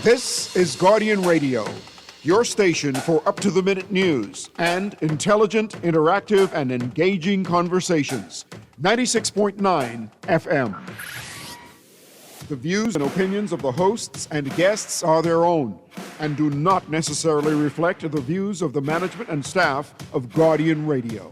This is Guardian Radio, your station for up-to-the-minute news and intelligent, interactive, and engaging conversations. 96.9 FM. The views and opinions of the hosts and guests are their own and do not necessarily reflect the views of the management and staff of Guardian Radio.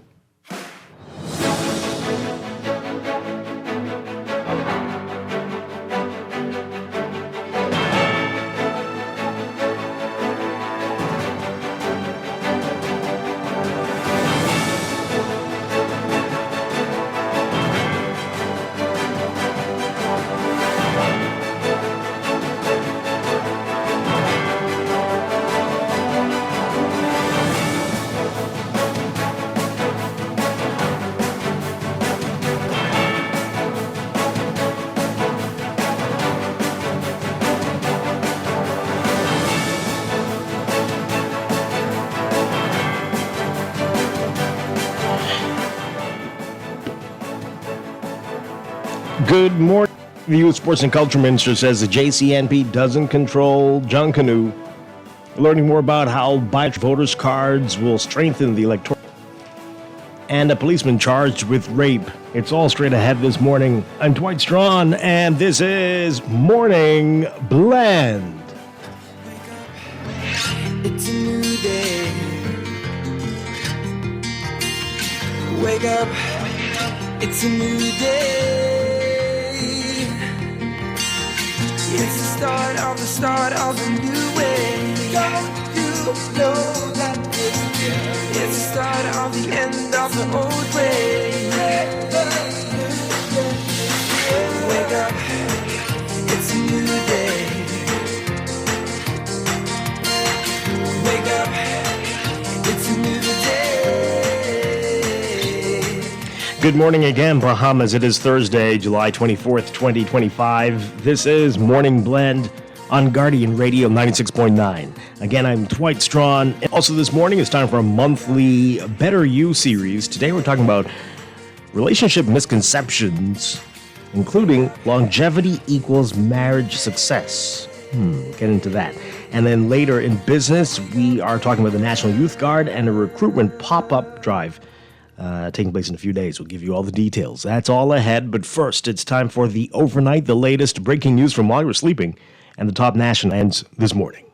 Good morning. The Youth, Sports and Culture Minister says the JCNP doesn't control Junkanoo. Learning more about how biometric voters' cards will strengthen the electoral. And a policeman charged with rape. It's all straight ahead this morning. I'm Dwight Strachan, and this is Morning Blend. It's a new day. Wake up. It's a new day. It's the start of a new way. Don't you know that it's the start of the end of the old way. Wake up, it's a new day. Wake up, it's a new day. Good morning again, Bahamas. It is Thursday, July 24th, 2025. This is Morning Blend on Guardian Radio 96.9. Again, I'm Dwight Strachan. Also this morning, it's time for a monthly Better You series. Today we're talking about relationship misconceptions, including longevity equals marriage success. Get into that. And then later in business, we are talking about the National Youth Guard and a recruitment pop-up drive taking place in a few days. We'll give you all the details. That's all ahead, but first, it's time for the overnight, the latest breaking news from while you were sleeping, and the top national ends this morning.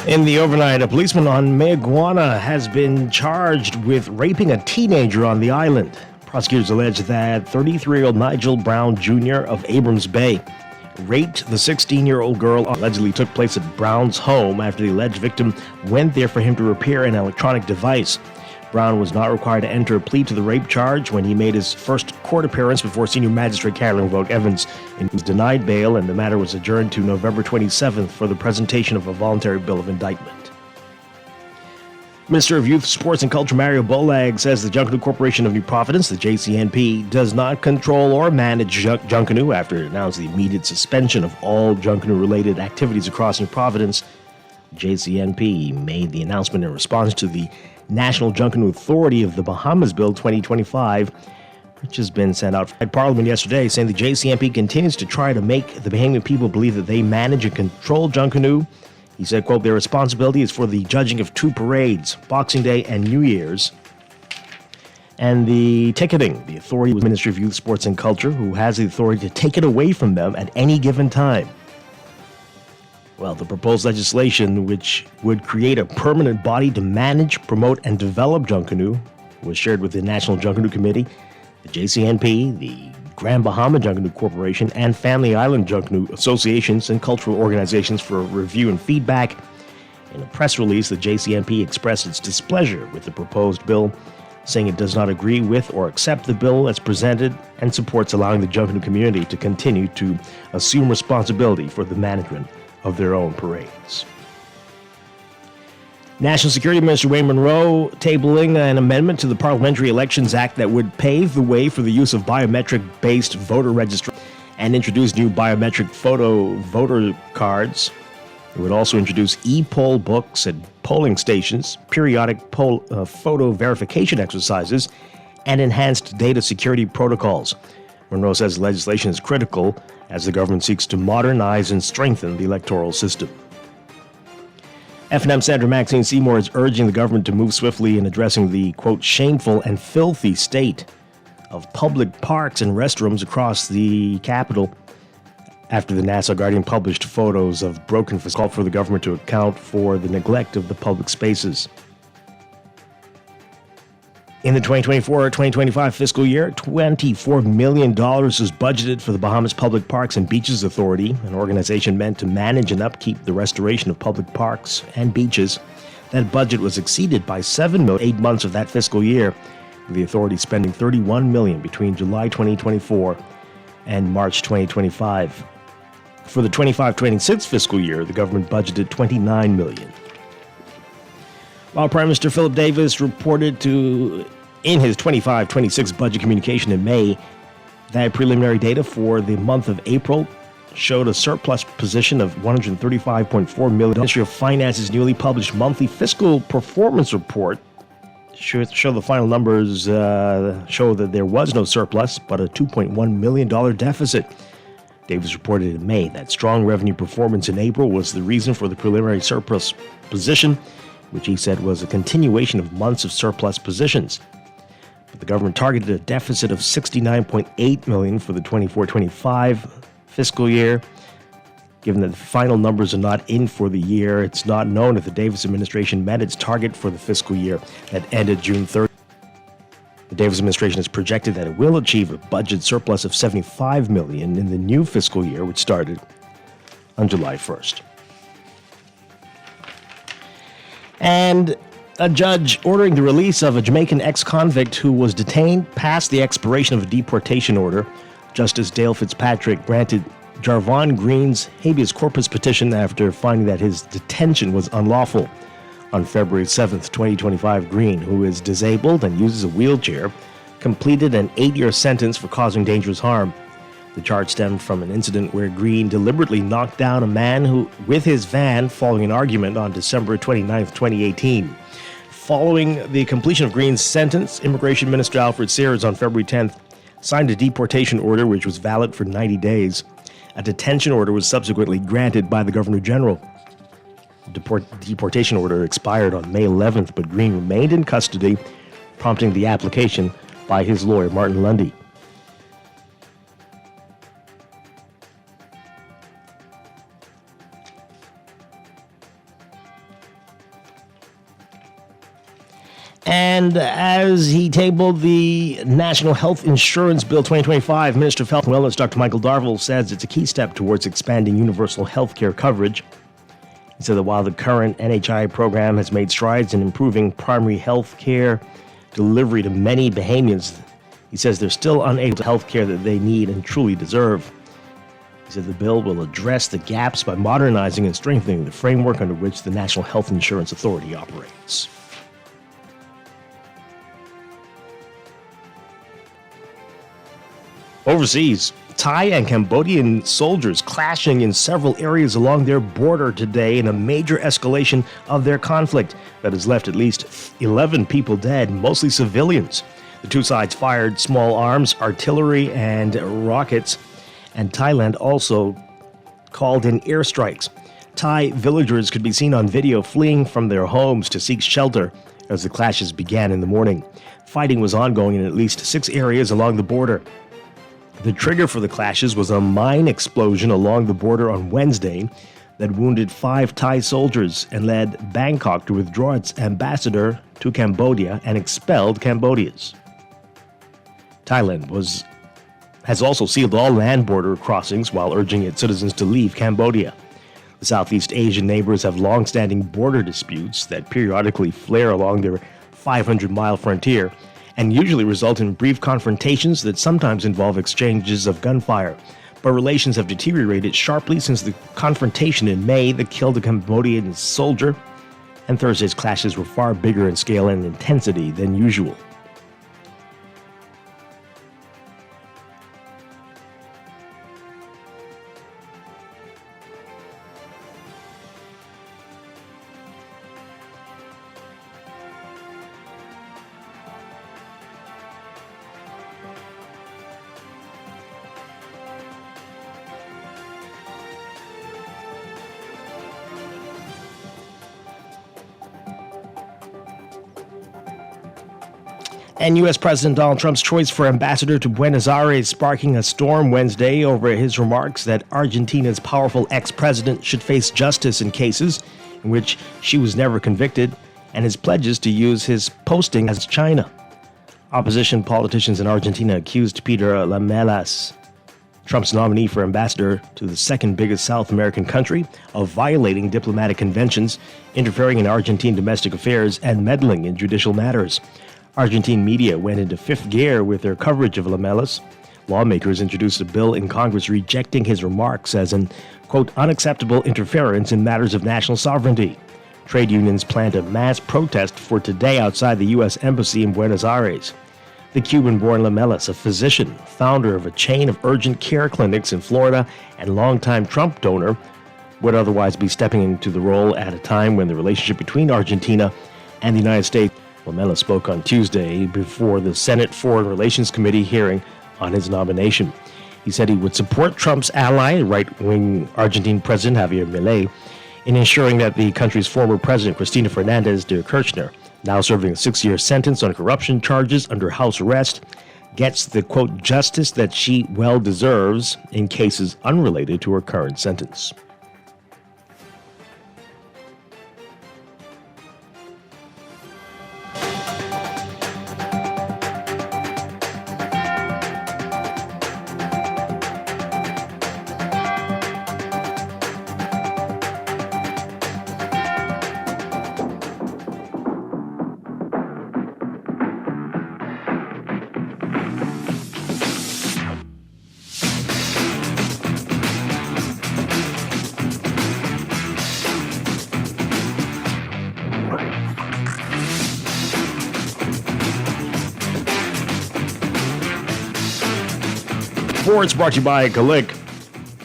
In the overnight, a policeman on Mayagüana has been charged with raping a teenager on the island. Prosecutors allege that 33-year-old Nigel Brown Jr. of Abrams Bay raped the 16-year-old girl. Allegedly took place at Brown's home after the alleged victim went there for him to repair an electronic device. Brown was not required to enter a plea to the rape charge when he made his first court appearance before Senior Magistrate Carolyn Vogt Evans. He was denied bail, and the matter was adjourned to November 27th for the presentation of a voluntary bill of indictment. Minister of Youth, Sports and Culture Mario Bolag says the Junkanoo Corporation of New Providence, the JCNP, does not control or manage Junkanoo after it announced the immediate suspension of all Junkanoo-related activities across New Providence. JCNP made the announcement in response to the National Junkanoo Authority of the Bahamas Bill 2025, which has been sent out at Parliament yesterday, saying the JCNP continues to try to make the Bahamian people believe that they manage and control Junkanoo. He said, quote, their responsibility is for the judging of two parades, Boxing Day and New Year's, and the ticketing. The authority was Ministry of Youth, Sports and Culture, who has the authority to take it away from them at any given time. Well, the proposed legislation, which would create a permanent body to manage, promote, and develop Junkanoo, was shared with the National Junkanoo Committee, the JCNP, the Grand Bahama Junkanoo Corporation, and Family Island Junkanoo Associations and cultural organizations for review and feedback. In a press release, the JCNP expressed its displeasure with the proposed bill, saying it does not agree with or accept the bill as presented and supports allowing the Junkanoo community to continue to assume responsibility for the management of their own parades. National Security Minister Wayne Monroe tabling an amendment to the Parliamentary Elections Act that would pave the way for the use of biometric-based voter registration and introduce new biometric photo voter cards. It would also introduce e-poll books at polling stations, periodic photo verification exercises, and enhanced data security protocols. Monroe says the legislation is critical as the government seeks to modernize and strengthen the electoral system. F&M Senator Maxine Seymour is urging the government to move swiftly in addressing the, quote, shameful and filthy state of public parks and restrooms across the capital after the Nassau Guardian published photos of broken facilities. Called for the government to account for the neglect of the public spaces. In the 2024-2025 fiscal year, $24 million was budgeted for the Bahamas Public Parks and Beaches Authority, an organization meant to manage and upkeep the restoration of public parks and beaches. That budget was exceeded by $7 million 8 months of that fiscal year, with the authority spending $31 million between July 2024 and March 2025. For the 25-26 fiscal year, the government budgeted $29 million. While Prime Minister Philip Davis reported in his 25-26 budget communication in May that preliminary data for the month of April showed a surplus position of $135.4 million. The Ministry of Finance's newly published monthly fiscal performance report show the final numbers show that there was no surplus, but a $2.1 million deficit. Davis reported in May that strong revenue performance in April was the reason for the preliminary surplus position, which he said was a continuation of months of surplus positions. But the government targeted a deficit of $69.8 million for the 24-25 fiscal year. Given that the final numbers are not in for the year, it's not known if the Davis administration met its target for the fiscal year that ended June 30. The Davis administration has projected that it will achieve a budget surplus of $75 million in the new fiscal year, which started on July 1st. And a judge ordering the release of a Jamaican ex-convict who was detained past the expiration of a deportation order. Justice Dale Fitzpatrick granted Jarvon Green's habeas corpus petition after finding that his detention was unlawful. On February 7th, 2025, Green, who is disabled and uses a wheelchair, completed an 8-year sentence for causing dangerous harm. The charge stemmed from an incident where Green deliberately knocked down a man with his van following an argument on December 29, 2018. Following the completion of Green's sentence, Immigration Minister Alfred Sears on February 10th signed a deportation order which was valid for 90 days. A detention order was subsequently granted by the Governor General. The deportation order expired on May 11th, but Green remained in custody, prompting the application by his lawyer, Martin Lundy. And as he tabled the National Health Insurance Bill 2025, Minister of Health and Wellness Dr. Michael Darville says it's a key step towards expanding universal health care coverage. He said that while the current NHI program has made strides in improving primary health care delivery to many Bahamians, he says they're still unable to health care that they need and truly deserve. He said the bill will address the gaps by modernizing and strengthening the framework under which the National Health Insurance Authority operates. Overseas, Thai and Cambodian soldiers clashing in several areas along their border today in a major escalation of their conflict that has left at least 11 people dead, mostly civilians. The two sides fired small arms, artillery, and rockets, and Thailand also called in airstrikes. Thai villagers could be seen on video fleeing from their homes to seek shelter as the clashes began in the morning. Fighting was ongoing in at least 6 areas along the border. The trigger for the clashes was a mine explosion along the border on Wednesday that wounded 5 Thai soldiers and led Bangkok to withdraw its ambassador to Cambodia and expelled Cambodians. Thailand has also sealed all land border crossings while urging its citizens to leave Cambodia. The Southeast Asian neighbors have long-standing border disputes that periodically flare along their 500-mile frontier and usually result in brief confrontations that sometimes involve exchanges of gunfire. But relations have deteriorated sharply since the confrontation in May that killed a Cambodian soldier and Thursday's clashes were far bigger in scale and intensity than usual. And U.S. President Donald Trump's choice for ambassador to Buenos Aires sparking a storm Wednesday over his remarks that Argentina's powerful ex-president should face justice in cases in which she was never convicted, and his pledges to use his posting as China. Opposition politicians in Argentina accused Peter Lamelas, Trump's nominee for ambassador to the second biggest South American country, of violating diplomatic conventions, interfering in Argentine domestic affairs, and meddling in judicial matters. Argentine media went into fifth gear with their coverage of Lamelas. Lawmakers introduced a bill in Congress rejecting his remarks as an, quote, unacceptable interference in matters of national sovereignty. Trade unions planned a mass protest for today outside the U.S. Embassy in Buenos Aires. The Cuban-born Lamelas, a physician, founder of a chain of urgent care clinics in Florida, and longtime Trump donor, would otherwise be stepping into the role at a time when the relationship between Argentina and the United States. Lamelas spoke on Tuesday before the Senate Foreign Relations Committee hearing on his nomination. He said he would support Trump's ally, right-wing Argentine President Javier Milei, in ensuring that the country's former president, Cristina Fernández de Kirchner, now serving a 6-year sentence on corruption charges under house arrest, gets the, quote, justice that she well deserves in cases unrelated to her current sentence. Sports brought to you by Galik.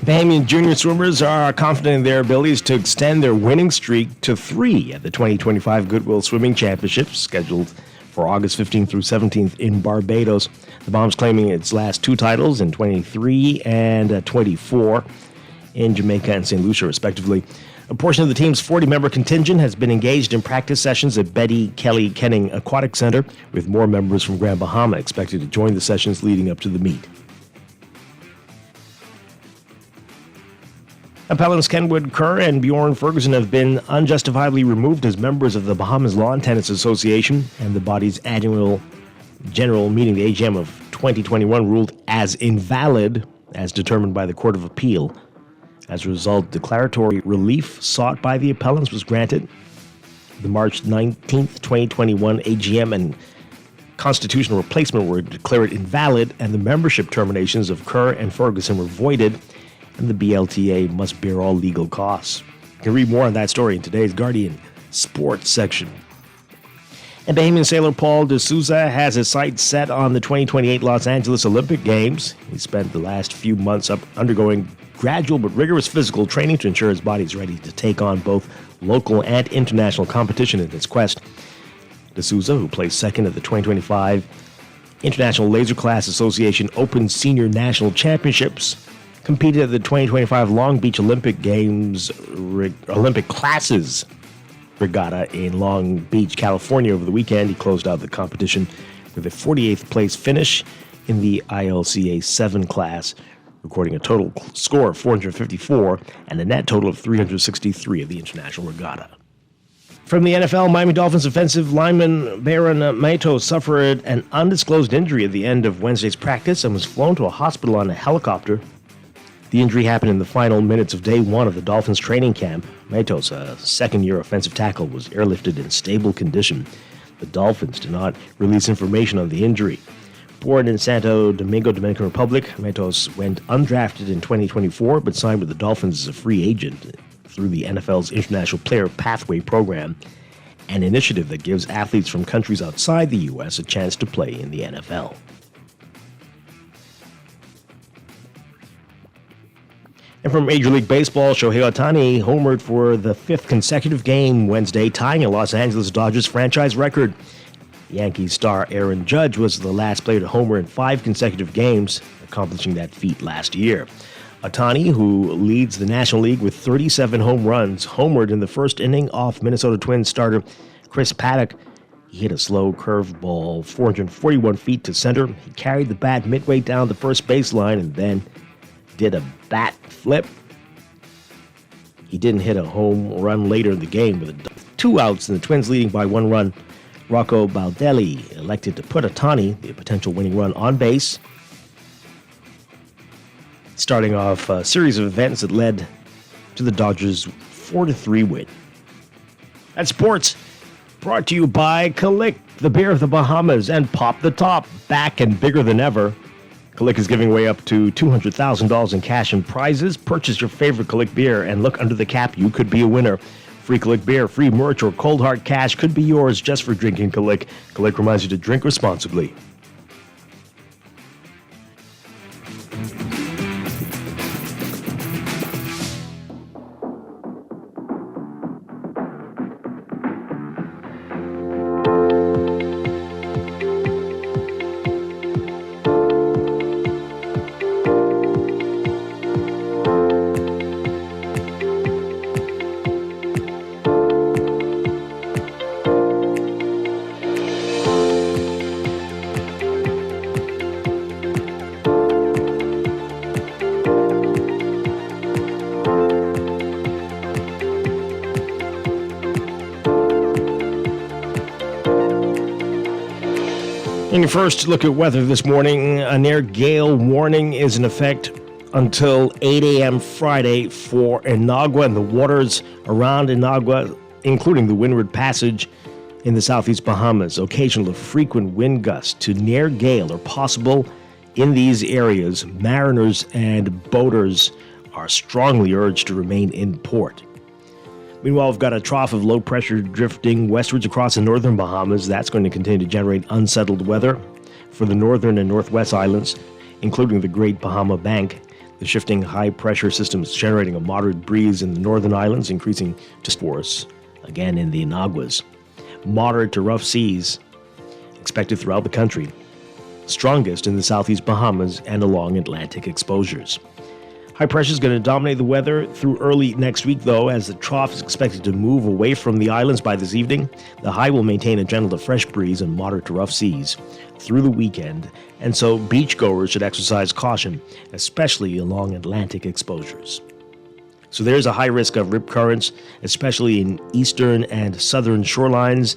Bahamian junior swimmers are confident in their abilities to extend their winning streak to 3 at the 2025 Goodwill Swimming Championships, scheduled for August 15th through 17th in Barbados. The Bombs claiming its last 2 titles in 23 and 24 in Jamaica and St. Lucia, respectively. A portion of the team's 40-member contingent has been engaged in practice sessions at Betty Kelly Kenning Aquatic Center, with more members from Grand Bahama expected to join the sessions leading up to the meet. Appellants Kenwood Kerr and Bjorn Ferguson have been unjustifiably removed as members of the Bahamas Lawn Tennis Association, and the body's annual general meeting, the AGM of 2021, ruled as invalid as determined by the Court of Appeal. As a result, declaratory relief sought by the appellants was granted. The March 19th, 2021 AGM and constitutional replacement were declared invalid, and the membership terminations of Kerr and Ferguson were voided, and the BLTA must bear all legal costs. You can read more on that story in today's Guardian Sports section. And Bahamian sailor Paul de Souza has his sights set on the 2028 Los Angeles Olympic Games. He spent the last few months undergoing gradual but rigorous physical training to ensure his body is ready to take on both local and international competition in its quest. De Souza, who placed second at the 2025 International Laser Class Association Open Senior National Championships, competed at the 2025 Long Beach Olympic Games Olympic Classes Regatta in Long Beach, California over the weekend. He closed out the competition with a 48th place finish in the ILCA 7 class, recording a total score of 454 and a net total of 363 of the International Regatta. From the NFL, Miami Dolphins offensive lineman Baron Maito suffered an undisclosed injury at the end of Wednesday's practice and was flown to a hospital on a helicopter. The injury happened in the final minutes of day 1 of the Dolphins training camp. Matos, a second-year offensive tackle, was airlifted in stable condition. The Dolphins did not release information on the injury. Born in Santo Domingo, Dominican Republic, Matos went undrafted in 2024 but signed with the Dolphins as a free agent through the NFL's International Player Pathway program an initiative that gives athletes from countries outside the U.S. a chance to play in the NFL. And from Major League Baseball, Shohei Ohtani homered for the fifth consecutive game Wednesday, tying a Los Angeles Dodgers franchise record. Yankees star Aaron Judge was the last player to homer in 5 consecutive games, accomplishing that feat last year. Ohtani, who leads the National League with 37 home runs, homered in the first inning off Minnesota Twins starter Chris Paddock. He hit a slow curveball 441 feet to center. He carried the bat midway down the first baseline and then did a bat flip. He didn't hit a home run later in the game with 2 outs and the Twins leading by 1 run. Rocco Baldelli elected to put Ohtani, the potential winning run, on base, starting off a series of events that led to the Dodgers' 4-3 win. That's sports, brought to you by Kalik, the beer of the Bahamas, and Pop the Top, back and bigger than ever. Kalik is giving away up to $200,000 in cash and prizes. Purchase your favorite Kalik beer and look under the cap. You could be a winner. Free Kalik beer, free merch, or cold hard cash could be yours just for drinking Kalik. Kalik reminds you to drink responsibly. In your first look at weather this morning, a near gale warning is in effect until 8 a.m. Friday for Inagua and the waters around Inagua, including the Windward Passage in the southeast Bahamas. Occasional frequent wind gusts to near gale are possible in these areas. Mariners and boaters are strongly urged to remain in port. Meanwhile, we've got a trough of low pressure drifting westwards across the northern Bahamas. That's going to continue to generate unsettled weather for the northern and northwest islands, including the Great Bahama Bank. The shifting high pressure system is generating a moderate breeze in the northern islands, increasing to force again in the Inaguas. Moderate to rough seas expected throughout the country, strongest in the southeast Bahamas and along Atlantic exposures. High pressure is going to dominate the weather through early next week, though, as the trough is expected to move away from the islands by this evening. The high will maintain a gentle to fresh breeze and moderate to rough seas through the weekend, and so beachgoers should exercise caution, especially along Atlantic exposures. So there's a high risk of rip currents, especially in eastern and southern shorelines.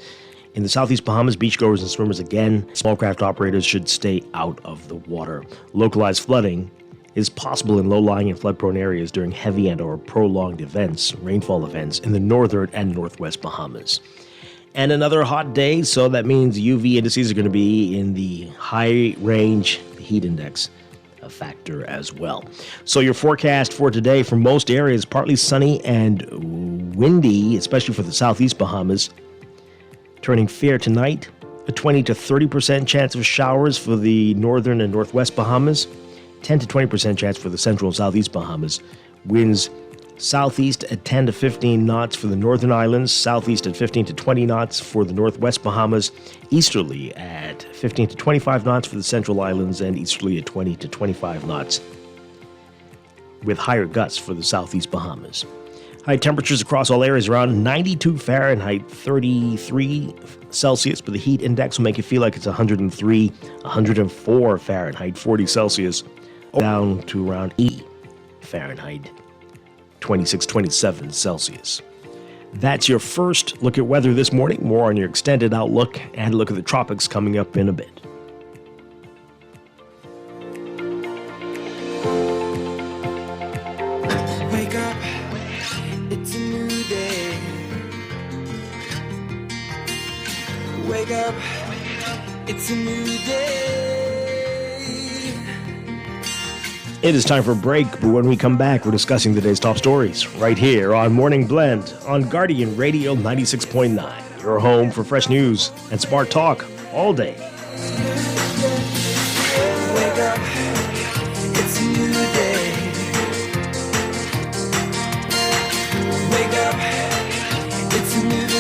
In the southeast Bahamas, beachgoers and swimmers again, small craft operators should stay out of the water. Localized flooding is possible in low-lying and flood-prone areas during heavy and or prolonged events, rainfall events, in the northern and northwest Bahamas. And another hot day, so that means UV indices are going to be in the high range, the heat index a factor as well. So your forecast for today for most areas, partly sunny and windy, especially for the southeast Bahamas. Turning fair tonight, a 20 to 30% chance of showers for the northern and northwest Bahamas. 10 to 20% chance for the central and southeast Bahamas. Winds southeast at 10 to 15 knots for the northern islands, southeast at 15 to 20 knots for the northwest Bahamas, easterly at 15 to 25 knots for the central islands, and easterly at 20 to 25 knots with higher gusts for the southeast Bahamas. High temperatures across all areas around 92 Fahrenheit, 33 Celsius, but the heat index will make you feel like it's 103, 104 Fahrenheit, 40 Celsius, down to around 80 Fahrenheit, 26, 27 Celsius. That's your first look at weather this morning. More on your extended outlook and a look at the tropics coming up in a bit. Wake up, it's a new day. Wake up, it's a new day. It is time for a break, but when we come back, we're discussing the day's top stories right here on Morning Blend on Guardian Radio 96.9. Your home for fresh news and smart talk all day. Wake up, it's a new day. Wake up, it's a new day.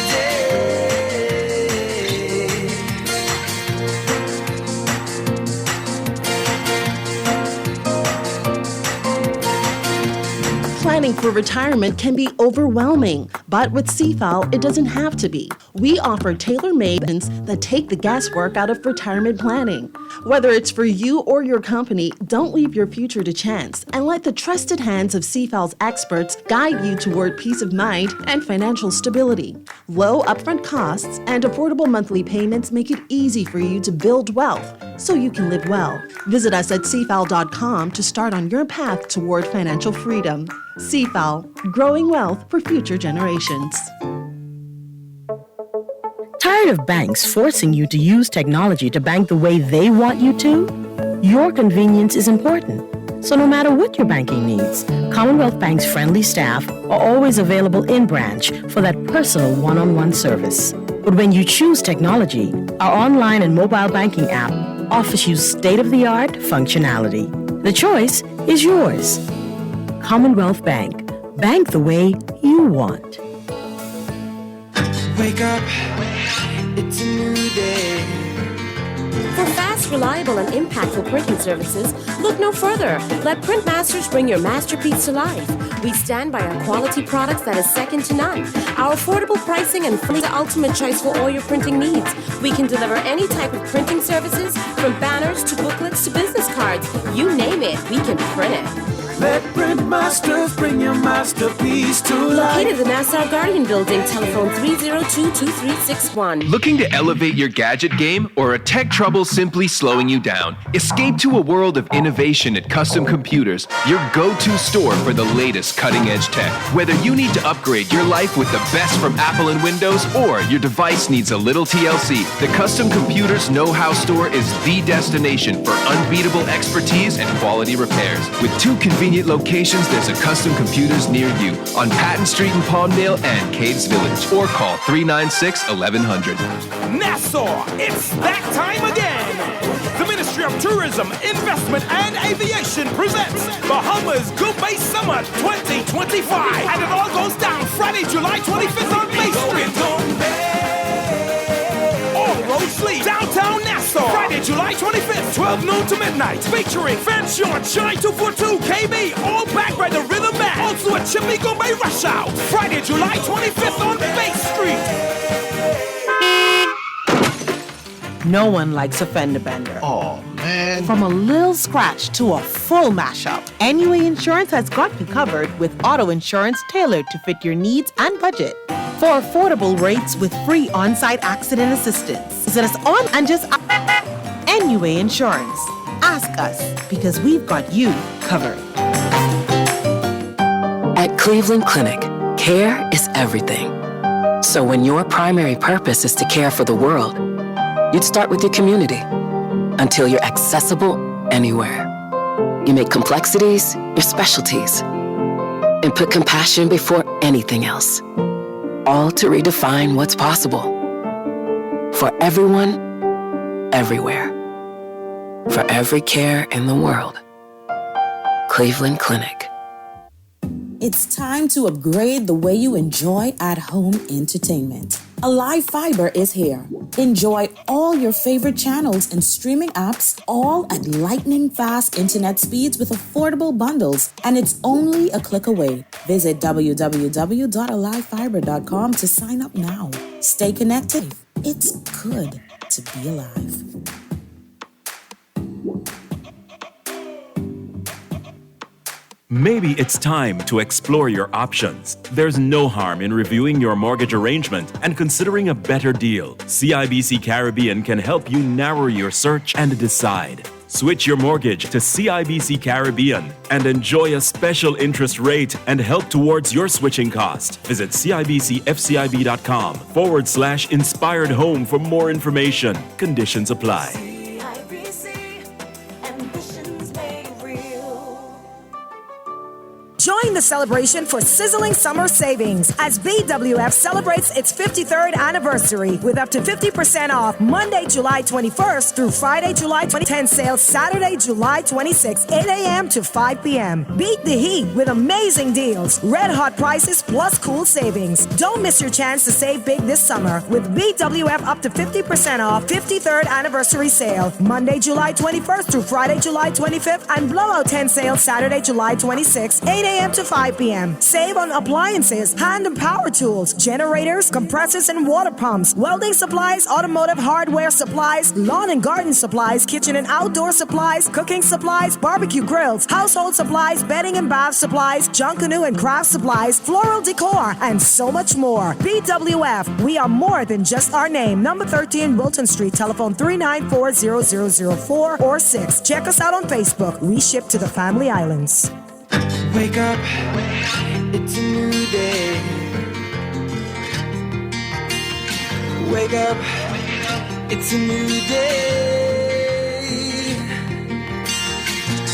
Planning for retirement can be overwhelming, but with CFAL, it doesn't have to be. We offer tailor-made plans that take the guesswork out of retirement planning. Whether it's for you or your company, don't leave your future to chance and let the trusted hands of CFAL's experts guide you toward peace of mind and financial stability. Low upfront costs and affordable monthly payments make it easy for you to build wealth so you can live well. Visit us at cfal.com to start on your path toward financial freedom. CFAL, growing wealth for future generations. Tired of banks forcing you to use technology to bank the way they want you to? Your convenience is important. So no matter what your banking needs, Commonwealth Bank's friendly staff are always available in branch for that personal one-on-one service. But when you choose technology, our online and mobile banking app offers you state-of-the-art functionality. The choice is yours. Commonwealth Bank. Bank the way you want. Wake up, it's a new day. For fast, reliable, and impactful printing services, look no further. Let Printmasters bring your masterpiece to life. We stand by our quality products that is second to none. Our affordable pricing and free the ultimate choice for all your printing needs. We can deliver any type of printing services, from banners to booklets to business cards. You name it, we can print it. Let Printmasters bring your masterpiece to life. Located in the Nassau Guardian Building, telephone 302-2361. Looking to elevate your gadget game, or a tech trouble simply slowing you down? Escape to a world of innovation at Custom Computers, your go-to store for the latest cutting-edge tech. Whether you need to upgrade your life with the best from Apple and Windows, or your device needs a little TLC, the Custom Computers Know-How Store is the destination for unbeatable expertise and quality repairs. With 2 convenient locations, there's a Custom Computers near you on Patton Street in Palmdale and Caves Village, or call 396-1100. Nassau, it's that time again! The Ministry of Tourism, Investment and Aviation presents Bahamas Gourmet Summer 2025, and it all goes down Friday, July 25th on Bay Street. All roads lead downtown Nassau, Friday, July 25th, 12 noon to midnight, featuring Fanchon, Shine 242, KB, all backed by the Rhythm Band. Also a Chippy Gourmet Rush Out, Friday, July 25th on Bay Street. No one likes a fender bender. Oh, man. From a little scratch to a full mashup, NUA Insurance has got you covered with auto insurance tailored to fit your needs and budget. For affordable rates with free on-site accident assistance. Visit us on and just NUA Insurance. Ask us, because we've got you covered. At Cleveland Clinic, care is everything. So when your primary purpose is to care for the world, you'd start with your community until you're accessible anywhere. You make complexities your specialties and put compassion before anything else, all to redefine what's possible for everyone, everywhere, for every care in the world. Cleveland Clinic. It's time to upgrade the way you enjoy at-home entertainment. Alive Fiber is here. Enjoy all your favorite channels and streaming apps, all at lightning-fast internet speeds with affordable bundles, and it's only a click away. Visit www.alivefiber.com to sign up now. Stay connected. It's good to be alive. Maybe it's time to explore your options. There's no harm in reviewing your mortgage arrangement and considering a better deal. CIBC Caribbean can help you narrow your search and decide. Switch your mortgage to CIBC Caribbean and enjoy a special interest rate and help towards your switching cost. Visit CIBCFCIB.com/inspired home for more information. Conditions apply. Join the celebration for sizzling summer savings as BWF celebrates its 53rd anniversary with up to 50% off Monday, July 21st through Friday, July 2010 sales Saturday, July 26th, 8 a.m. to 5 p.m. Beat the heat with amazing deals, red hot prices plus cool savings. Don't miss your chance to save big this summer with BWF up to 50% off 53rd anniversary sale Monday, July 21st through Friday, July 25th and Blowout 10 sale Saturday, July 26th, 8 a.m. to 5 p.m. Save on appliances, hand and power tools, generators, compressors and water pumps, welding supplies, automotive hardware supplies, lawn and garden supplies, kitchen and outdoor supplies, cooking supplies, barbecue grills, household supplies, bedding and bath supplies, junk canoe and craft supplies, floral decor, and so much more. BWF, we are more than just our name. Number 13 Wilton Street, telephone 394-0004 or 6. Check us out on Facebook. We ship to the Family Islands. Wake up, it's a new day. Wake up, it's a new day.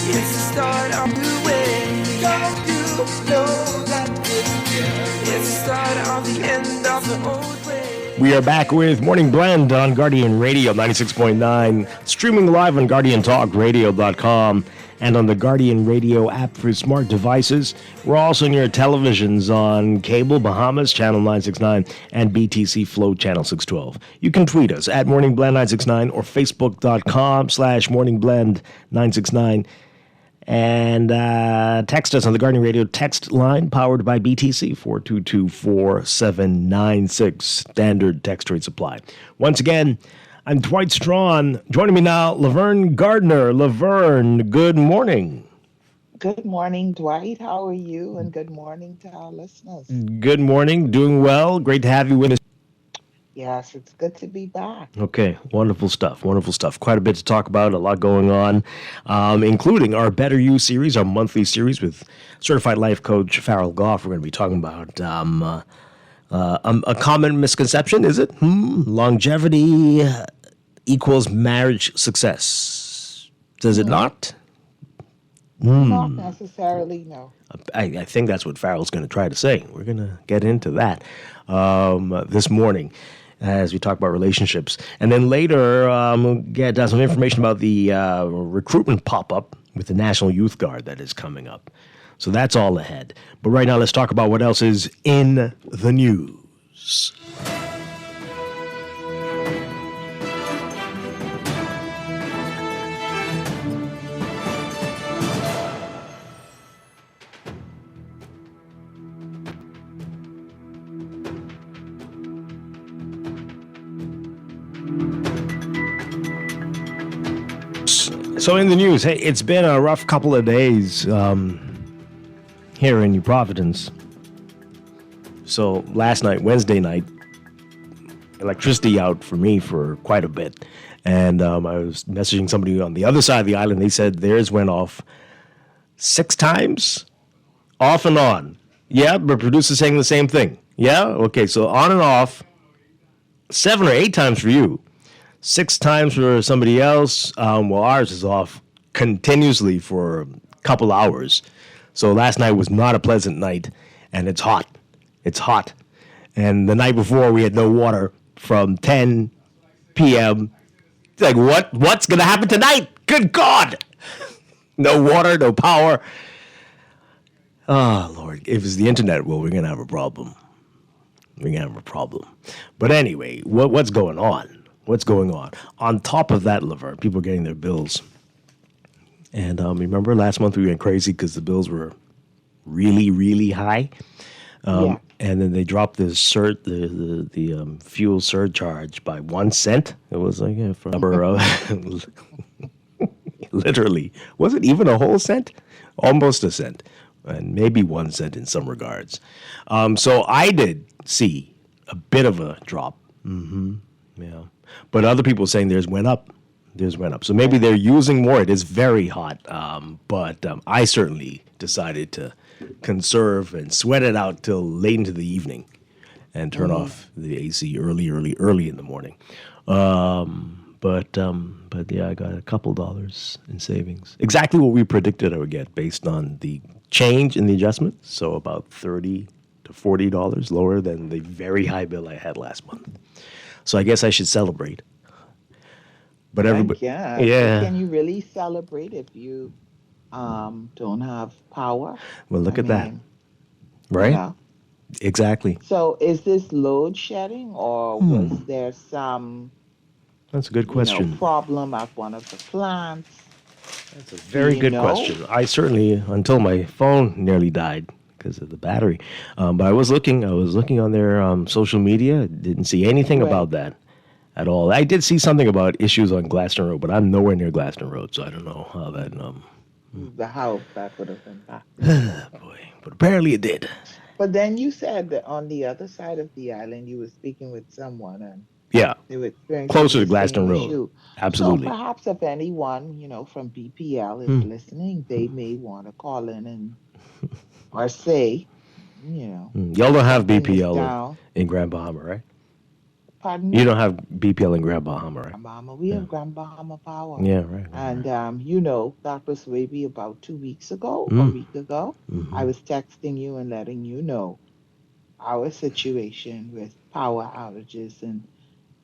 It's the start of a new way. Don't you know that it's the start of the end of the old way? We are back with Morning Blend on Guardian Radio 96.9, streaming live on GuardianTalkRadio.com. and on the Guardian Radio app for smart devices. We're also on your televisions on cable, Bahamas, Channel 969, and BTC Flow, Channel 612. You can tweet us at MorningBlend969 or Facebook.com/MorningBlend969. And text us on the Guardian Radio text line powered by BTC 422-4796. Standard text rate supply. Once again, I'm Dwight Strachan. Joining me now, Laverne Gardner. Laverne, good morning. Good morning, Dwight. How are you? And good morning to our listeners. Good morning. Doing well. Great to have you with us. Yes, it's good to be back. Okay, wonderful stuff. Wonderful stuff. Quite a bit to talk about, a lot going on, including our Better You series, our monthly series with certified life coach Farrell Goff. We're going to be talking about a common misconception, is it? Longevity equals marriage success. Does it not? Not necessarily, no. I think that's what Farrell's going to try to say. We're going to get into that this morning as we talk about relationships. And then later, we'll get some information about the recruitment pop-up with the National Youth Guard that is coming up. So that's all ahead. But right now, let's talk about what else is in the news. So in the news, hey, it's been a rough couple of days here in New Providence. So last night, Wednesday night, electricity out for me for quite a bit. And I was messaging somebody on the other side of the island. They said theirs went off 6 times, off and on. Yeah, but producer's saying the same thing. Yeah? Okay, so on and off, 7 or 8 times for you. 6 times for somebody else. Well, ours is off continuously for a couple hours. So last night was not a pleasant night, and it's hot. It's hot. And the night before, we had no water from 10 p.m. It's like, what's going to happen tonight? Good God! No water, no power. Oh, Lord. If it's the internet, well, we're going to have a problem. We're going to have a problem. But anyway, what's going on? What's going on? On top of that, Laverne, people are getting their bills. And remember last month we went crazy because the bills were really, really high. Yeah. And then they dropped the fuel surcharge by 1 cent. It was like literally, was it even a whole cent? Almost a cent, and maybe 1 cent in some regards. So I did see a bit of a drop. Mm-hmm. Yeah. But other people saying theirs went up. Theirs went up. So maybe they're using more. It is very hot. But I certainly decided to conserve and sweat it out till late into the evening and turn off the AC early in the morning. But yeah, I got a couple dollars in savings. Exactly what we predicted I would get based on the change in the adjustment, so about $30 to $40 lower than the very high bill I had last month. So I guess I should celebrate. But everybody, But can you really celebrate if you don't have power? Well, look I at that, mean, you right? know. Exactly. So is this load shedding or was there some, That's a good question. problem at one of the plants? That's a very good question. I certainly, until my phone nearly died because of the battery, but I was looking on their social media, didn't see anything about that at all. I did see something about issues on Glaston Road, but I'm nowhere near Glaston Road, so I don't know how that. How that would have impacted. Boy, but apparently it did. But then you said that on the other side of the island, you were speaking with someone and Yeah, they were experiencing closer to the Glaston same Road. issue. Absolutely. So perhaps if anyone, from BPL is listening, they may want to call in and or say, Y'all don't have something is BPL down. in Grand Bahama, right? Pardon me? You don't have BPL in Grand Bahama, right? Bahama. We have Grand Bahama Power. Yeah, right. And that was maybe about 2 weeks ago, a Mm. week ago. I was texting you and letting you know our situation with power outages, and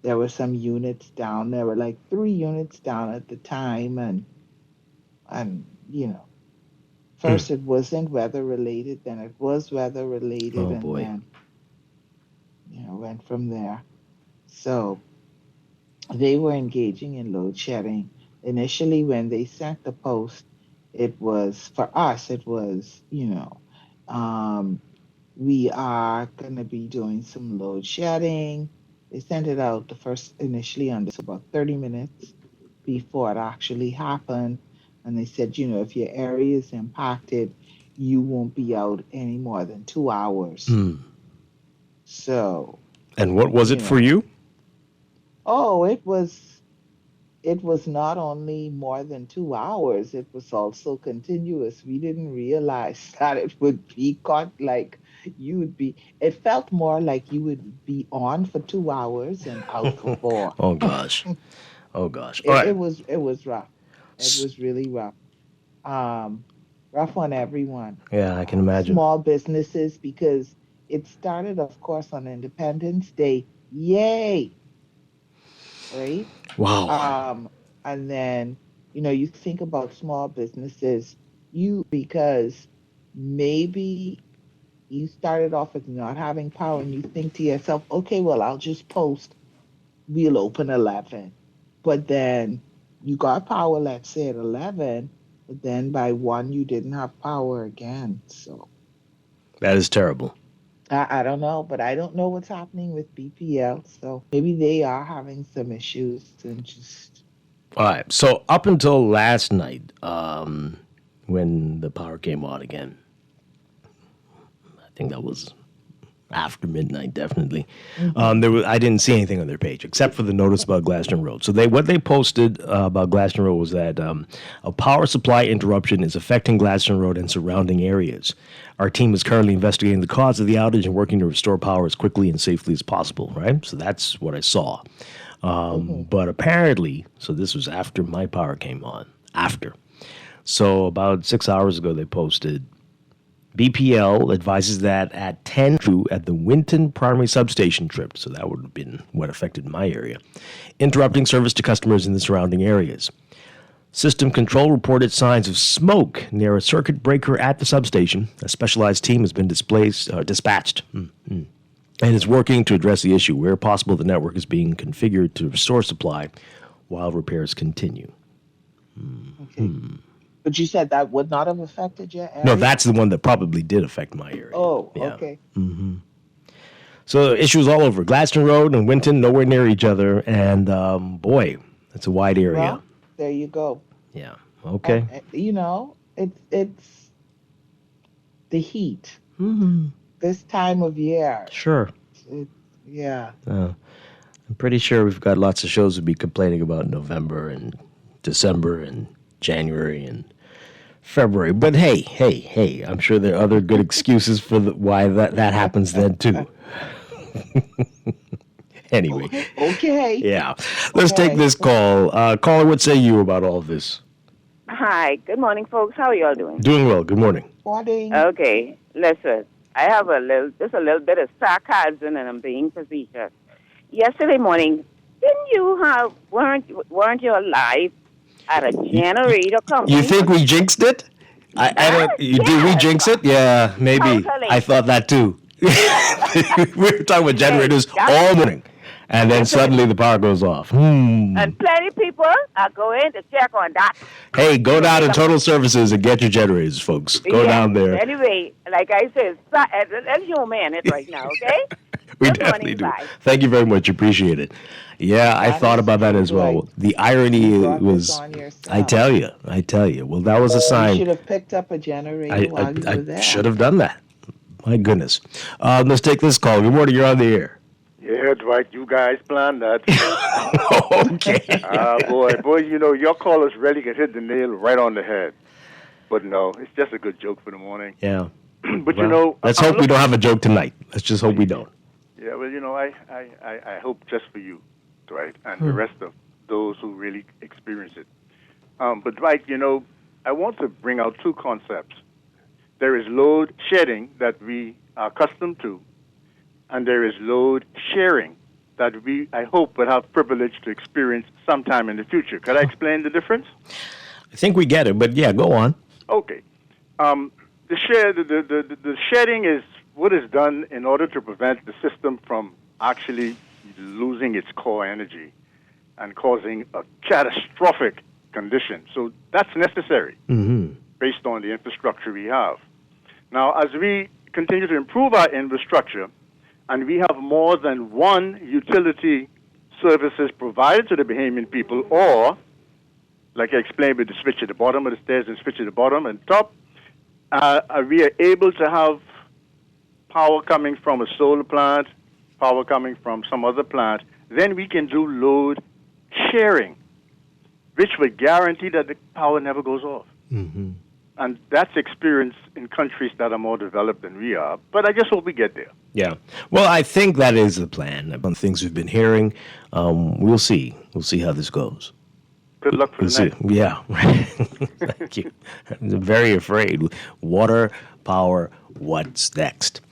there were some units down. There were like 3 units down at the time, and first it wasn't weather related, then it was weather related, Oh and boy. then went from there. So they were engaging in load shedding. Initially, when they sent the post, it was for us, it was, we are going to be doing some load shedding. They sent it out initially on this about 30 minutes before it actually happened. And they said, if your area is impacted, you won't be out any more than 2 hours. So, And what was it for you? oh, it was not only more than 2 hours, it was also continuous. We didn't realize that it would be caught like it felt more like you would be on for 2 hours and out for 4. Oh gosh. Oh gosh. All right. It was rough. It was really rough. Rough on everyone. Yeah, I can imagine. Small businesses, because it started, of course, on Independence Day. Yay! Right? Wow. And then, you think about small businesses, because maybe you started off with not having power and you think to yourself, okay, well, I'll just post, we'll open 11. But then you got power, let's say at 11, but then by 1, you didn't have power again. So That is terrible. I don't know, but I don't know what's happening with BPL. So maybe they are having some issues and just. All right. So up until last night, when the power came on again, I think that was after midnight, definitely. I didn't see anything on their page except for the notice about Glaston Road. So what they posted about Glaston Road was that a power supply interruption is affecting Glaston Road and surrounding areas. Our team is currently investigating the cause of the outage and working to restore power as quickly and safely as possible. Right. So that's what I saw. But apparently, so this was after my power came on. So about 6 hours ago, they posted. BPL advises that at 10 at the Winton primary substation trip, so that would have been what affected my area, interrupting service to customers in the surrounding areas. System control reported signs of smoke near a circuit breaker at the substation. A specialized team has been dispatched and is working to address the issue. Where possible, the network is being configured to restore supply while repairs continue. Okay. But you said that would not have affected your area? No, that's the one that probably did affect my area. Oh, yeah. okay. So issues all over. Glaston Road and Winton, nowhere near each other. And boy, it's a wide area. Well, there you go. Yeah. Okay. It's the heat. This time of year. Sure. Yeah. I'm pretty sure we've got lots of shows to be complaining about in November and December and January and February. But hey, I'm sure there are other good excuses for why that happens then too. Anyway. Okay. Yeah. Let's take this call. Caller, what say you about all of this? Hi. Good morning, folks. How are you all doing? Doing well. Good morning. Morning. Okay. Listen, I have a little bit of sarcasm, and I'm being facetious. Yesterday morning, weren't you alive at a generator company? You think we jinxed it? I don't. Did we jinx it? Yeah, maybe. Totally. I thought that too. We were talking about generators all morning, and then suddenly the power goes off. And plenty of people are going to check on that. Hey, go down to Total Services and get your generators, folks. Go down there. Anyway, like I said, let's human it right now, okay? We Good definitely morning, do. bye. Thank you very much. Appreciate it. Yeah, I thought about that as well. The irony was, I tell you. Well, that was a You sign. should have picked up a generator while you were I there. should have done that. My goodness. Let's take this call. Good morning. You're on the air. Yeah, Dwight, you guys planned that. Okay. Boy, you know, your callers really can hit the nail right on the head. But no, it's just a good joke for the morning. Yeah. But you know, let's hope we don't have a joke tonight. Let's just hope we don't. Yeah, well, you know, I hope just for you, Dwight, and the rest of those who really experience it. But Dwight, you know, I want to bring out two concepts. There is load shedding that we are accustomed to, and there is load sharing that I hope, will have privilege to experience sometime in the future. Could I explain the difference? I think we get it, but yeah, go on. Okay. The shedding is what is done in order to prevent the system from actually losing its core energy and causing a catastrophic condition. So that's necessary based on the infrastructure we have. Now, as we continue to improve our infrastructure and we have more than one utility services provided to the Bahamian people, or, like I explained, with the switch at the bottom of the stairs and switch at the bottom and top, we are able to have power coming from a solar plant, power coming from some other plant, then we can do load sharing, which would guarantee that the power never goes off. Mm-hmm. And that's experienced in countries that are more developed than we are. But I just hope we get there. Yeah. Well, I think that is the plan. About things we've been hearing, we'll see. We'll see how this goes. Good luck for the night. Yeah. Thank you. I'm very afraid. Water, power, what's next?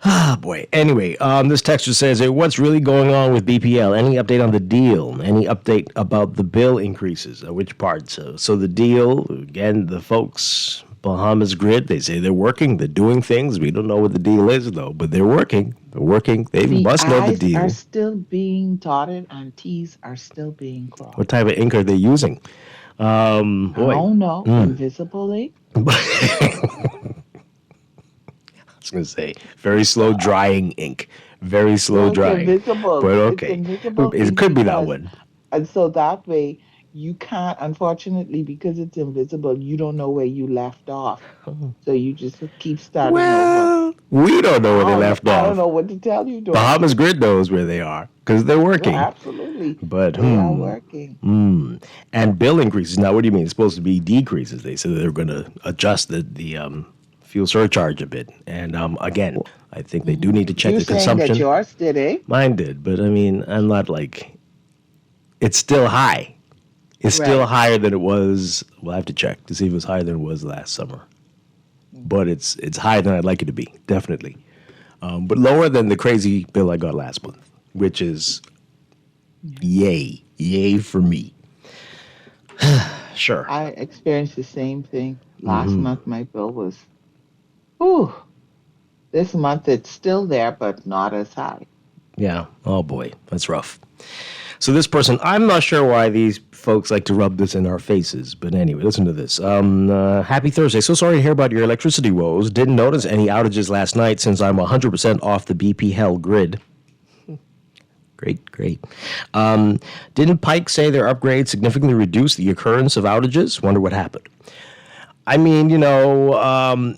Ah, boy. Anyway, this texter says, hey, what's really going on with BPL? Any update on the deal? Any update about the bill increases? Which parts? So the deal, again, the folks, Bahamas Grid, they say they're working, they're doing things. We don't know what the deal is, though, but they're working. They're working. They must know the deal. I's are still being dotted and T's are still being crossed. What type of ink are they using? Boy. I don't know. Invisible ink? I was going to say, very slow drying ink. Very slow drying. Invisible. But okay. It could be that one. And so that way, you can't, unfortunately, because it's invisible, you don't know where you left off. So you just keep starting over. We don't know where they left off. I don't know what to tell you. Bahamas Grid knows where they are because they're working. Yeah, absolutely. But they are working. And bill increases. Now, what do you mean? It's supposed to be decreases. They said they're going to adjust the fuel surcharge a bit. And again, I think they do need to check the consumption. You're saying that yours did, eh? Mine did, but I mean, I'm not like, it's still high. It's still higher than it was. We'll have to check to see if it was higher than it was last summer. But it's higher than I'd like it to be, definitely. But lower than the crazy bill I got last month, which is yay for me. Sure. I experienced the same thing. Last month my bill was, this month it's still there, but not as high. Yeah. Oh, boy. That's rough. So this person, I'm not sure why these folks like to rub this in our faces, but anyway, listen to this. Happy Thursday. So sorry to hear about your electricity woes. Didn't notice any outages last night since I'm 100% off the BP Hell grid. Great. Didn't Pike say their upgrades significantly reduced the occurrence of outages? Wonder what happened. I mean, you know,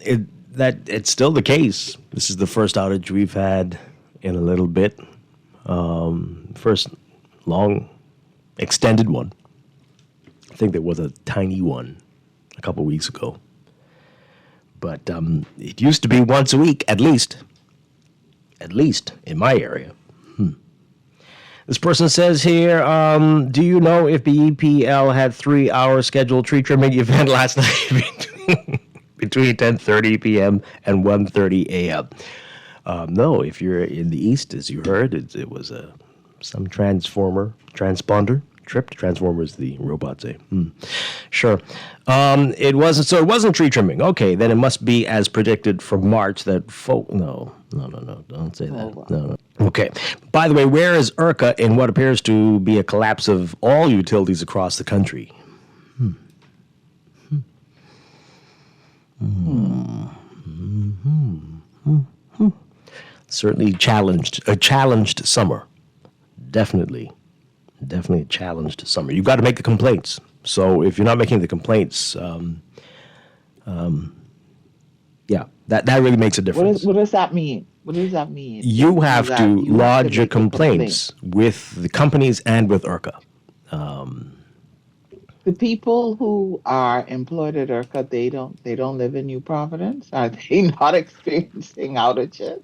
it's still the case. This is the first outage we've had in a little bit. First long, extended one. I think there was a tiny one a couple weeks ago. But it used to be once a week, at least in my area. This person says here, do you know if BEPL had 3-hour scheduled tree trimming event last night between 10:30 p.m. and 1:30 a.m.? No, if you're in the East, as you heard, it was some transponder trip. Transformer is the robot, say. Sure. It wasn't tree trimming. Okay, then it must be as predicted for March that No, don't say that. No. Okay. By the way, where is IRCA in what appears to be a collapse of all utilities across the country? Certainly a challenged summer. Definitely a challenged summer. You've got to make the complaints. So if you're not making the complaints, yeah, that really makes a difference. What does that mean? What does that mean? You have to lodge your complaints with the companies and with IRCA. The people who are employed at IRCA, they don't live in New Providence? Are they not experiencing outages?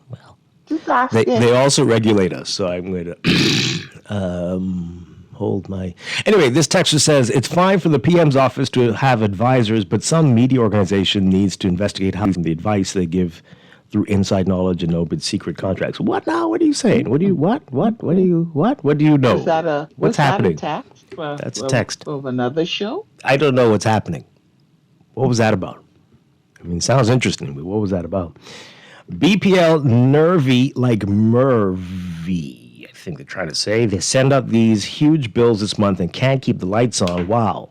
Well, they also regulate us, so I'm going to hold my... Anyway, this texter says, it's fine for the PM's office to have advisors, but some media organization needs to investigate how the advice they give through inside knowledge and no-bid secret contracts. What now? What are you saying? What do you know? What's happening? That's a text. Of another show? I don't know what's happening. What was that about? I mean, sounds interesting, but what was that about? BPL nervy like Mervy, I think they're trying to say. They send out these huge bills this month and can't keep the lights on. Wow.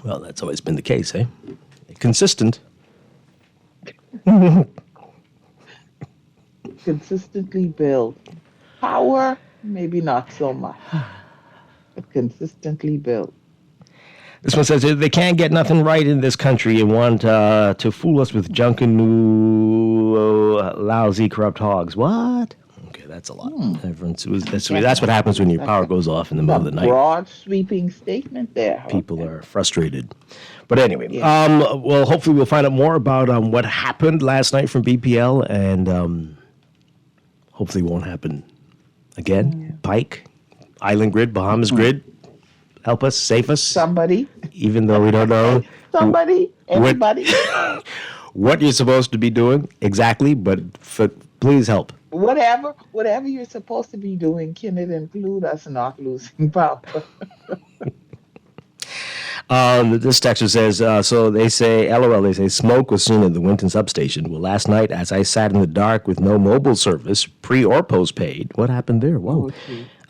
Well, that's always been the case, eh? Consistent. Consistently billed. Power, maybe not so much, but consistently billed. This one says they can't get nothing right in this country and want to fool us with Junkanoo lousy corrupt hogs. What? Okay, that's a lot. That's what happens when your power goes off in the middle of the night. Broad sweeping statement there. People are frustrated. But anyway, well, hopefully we'll find out more about what happened last night from BPL, and hopefully it won't happen again. Yeah. Pike, Island Grid, Bahamas Grid. Help us, save us. Somebody. Even though we don't know. Somebody, everybody. What you're supposed to be doing exactly, but please help. Whatever you're supposed to be doing, can it include us not losing power? This texter says, so they say, LOL, they say smoke was seen at the Winton substation. Well, last night, as I sat in the dark with no mobile service, pre or postpaid, what happened there? Whoa.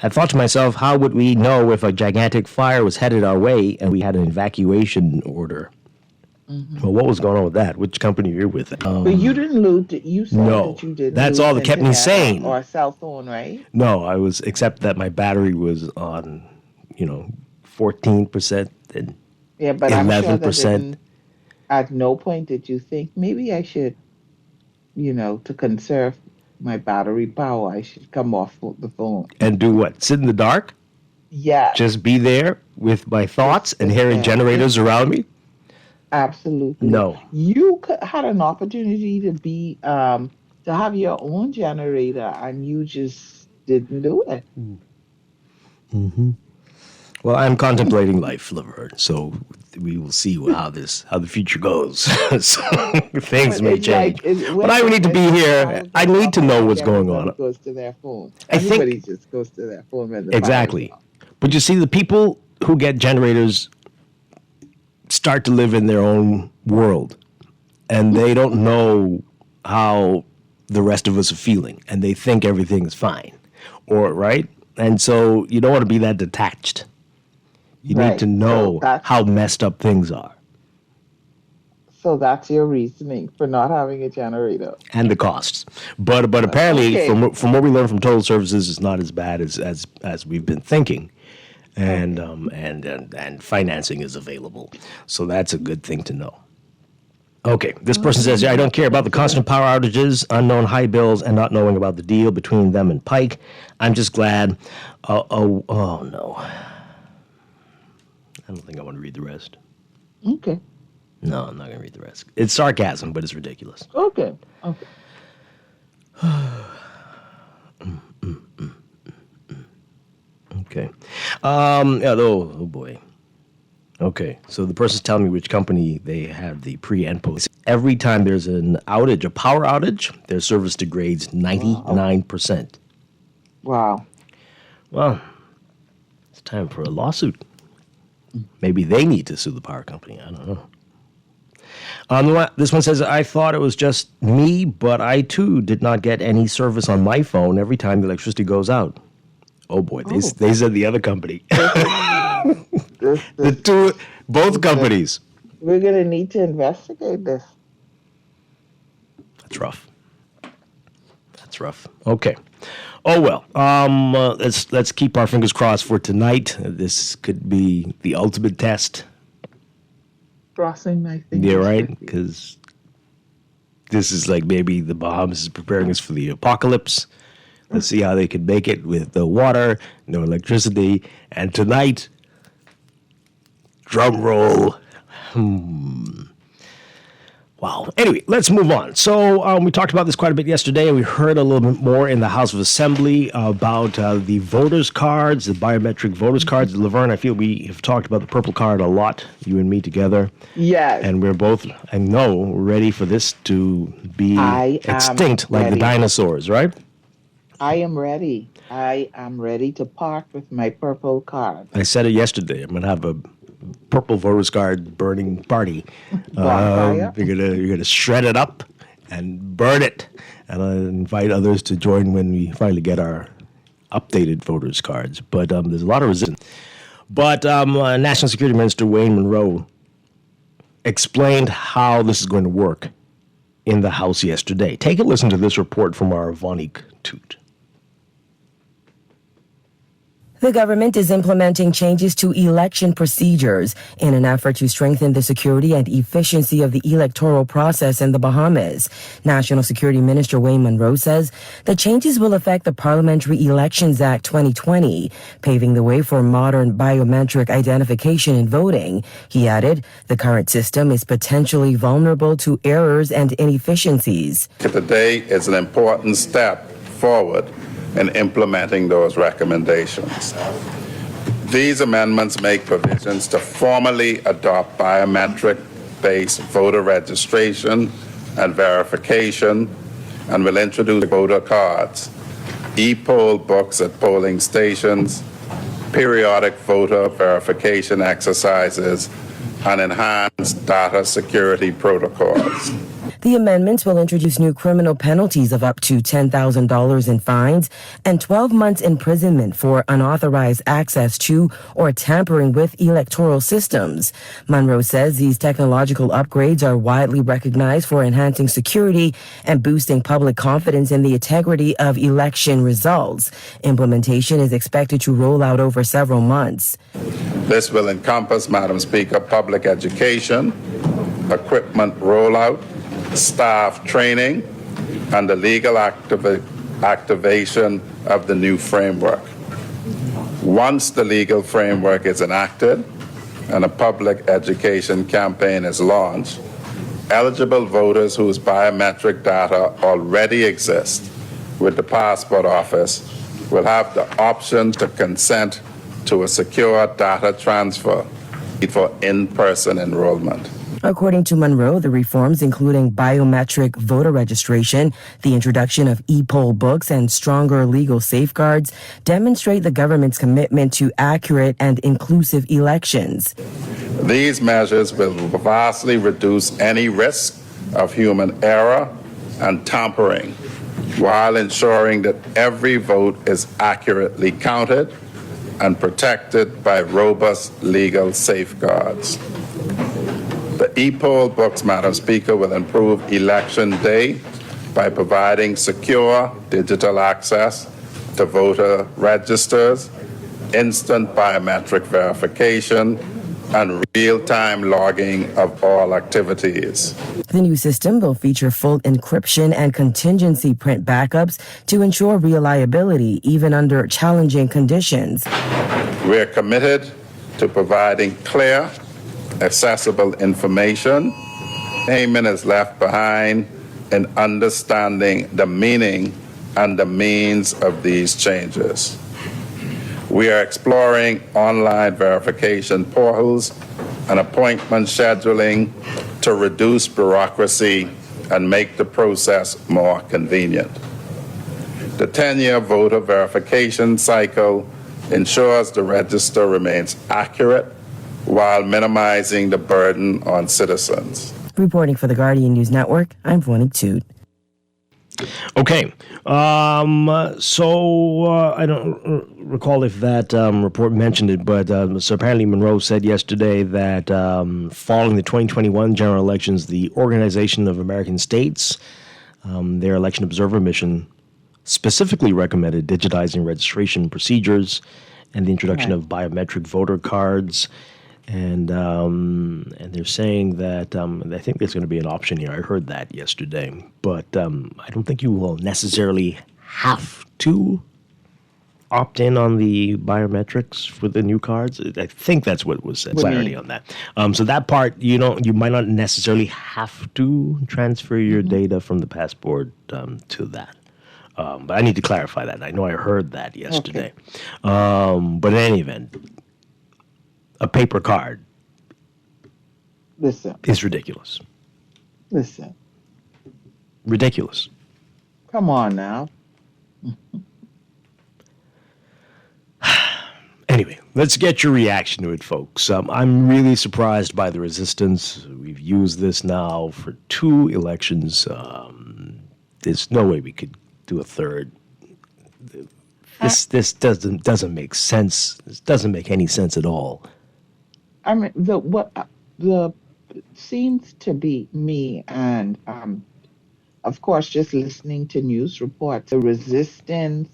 I thought to myself, how would we know if a gigantic fire was headed our way and we had an evacuation order? Mm-hmm. Well, what was going on with that? Which company you're with? But you didn't lose it. You said that you didn't. That's all that kept me sane. Or a cell phone, right? No, I was, except that my battery was on, 14% and 11%. I'm sure that at no point did you think, maybe I should, to conserve my battery power, I should come off the phone. And do what? Sit in the dark? Yeah. Just be there with my thoughts and hearing generators around me? Absolutely. No. You had an opportunity to be, to have your own generator, and you just didn't do it. Mm-hmm. Well, I'm contemplating life, Laverne, so we will see how the future goes. So things may change. But I need to be here. I need to know what's going on. Goes to their phone. Everybody just goes to their phone when the exactly. But you see, the people who get generators start to live in their own world, and they don't know how the rest of us are feeling, and they think everything is fine, right? And so you don't want to be that detached. You need to know how messed up things are. So that's your reasoning for not having a generator. And the costs. But apparently, from what we learned from Total Services, it's not as bad as we've been thinking. And financing is available. So that's a good thing to know. Okay, this person says, I don't care about the constant power outages, unknown high bills, and not knowing about the deal between them and Pike. I'm just glad. Oh, no. I don't think I want to read the rest. Okay. No, I'm not going to read the rest. It's sarcasm, but it's ridiculous. Okay. Oh boy. Okay, so the person's telling me which company they have the pre and post. Every time there's an outage, a power outage, their service degrades 99%. Wow. Well, it's time for a lawsuit. Maybe they need to sue the power company. I don't know. This one says, I thought it was just me, but I too did not get any service on my phone every time the electricity goes out. Oh boy, they said the other company. Both companies. We're going to need to investigate this. That's rough. Okay. Oh well. Let's keep our fingers crossed for tonight. This could be the ultimate test. Crossing my fingers. Yeah, right. Because this is like maybe the Bahamas is preparing us for the apocalypse. Let's see how they can make it with the water, no electricity, and tonight, drum roll. Wow. Anyway, let's move on. So we talked about this quite a bit yesterday, and we heard a little bit more in the House of Assembly about the voters' cards, the biometric voters' cards. Laverne, I feel we have talked about the purple card a lot, you and me together. Yes. And we're both, I know, ready for this to be extinct like the dinosaurs, right? I am ready. I am ready to part with my purple card. I said it yesterday. I'm going to have a purple voters card burning party. You're gonna shred it up and burn it, and I invite others to join when we finally get our updated voters cards. But there's a lot of resistance. But National Security Minister Wayne Monroe explained how this is going to work in the House yesterday. Take a listen to this report from our Vonik Toot. The government is implementing changes to election procedures in an effort to strengthen the security and efficiency of the electoral process in the Bahamas. National Security Minister Wayne Monroe says the changes will affect the Parliamentary Elections Act 2020, paving the way for modern biometric identification in voting. He added, the current system is potentially vulnerable to errors and inefficiencies. Today is an important step forward in implementing those recommendations. These amendments make provisions to formally adopt biometric-based voter registration and verification, and will introduce voter cards, e-poll books at polling stations, periodic voter verification exercises, and enhanced data security protocols. The amendments will introduce new criminal penalties of up to $10,000 in fines and 12 months imprisonment for unauthorized access to or tampering with electoral systems. Monroe says these technological upgrades are widely recognized for enhancing security and boosting public confidence in the integrity of election results. Implementation is expected to roll out over several months. This will encompass, Madam Speaker, public education, equipment rollout, staff training, and the legal activation of the new framework. Once the legal framework is enacted and a public education campaign is launched, eligible voters whose biometric data already exist with the Passport Office will have the option to consent to a secure data transfer for in-person enrollment. According to Monroe, the reforms, including biometric voter registration, the introduction of e-poll books, and stronger legal safeguards, demonstrate the government's commitment to accurate and inclusive elections. These measures will vastly reduce any risk of human error and tampering, while ensuring that every vote is accurately counted and protected by robust legal safeguards. The e-poll books, Madam Speaker, will improve election day by providing secure digital access to voter registers, instant biometric verification, and real-time logging of all activities. The new system will feature full encryption and contingency print backups to ensure reliability even under challenging conditions. We are committed to providing clear, accessible information. Payment is left behind in understanding the meaning and the means of these changes. We are exploring online verification portals and appointment scheduling to reduce bureaucracy and make the process more convenient. The 10-year voter verification cycle ensures the register remains accurate while minimizing the burden on citizens. Reporting for the Guardian News Network, I'm Vonnie Toot. Okay. I don't recall if that report mentioned it, but so apparently Monroe said yesterday that following the 2021 general elections, the Organization of American States, their election observer mission, specifically recommended digitizing registration procedures and the introduction of biometric voter cards. And they're saying that I think there's going to be an option here. I heard that yesterday, but I don't think you will necessarily have to opt in on the biometrics for the new cards. I think that's what was said. Clarity on that. So that part, you might not necessarily have to transfer your data from the passport to that. But I need to clarify that. I know I heard that yesterday. Okay. But in any event, a paper card is ridiculous. Listen. Ridiculous. Come on now. Anyway, let's get your reaction to it, folks. I'm really surprised by the resistance. We've used this now for 2 elections. There's no way we could do a third. This doesn't make sense. This doesn't make any sense at all. I mean, the seems to be me, and of course, just listening to news reports, the resistance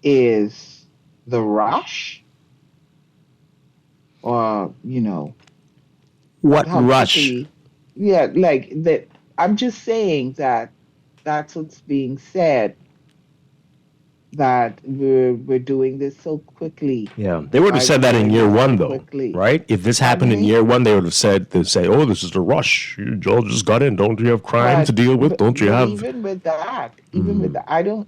is the rush, or what rush? Yeah, like that. I'm just saying that that's what's being said. That we're doing this so quickly. Yeah, they would have said that in year 1, though, right? If this happened in year 1, they would have said, they'd say, "Oh, this is the rush. You all just got in. Don't you have crime to deal with? Don't you have?" Even with that,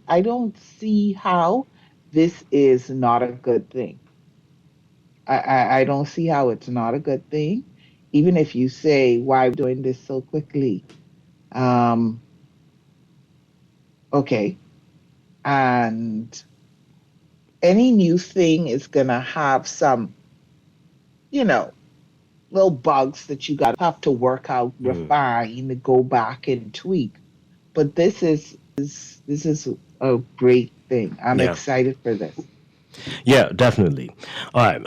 I don't see how this is not a good thing. I don't see how it's not a good thing, even if you say, "Why are we doing this so quickly?" Okay. And any new thing is going to have some, little bugs that you have to work out, refine, go back and tweak. But this is a great thing. I'm excited for this. Yeah, definitely. All right.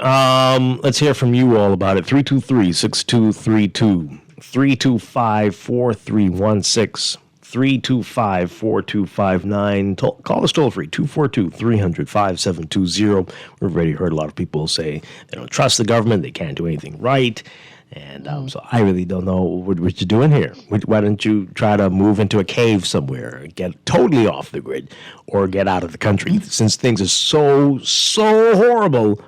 Let's hear from you all about it. 323-6232, 325-4316. 325-4259. Call us toll free, 242-300-5720. We've already heard a lot of people say they don't trust the government, they can't do anything right. And so I really don't know what you're doing here. Why don't you try to move into a cave somewhere, get totally off the grid, or get out of the country, since things are so horrible.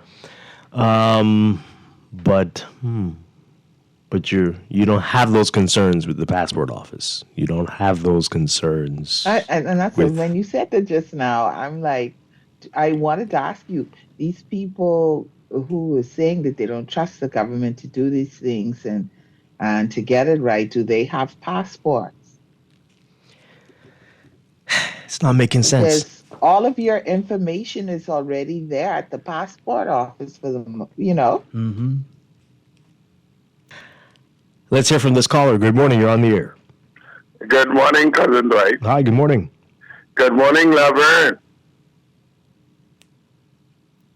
But you don't have those concerns with the passport office. You don't have those concerns. And that's when you said that just now, I'm like, I wanted to ask you, these people who are saying that they don't trust the government to do these things and to get it right, do they have passports? It's not making sense. Because all of your information is already there at the passport office for them, Mm-hmm. Let's hear from this caller. Good morning. You're on the air. Good morning, Cousin Dwight. Hi, good morning. Good morning, Laverne.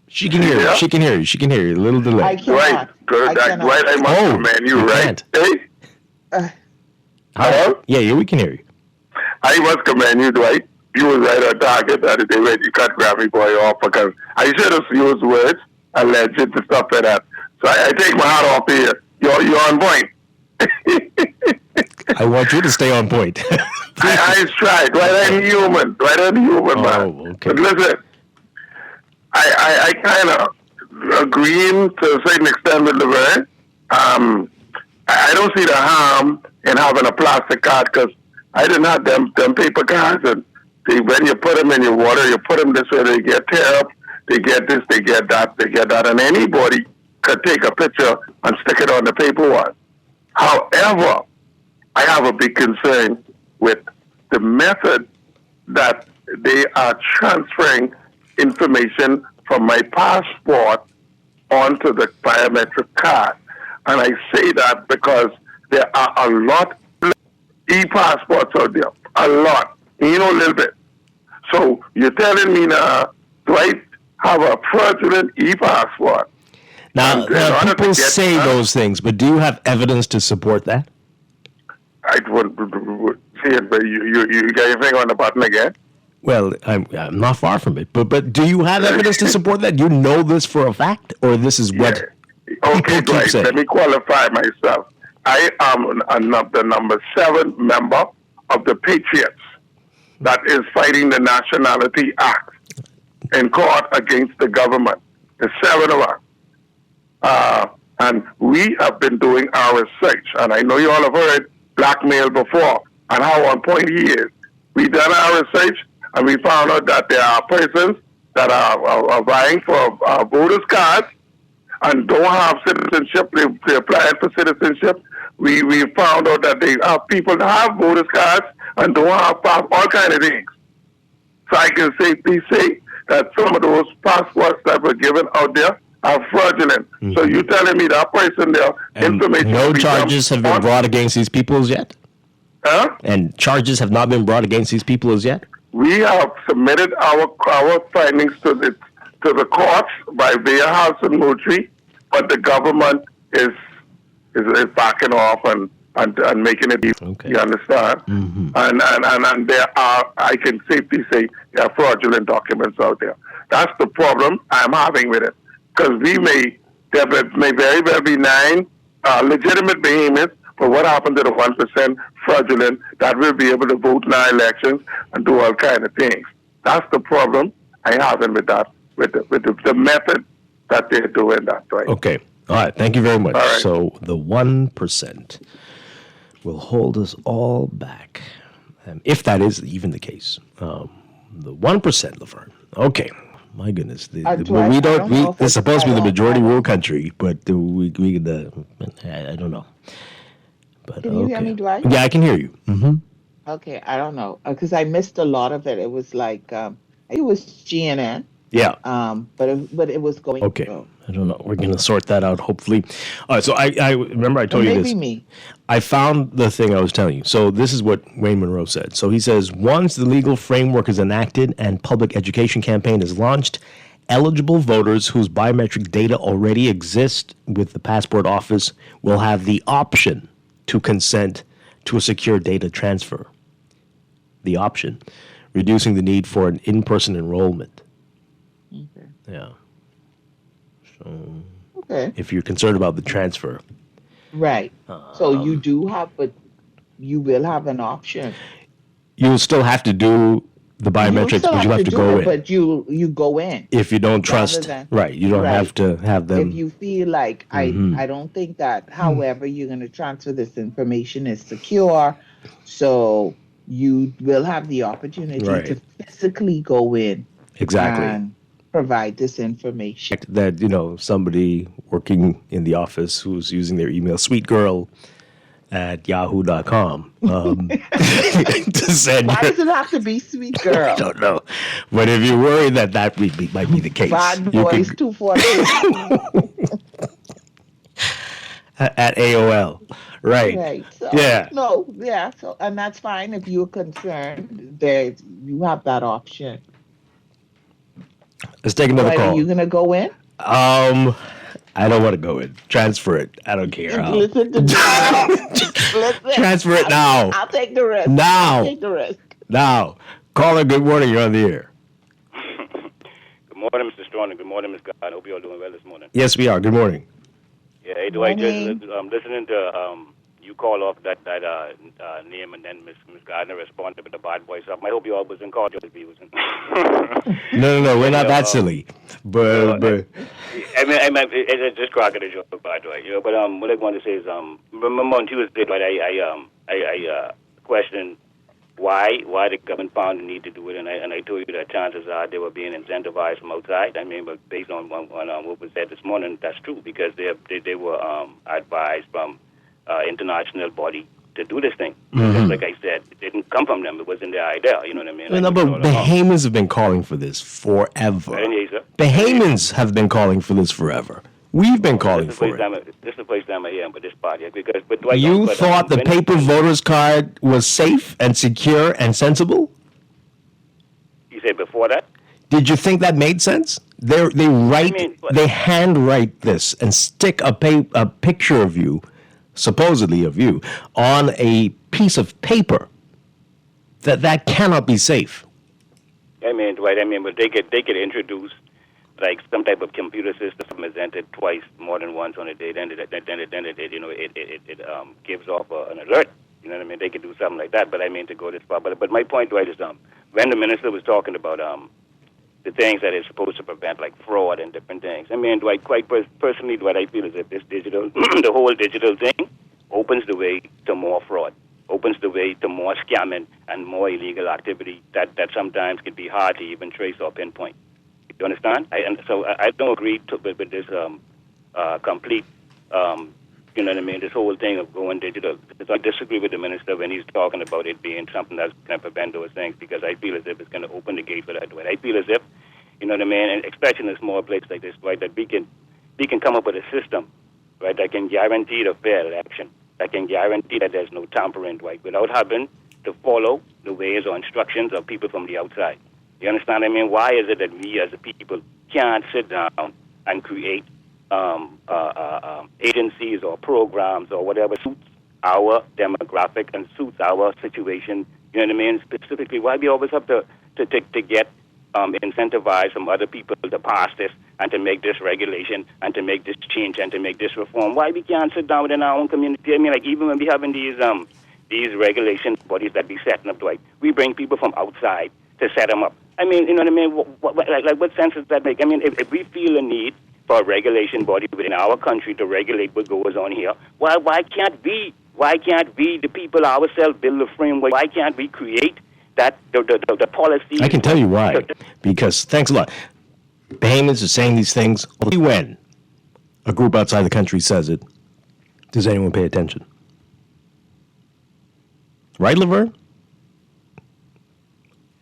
She can hear you. She can hear you. She can hear you. A little delay. I cannot. Dwight, I must commend you, right? Hey? Hello? Yeah, we can hear you. I must commend you, Dwight. You was right on target the other day when you cut Grammy Boy off, because I should have used words, alleged and stuff like that. So I take my hat off here. You're on point. I want you to stay on point. I tried. I'm human, man. Okay. But listen, I kind of agree to a certain extent with Laverne. I don't see the harm in having a plastic card, because I didn't have them paper cards, and when you put them in your water, you put them this way, they get tear up, they get this, they get that, and anybody could take a picture and stick it on the paperwork. However, I have a big concern with the method that they are transferring information from my passport onto the biometric card. And I say that because there are a lot of e-passports out there. A lot. A little bit. So you're telling me now, do I have a fraudulent e-passport? Now people say those things, but do you have evidence to support that? I would see it, but you got your finger on the button again? Well, I'm not far from it, but do you have evidence to support that? You know this for a fact, or this is what Okay, Dwight, let me qualify myself. I am the number 7 member of the Patriots that is fighting the Nationality Act in court against the government. The 7 of us. And we have been doing our research, and I know you all have heard blackmail before and how on point he is. We done our research, and we found out that there are persons that are vying for voters' cards and don't have citizenship. They applying for citizenship. We found out that they have people that have voters' cards and don't have all kind of things. So I can safely say that some of those passports that were given out there are fraudulent. So you telling me that person there, information... No charges have been brought against these people as yet? Huh? And charges have not been brought against these people as yet? We have submitted our findings to the courts by via House and Moultrie, but the government is backing off and making it easy. Okay. You understand? Mm-hmm. And there are, I can safely say, there are fraudulent documents out there. That's the problem I'm having with it. Because there may very well be 9 legitimate behemoths, but what happened to the 1% fraudulent that will be able to vote in our elections and do all kind of things? That's the problem I have with that, with the method that they're doing that, right? Okay. All right. Thank you very much. All right. So the 1% will hold us all back, if that is even the case. The 1%, Laverne. Okay. My goodness, it's supposed to be the majority rule country, but I don't know. But can you hear me, Dwight? Yeah, I can hear you. Mm-hmm. Okay, I don't know because I missed a lot of it. It was like it was GNN. Yeah. But it was going. Okay. I don't know. We're gonna sort that out hopefully. All right. So I remember I told you this. Maybe me. I found the thing I was telling you. So this is what Wayne Monroe said. So he says, once the legal framework is enacted and public education campaign is launched, eligible voters whose biometric data already exist with the passport office will have the option to consent to a secure data transfer. The option, reducing the need for an in-person enrollment. Okay. Yeah. So okay. If you're concerned about the transfer. Right. So you do have, but you will have an option. You'll still have to do the biometrics, but you have to go in. But you go in. If you don't trust, right? You don't have to have them. If you feel like I don't think that, however you're going to transfer this information is secure, so you will have the opportunity to physically go in. Exactly. And provide this information. That, somebody working in the office who's using their email, sweetgirl@yahoo.com. To send Why does it have to be sweet girl? I don't know. But if you're worried that might be the case. Bad boys 242. At AOL. Right. Right. So, yeah. No, yeah. So, and that's fine if you're concerned that you have that option. Let's take another call. Are you going to go in? I don't want to go in. Transfer it. I don't care. Listen to me. Transfer it now. I'll take the risk. Now. I'll take the risk. Now. Caller, good morning. You're on the air. Good morning, Mr. Strong, and good morning, Ms. God. I hope you're all doing well this morning. Yes, we are. Good morning. Yeah, hey, Dwight, just listening to you call off that name, and then Miss Gardner responded with the bad boy stuff. I hope you all was in call. No, we're not that silly. But I mean, it's just cracking a joke, by the way. But what I want to say is, remember on Tuesday, right? I questioned why the government found the need to do it, and I told you that chances are they were being incentivized from outside. I mean, but based on what was said this morning, that's true because they were advised from international body to do this thing. Just like I said, it didn't come from them. It wasn't their idea. You know what I mean? No, but Bahamians have been calling for this forever. Anyway, sir. Bahamians have been calling for this forever. We've been calling for it. This is the first time I hear about this party. But You thought the paper voter's card was safe and secure and sensible? You said before that? Did you think that made sense? They handwrite this and stick a picture of you, supposedly of you, on a piece of paper. That cannot be safe. I mean, Dwight. But they could introduce like some type of computer system is entered twice, more than once on a day. Then it gives off an alert. You know what I mean? They could do something like that. But I mean to go this far. But my point, Dwight, is when the minister was talking about the things that is supposed to prevent like fraud and different things. I mean, Dwight, quite personally, Dwight, I feel as if this digital, the whole digital thing, opens the way to more fraud, opens the way to more scamming and more illegal activity that sometimes can be hard to even trace or pinpoint. You understand? I don't agree with this complete, you know what I mean, this whole thing of going digital. I disagree with the minister when he's talking about it being something that's going to prevent those things because I feel as if it's going to open the gate for that. I feel as if, you know what I mean, and especially in a small place like this, right, that we can come up with a system, right, that can guarantee the fair election, that can guarantee that there's no tampering, right, without having to follow the ways or instructions of people from the outside. You understand what I mean? Why is it that we as a people can't sit down and create agencies or programs or whatever suits our demographic and suits our situation? You know what I mean? Specifically, why we always have to get incentivized from other people to pass this and to make this regulation and to make this change and to make this reform? Why we can't sit down within our own community? I mean, like even when we having these regulation bodies that we setting up, Dwight, we bring people from outside to set them up. I mean, you know what I mean? What sense does that make? I mean, if we feel a need for a regulation body within our country to regulate what goes on here, why can't we, the people ourselves, build a framework? Why can't we create that the policy? I can tell you why. Because, thanks a lot, Bahamians are saying these things only when a group outside the country says it. Does anyone pay attention? Right, Laverne?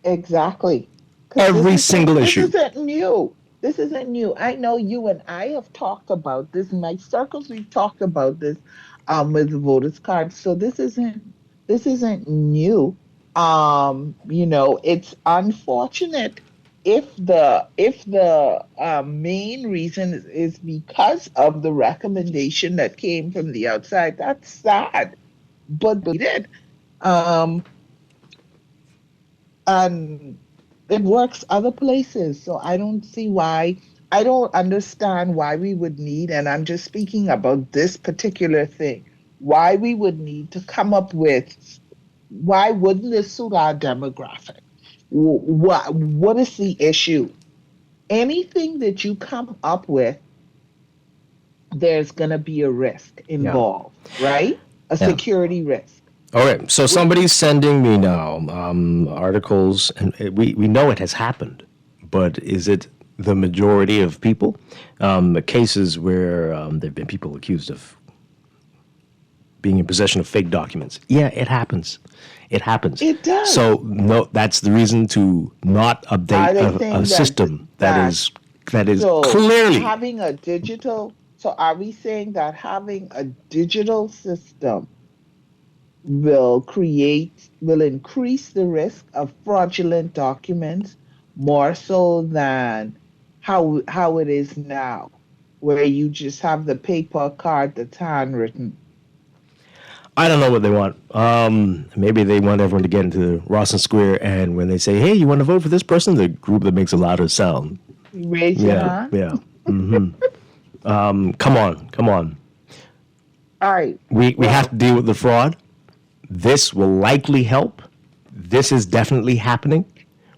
Exactly. Every single issue. This isn't new. I know you and I have talked about this. In my circles, we've talked about this with the voters' cards. So this isn't new. You know, it's unfortunate if the main reason is because of the recommendation that came from the outside. That's sad, but we did. And it works other places. So I don't understand why we would need, and I'm just speaking about this particular thing, why we would need to come up with, why wouldn't this suit our demographic? What is the issue? Anything that you come up with, there's going to be a risk involved, right? A security risk. All right, so somebody's sending me now articles, and we know it has happened, but is it the majority of people? Cases where there have been people accused of being in possession of fake documents. Yeah, it happens. It happens. It does. So no, that's the reason to not update a system that is clearly having a digital. So are we saying that having a digital system will increase the risk of fraudulent documents more so than how it is now, where you just have the paper card that's handwritten? I don't know what they want. Maybe they want everyone to get into Rawson Square, and when they say, "Hey, you want to vote for this person?" the group that makes a louder sound. Raise your hand. Yeah. Mm-hmm. Come on. All right. We have to deal with the fraud. This will likely help. This is definitely happening,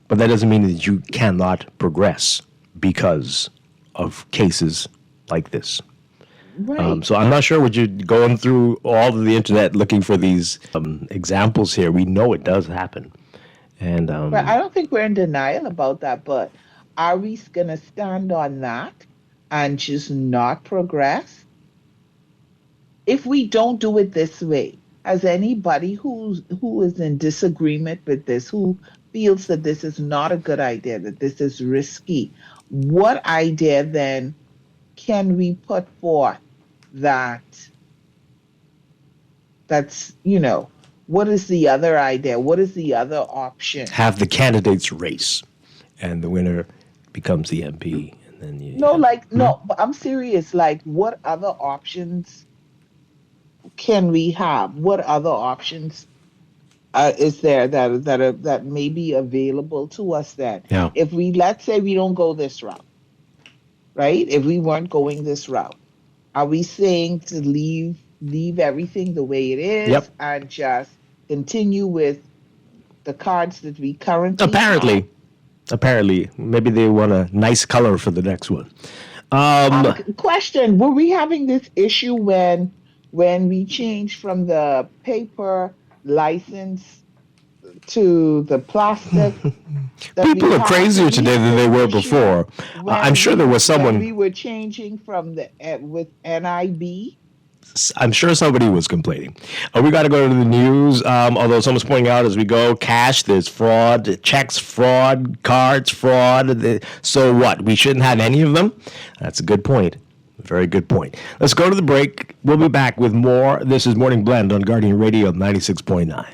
but that doesn't mean that you cannot progress because of cases like this. Right. So I'm not sure what you're going through all of the internet looking for these examples here. We know it does happen. And But I don't think we're in denial about that, but are we going to stand on that and just not progress? If we don't do it this way, has anybody who is in disagreement with this, who feels that this is not a good idea, that this is risky, what idea then can we put forth that's, what is the other idea? What is the other option? have the candidates race, and the winner becomes the MP. And then No, but I'm serious. Like, what other options can we have? What other options is there that may be available to us then? Yeah. If let's say we don't go this route, right? If we weren't going this route, are we saying to leave everything the way it is Yep. and just continue with the cards that we currently Apparently, maybe they want a nice color for the next one. Question: were we having this issue when we changed from the paper license to the plastic? People are crazier today than they were before. I'm sure there was when someone. we were changing from the with NIB. I'm sure somebody was complaining. We got to go to the news. Although someone's pointing out as we go, cash, there's fraud, checks, fraud, cards, fraud. So what? We shouldn't have any of them? That's a good point. Very good point. Let's go to the break. We'll be back with more. This is Morning Blend on Guardian Radio 96.9.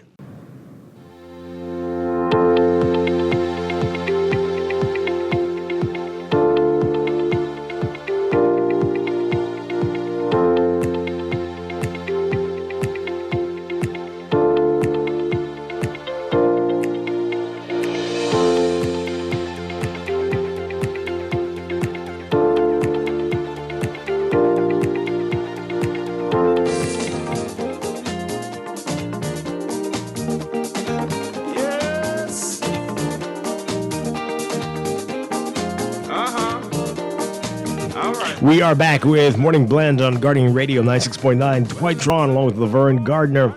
We are back with Morning Blend on Guardian Radio 96.9. Dwight Drawn along with Laverne Gardner.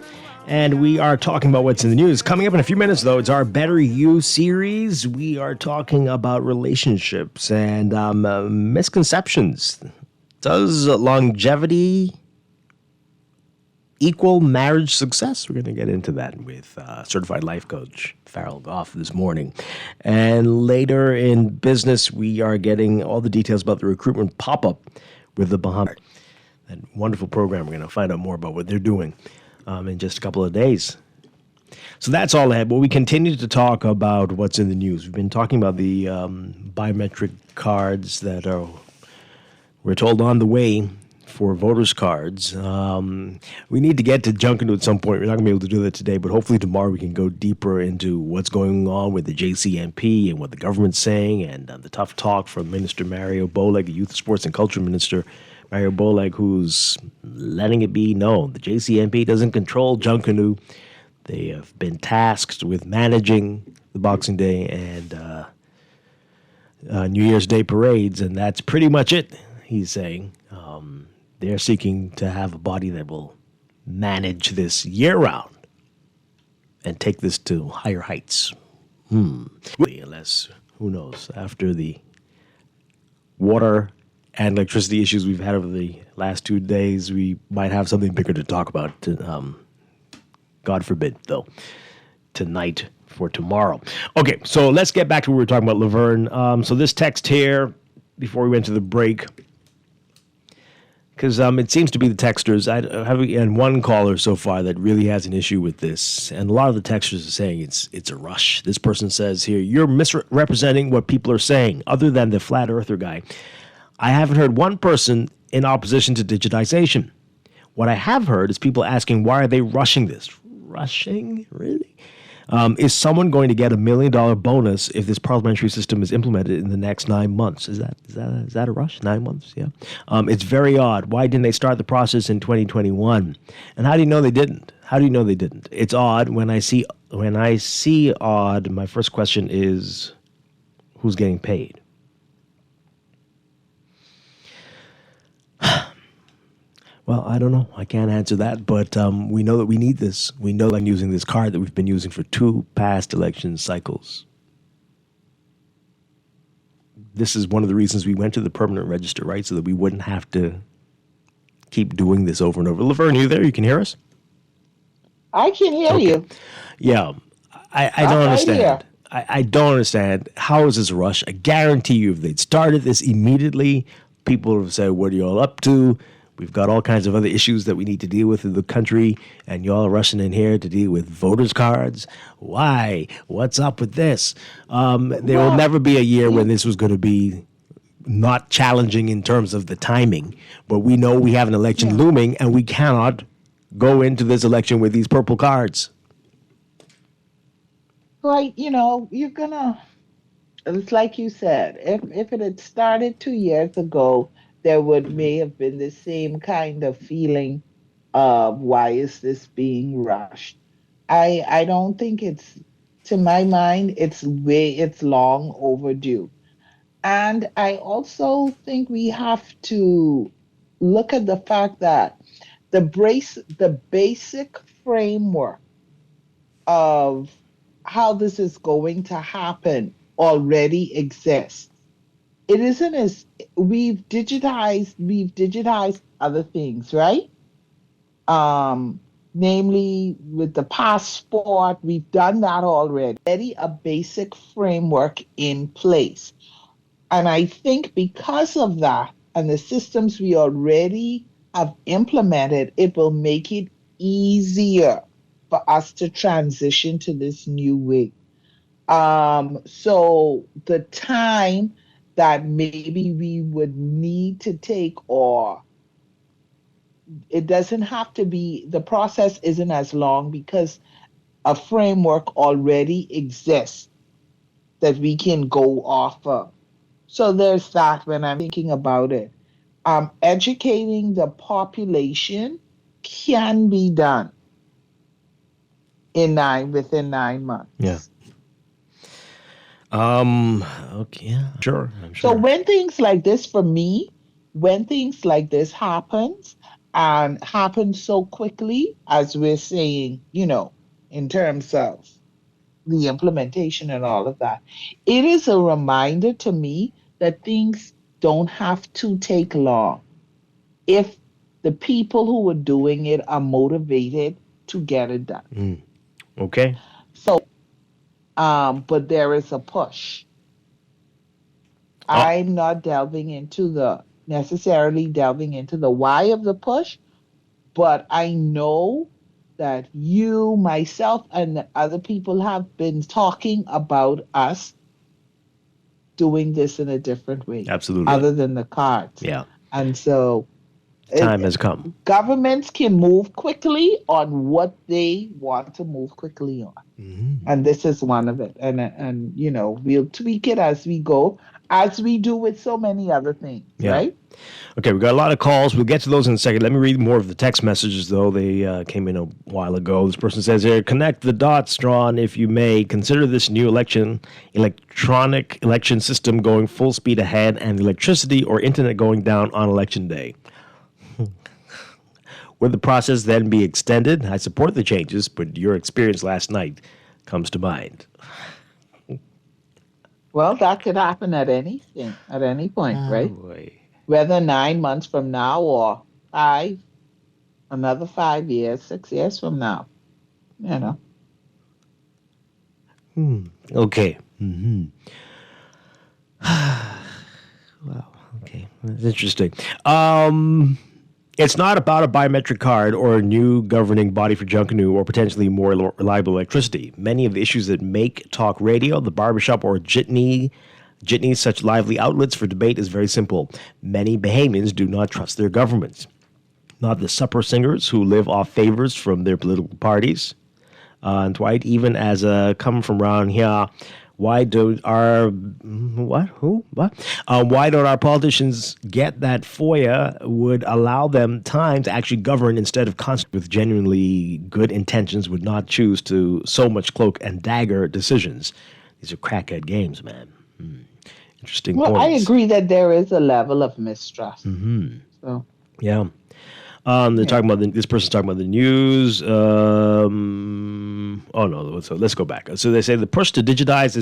And we are talking about what's in the news. Coming up in a few minutes, though, it's our Better You series. We are talking about relationships and misconceptions. Does longevity equal marriage success? We're going to get into that with certified life coach Farrell Goff this morning. And later in business, we are getting all the details about the recruitment pop-up with the Bahamas. That wonderful program. We're going to find out more about what they're doing in just a couple of days. So that's all I had. But we continue to talk about what's in the news. We've been talking about the biometric cards that are, we're told, on the way for voters' cards. We need to get to Junkanoo at some point. We're not going to be able to do that today, but hopefully tomorrow we can go deeper into what's going on with the JCNP and what the government's saying, and the tough talk from Minister Mario Boleg, the Youth, Sports and Culture Minister, Mario Boleg, who's letting it be known the JCNP doesn't control Junkanoo. They have been tasked with managing the Boxing Day and New Year's Day parades, and that's pretty much it, he's saying. They're seeking to have a body that will manage this year-round and take this to higher heights. Unless, who knows, after the water and electricity issues we've had over the last 2 days, we might have something bigger to talk about. God forbid, though, tonight for tomorrow. Okay, so let's get back to what we were talking about, Laverne. So this text here, before we went to the break, because it seems to be the texters. I have and one caller so far that really has an issue with this, and a lot of the texters are saying it's a rush. This person says here, you're misrepresenting what people are saying, other than the flat earther guy. I haven't heard one person in opposition to digitization. What I have heard is people asking, why are they rushing this? Rushing? Really? Is someone going to get $1 million bonus if this parliamentary system is implemented in the next 9 months? Is that a rush? 9 months? Yeah. It's very odd. Why didn't they start the process in 2021? And how do you know they didn't? How do you know they didn't? It's odd. When I see odd, my first question is, who's getting paid? Well, I don't know. I can't answer that, but we know that we need this. We know that I'm using this card that we've been using for 2 past election cycles. This is one of the reasons we went to the permanent register, right? So that we wouldn't have to keep doing this over and over. Laverne, you there? You can hear us? I can hear you. Yeah. I don't understand. I don't understand. How is this a rush? I guarantee you if they'd started this immediately, people would have said, what are you all up to? We've got all kinds of other issues that we need to deal with in the country, and y'all are rushing in here to deal with voters' cards. Why? What's up with this? There will never be a year when this was going to be not challenging in terms of the timing, but we know we have an election looming, and we cannot go into this election with these purple cards. Right, you're gonna. It's like you said. If it had started 2 years ago, there may have been the same kind of feeling of why is this being rushed. I don't think to my mind, it's long overdue. And I also think we have to look at the fact that the basic framework of how this is going to happen already exists. It isn't as we've digitized other things, right? Namely with the passport, we've done that already, a basic framework in place. And I think because of that and the systems we already have implemented, it will make it easier for us to transition to this new way. So the time that maybe we would need to take, or it doesn't have to be, the process isn't as long because a framework already exists that we can go off of. So there's that when I'm thinking about it. Educating the population can be done within 9 months. Yeah. Okay. Yeah, sure. I'm sure. So when things like this happens and happens so quickly, as we're saying, in terms of the implementation and all of that, it is a reminder to me that things don't have to take long if the people who are doing it are motivated to get it done. Okay. So, but there is a push. I'm not necessarily delving into the why of the push, but I know that you, myself, and other people have been talking about us doing this in a different way. Absolutely. Other than the cards. Yeah. And so time has come. Governments can move quickly on what they want to move quickly on. Mm-hmm. And this is one of it. And we'll tweak it as we go, as we do with so many other things, right? Okay, we got a lot of calls. We'll get to those in a second. Let me read more of the text messages, though. They came in a while ago. This person says here, connect the dots, Strachan, if you may. Consider this new electronic election system going full speed ahead and electricity or internet going down on election day. Would the process then be extended? I support the changes, but your experience last night comes to mind. Well, that could happen at any point, right? Boy. Whether 9 months from now or another 5 years, 6 years from now, Okay. Mm-hmm. Wow. Okay. That's interesting. It's not about a biometric card or a new governing body for Junkanoo or potentially more reliable electricity. Many of the issues that make talk radio, the barbershop, or jitney, such lively outlets for debate is very simple. Many Bahamians do not trust their governments. Not the supper singers who live off favors from their political parties. And Dwight, even as a come from around here, why don't our politicians get that FOIA would allow them time to actually govern instead of with genuinely good intentions would not choose to so much cloak and dagger decisions. These are crackhead games, man. Interesting points. I agree that there is a level of mistrust. Mm-hmm. So. Yeah. They're talking about this person's talking about the news. Oh no, so let's go back. So they say the push to digitize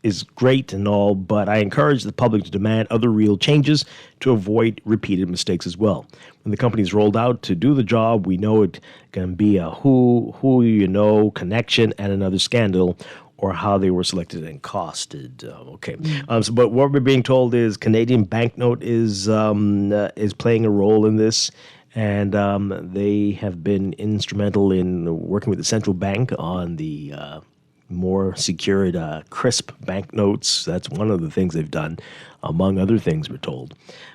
is great and all, but I encourage the public to demand other real changes to avoid repeated mistakes as well. When the company's rolled out to do the job, we know it can be a who you know connection and another scandal, or how they were selected and costed. But what we're being told is Canadian banknote is playing a role in this, and they have been instrumental in working with the central bank on the more secured, crisp banknotes. That's one of the things they've done, among other things, we're told.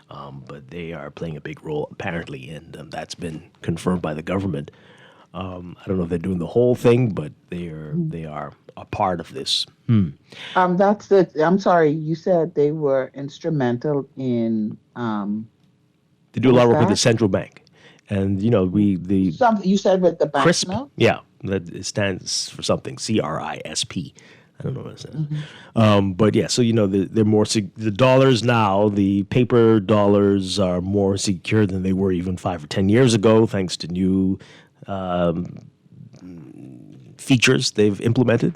But they are playing a big role, apparently, and that's been confirmed by the government. I don't know if they're doing the whole thing, but they are a part of this. That's it. I'm sorry, you said they were instrumental in. They do a lot of work with the central bank, and something you said with the bank CRISP. note? Yeah, that it stands for something. CRISP. I don't know what it says. But yeah, so they're more the dollars now. The paper dollars are more secure than they were even 5 or 10 years ago, thanks to new features they've implemented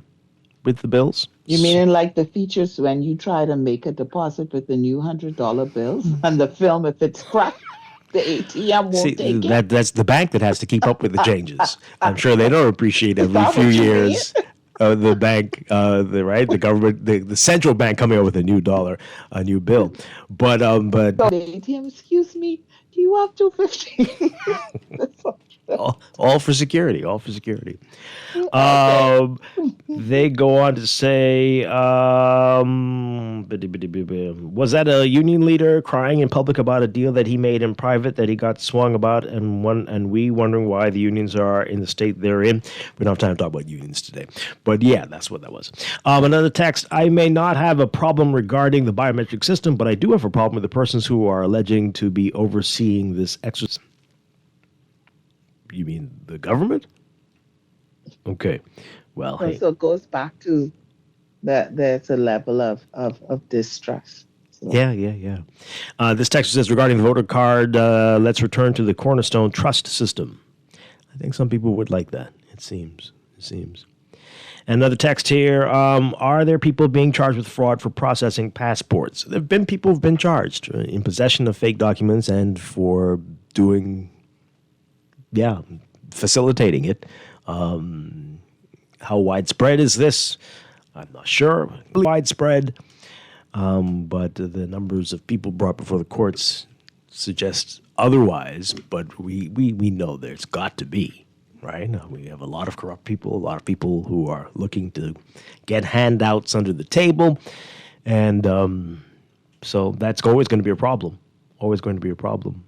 with the bills. You mean like the features when you try to make a deposit with the new $100 bills and the film, if it's cracked, the ATM won't take it? That's the bank that has to keep up with the changes. I'm sure they don't appreciate every that few what you years. The bank, the government, the central bank coming up with a new dollar, a new bill. But So the ATM, excuse me, do you have $250? all for security. They go on to say, was that a union leader crying in public about a deal that he made in private that he got swung about, and we wondering why the unions are in the state they're in? We don't have time to talk about unions today, but yeah, that's what that was. Another text: I may not have a problem regarding the biometric system, but I do have a problem with the persons who are alleging to be overseeing this exercise. You mean the government? Okay. Well, So it goes back to that there's a level of distrust. So. Yeah. This text says, regarding the voter card, let's return to the Cornerstone Trust system. I think some people would like that, it seems. Another text here, are there people being charged with fraud for processing passports? There have been people who've been charged in possession of fake documents and for facilitating it. How widespread is this? I'm not sure. Widespread, but the numbers of people brought before the courts suggest otherwise. But we know there's got to be, right? We have a lot of corrupt people, a lot of people who are looking to get handouts under the table, and so that's always going to be a problem. Always going to be a problem.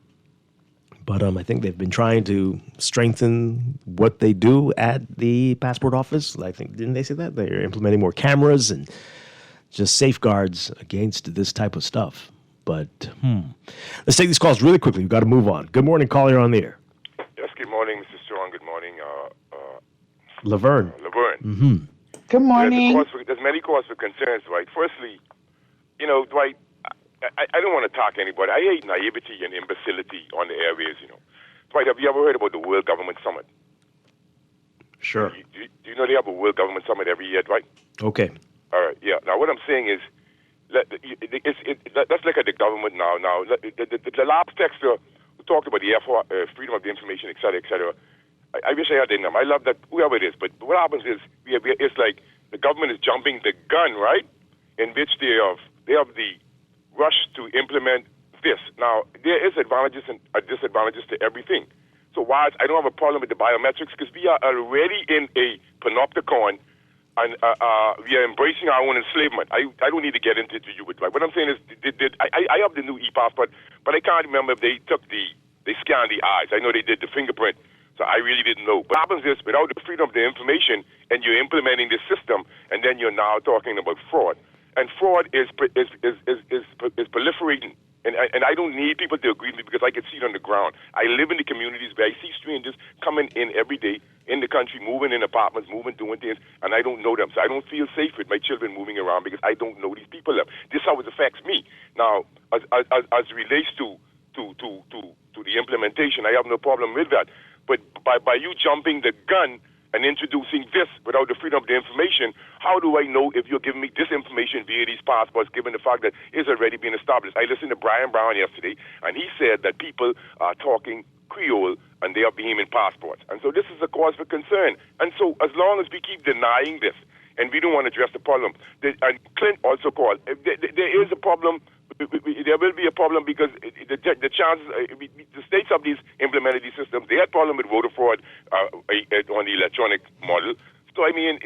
But I think they've been trying to strengthen what they do at the passport office. I think, didn't they say that? They're implementing more cameras and just safeguards against this type of stuff. But let's take these calls really quickly. We've got to move on. Good morning, caller, you're on the air. Yes, good morning, Mr. Strong. Good morning, Laverne. Laverne. Good morning. There's many cause for concerns, Dwight. Firstly, Dwight, I don't want to talk to anybody. I hate naivety and imbecility on the airways, Dwight, have you ever heard about the World Government Summit? Sure. Do you know they have a World Government Summit every year, Dwight? Okay. All right, yeah. Now, what I'm saying is, let's look at the government now. Now, the last texter who talked about the freedom of the information, et cetera, et cetera. I wish I had their number. I love that, whoever it is. But what happens is, it's like the government is jumping the gun, right? In which they have the rush to implement this. Now, there is advantages and disadvantages to everything. So while I don't have a problem with the biometrics, because we are already in a panopticon, and we are embracing our own enslavement. I don't need to get into you with that. What I'm saying is, I have the new e-passport, but I can't remember if they scanned the eyes. I know they did the fingerprint, so I really didn't know. What happens is, without the freedom of the information, and you're implementing the system, and then you're now talking about fraud. And fraud is proliferating. And I don't need people to agree with me because I can see it on the ground. I live in the communities where I see strangers coming in every day in the country, moving in apartments, doing things, and I don't know them. So I don't feel safe with my children moving around because I don't know these people. This is how it affects me. Now, as it relates to to the implementation. I have no problem with that. But by you jumping the gun and introducing this without the freedom of the information, how do I know if you're giving me this information via these passports, given the fact that it's already been established? I listened to Brian Brown yesterday, and he said that people are talking Creole and they are Bahamian passports. And so this is a cause for concern. And so as long as we keep denying this, and we don't want to address the problem, and Clint also called, there is a problem. There will be a problem because the chances, the states of these implemented these systems, they had problem with voter fraud on the electronic model. So I mean,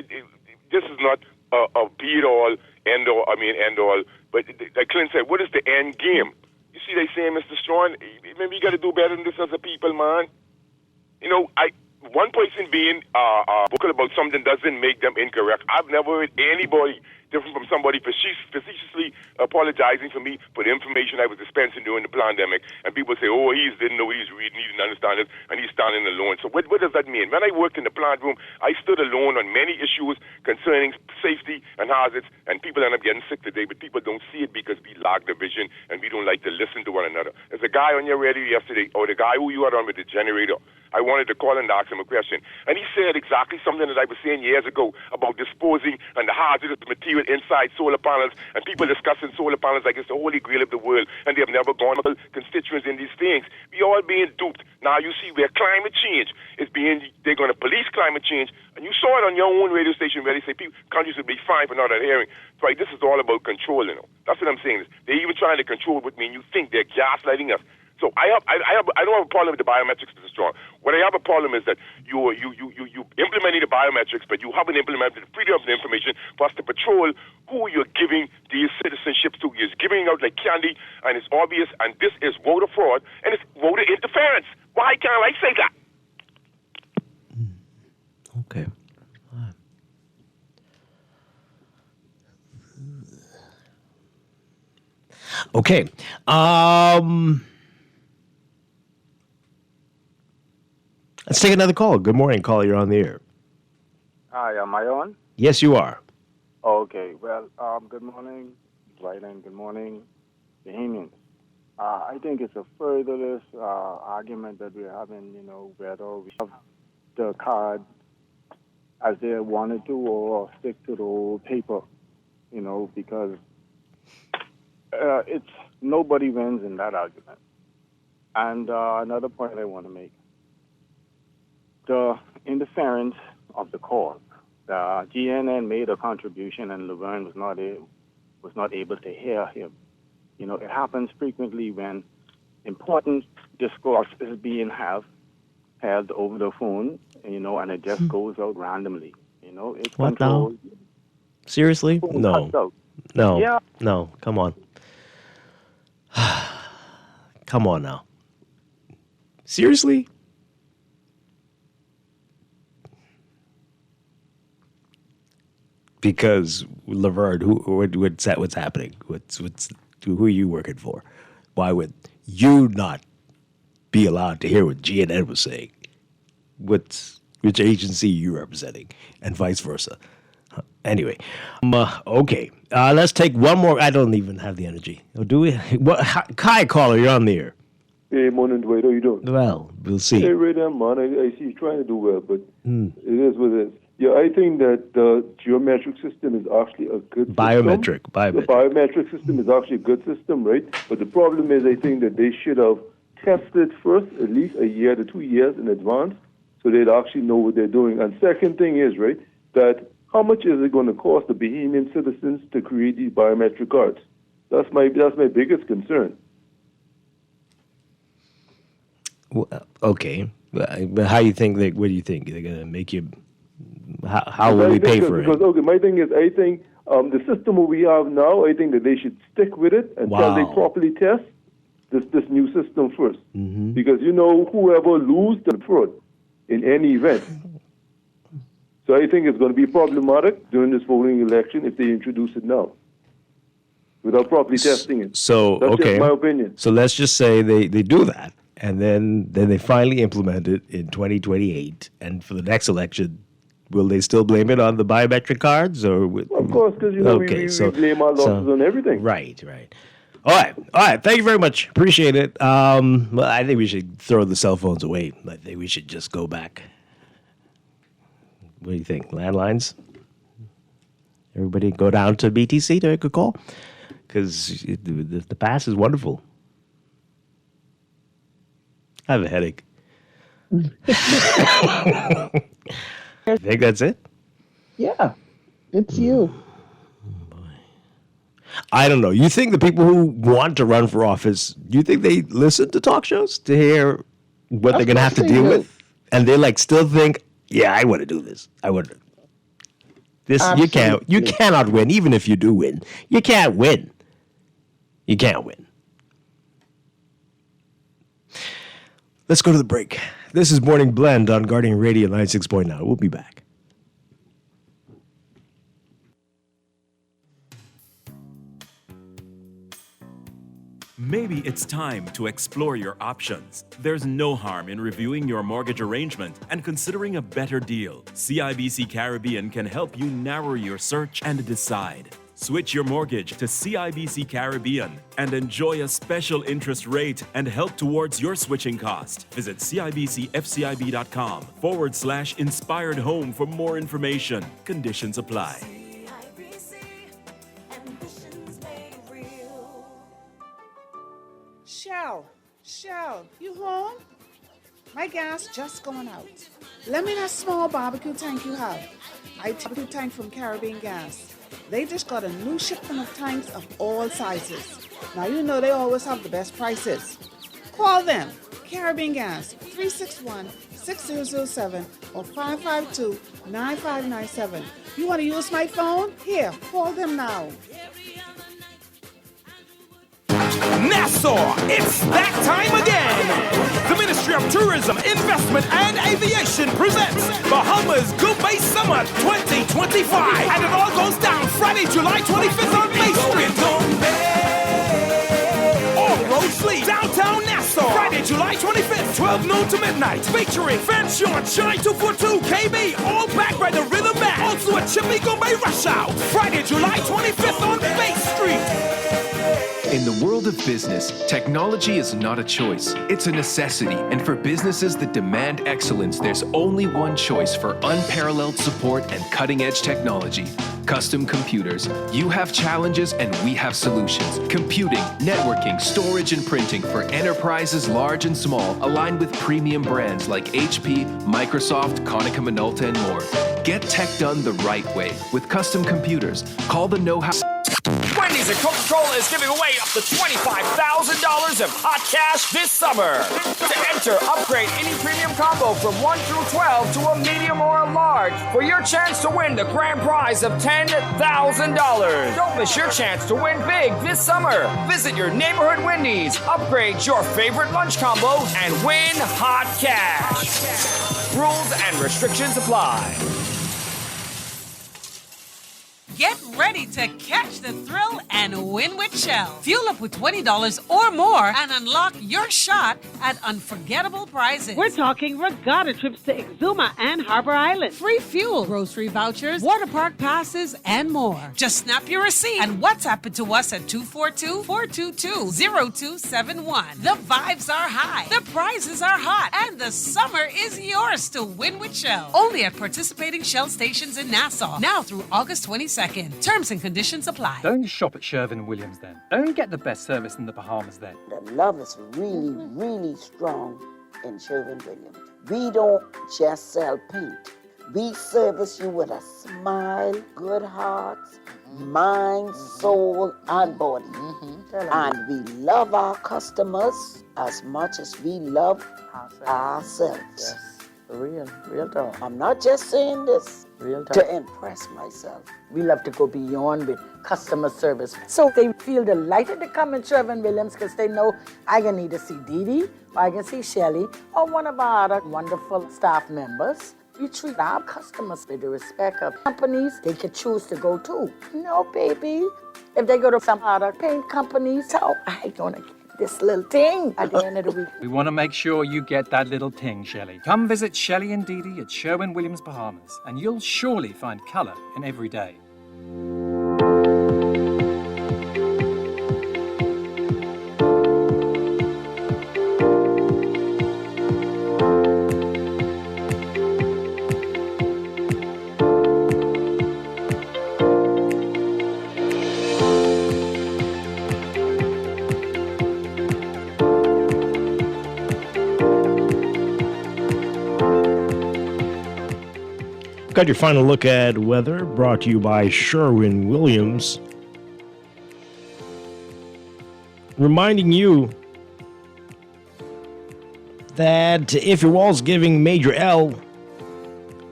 this is not a be-all, end-all. But like Clint said, what is the end game? You see, they saying, Mr. Strachan, maybe you got to do better than this as a people, man. You know, one person being vocal about something doesn't make them incorrect. I've never heard anybody different from somebody facetiously apologizing for me for the information I was dispensing during the pandemic. And people say, oh, he didn't know what he's reading, he didn't understand it, and he's standing alone. So what does that mean? When I worked in the plant room, I stood alone on many issues concerning safety and hazards, and people end up getting sick today, but people don't see it because we lack the vision and we don't like to listen to one another. There's a guy on your radio yesterday, or the guy who you had on with the generator. I wanted to call and ask him a question. And he said exactly something that I was saying years ago about disposing and the hazardous material inside solar panels, and people discussing solar panels like it's the holy grail of the world, and they have never gone to constituents in these things. We all being duped. Now you see where climate change is they're going to police climate change, and you saw it on your own radio station where they say countries would be fine for not adhering. Right, this is all about control, you know. That's what I'm saying. They're even trying to control what mean you think they're gaslighting us. So I don't have a problem with the biometrics, Mr. Strong. What I have a problem is that you implementing the biometrics, but you haven't implemented the freedom of the information for us to patrol who you're giving these citizenships to. You're giving out like candy, and it's obvious, and this is voter fraud, and it's voter interference. Why can't I say that? Okay. Okay. Let's take another call. Good morning, caller. You're on the air. Hi, am I on? Yes, you are. Okay. Well, good morning, Dwight, and good morning, Bahamians. I think it's a furtherless argument that we're having, you know, whether we have the card as they wanted to or stick to the old paper, you know, because it's nobody wins in that argument. And another point I want to make. The interference of the court. The GNN made a contribution, and Laverne was not able to hear him. You know, it happens frequently when important discourse is being held over the phone, you know, and it just goes out randomly. You know, it's what controlled. now? Seriously? No. No. Yeah. No. Come on. Come on now. Seriously? Because Laverne, what's happening? Who are you working for? Why would you not be allowed to hear what GNN was saying? Which agency are you representing, and vice versa? Anyway, okay. Let's take one more. I don't even have the energy. Do we? Kai, caller, you're on the air. Hey, morning, Dwight. How you doing? Well, we'll see. Hey, right on, man. I see you trying to do well, but it is what it is. Yeah, I think that the geometric system is actually a good system. Biometric. The biometric system is actually a good system, right? But the problem is I think that they should have tested first at least a year to 2 years in advance so they'd actually know what they're doing. And second thing is, right, that how much is it going to cost the Bahamian citizens to create these biometric cards? That's my biggest concern. Well, okay. But how you think what do you think? They're going to make you... How will we pay for it? Because, okay, my thing is, I think the system we have now, I think that they should stick with it until they properly test this new system first. Mm-hmm. Because, you know, whoever loses the fraud in any event. So I think it's going to be problematic during this voting election if they introduce it now without properly testing it. So, that's okay. just my opinion. So let's just say they do that, and then they finally implement it in 2028, and for the next election, will they still blame it on the biometric cards? Or Well, of course, because, you know, we blame our losses on everything. Right. All right. Thank you very much. Appreciate it. Well, I think we should throw the cell phones away. I think we should just go back. What do you think? Landlines? Everybody go down to BTC to make a call? Because the pass is wonderful. I have a headache. I think that's it? Yeah, it's you. I don't know. You think the people who want to run for office, do you think they listen to talk shows to hear what they're going to have to deal with? And they still think, yeah, I want to do this. I want to. This you cannot win, even if you do win. You can't win. You can't win. Let's go to the break. This is Morning Blend on Guardian Radio 96.9. We'll be back. Maybe it's time to explore your options. There's no harm in reviewing your mortgage arrangement and considering a better deal. CIBC Caribbean can help you narrow your search and decide. Switch your mortgage to CIBC Caribbean and enjoy a special interest rate and help towards your switching cost. Visit CIBCFCIB.com/inspired home for more information. Conditions apply. Shell, you home? My gas just going out. Let me that small barbecue tank you have. I barbecue tank from Caribbean Gas. They just got a new shipment of tanks of all sizes. Now you know they always have the best prices. Call them, Caribbean Gas, 361-6007 or 552-9597. You want to use my phone? Here, call them now. Nassau, it's that time again! The Ministry of Tourism, Investment and Aviation presents Bahamas Gourmet Summer 2025. And it all goes down Friday, July 25th on Bay Street. All roads lead downtown Nassau. Friday, July 25th, 12 noon to midnight. Featuring Fanchon, Shine 242, KB, all backed by the Rhythm Band. Also a Chippy Gourmet Rush Out. Friday, July 25th on Bay Street. In the world of business, technology is not a choice, it's a necessity. And for businesses that demand excellence, there's only one choice for unparalleled support and cutting-edge technology. Custom Computers. You have challenges and we have solutions. Computing, networking, storage, and printing for enterprises large and small, aligned with premium brands like HP, Microsoft, Konica Minolta, and more. Get tech done the right way with Custom Computers. Call the know-how. Wendy's and Coca-Cola is giving away up to $25,000 of hot cash this summer. To enter, upgrade any premium combo from 1 through 12 to a medium or a large for your chance to win the grand prize of $10,000. Don't miss your chance to win big this summer. Visit your neighborhood Wendy's, upgrade your favorite lunch combo, and win hot cash. Rules and restrictions apply. Get ready to catch the thrill and win with Shell. Fuel up with $20 or more and unlock your shot at unforgettable prizes. We're talking regatta trips to Exuma and Harbor Island. Free fuel, grocery vouchers, water park passes, and more. Just snap your receipt and WhatsApp it to us at 242-422-0271. The vibes are high, the prizes are hot, and the summer is yours to win with Shell. Only at participating Shell stations in Nassau. Now through August 22nd. Terms and conditions apply. Don't shop at Sherwin-Williams then. Don't get the best service in the Bahamas then. The love is really, really strong in Sherwin-Williams. We don't just sell paint. We service you with a smile, good hearts, mind, soul, and body. And we love our customers as much as we love ourselves. Yes. Real talk. I'm not just saying this Real talk. to impress myself. We love to go beyond with customer service. So they feel delighted to come in Sherwin-Williams because they know I can either see Dee Dee, or I can see Shelly, or one of our other wonderful staff members. We treat our customers with the respect of companies they could choose to go to. No, baby. If they go to some other paint companies, so I gonna get this little thing at the end of the week. We want to make sure you get that little ting, Shelley. Come visit Shelley and Dee Dee at Sherwin-Williams Bahamas, and you'll surely find colour in every day. Got your final look at weather, brought to you by Sherwin-Williams. Reminding you that if your wall's giving major L,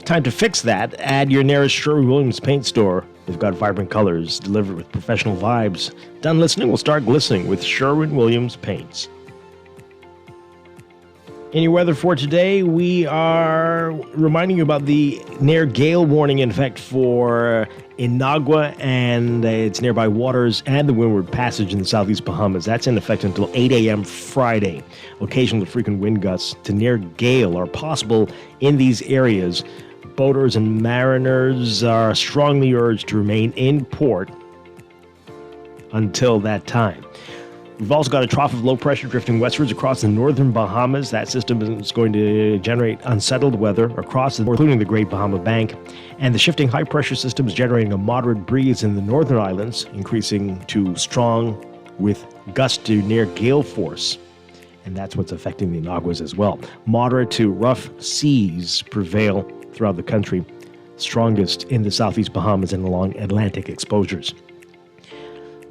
time to fix that. Add your nearest Sherwin-Williams paint store. They've got vibrant colors delivered with professional vibes. Done listening will start glistening with Sherwin-Williams paints. In your weather for today, we are reminding you about the near gale warning in effect for Inagua and its nearby waters and the Windward Passage in the southeast Bahamas. That's in effect until 8 a.m. Friday. Occasional frequent wind gusts to near gale are possible in these areas. Boaters and mariners are strongly urged to remain in port until that time. We've also got a trough of low pressure drifting westwards across the northern Bahamas. That system is going to generate unsettled weather across the north, including the Great Bahama Bank. And the shifting high pressure system is generating a moderate breeze in the northern islands, increasing to strong with gusts to near gale force. And that's what's affecting the Inaguas as well. Moderate to rough seas prevail throughout the country, strongest in the southeast Bahamas and along Atlantic exposures.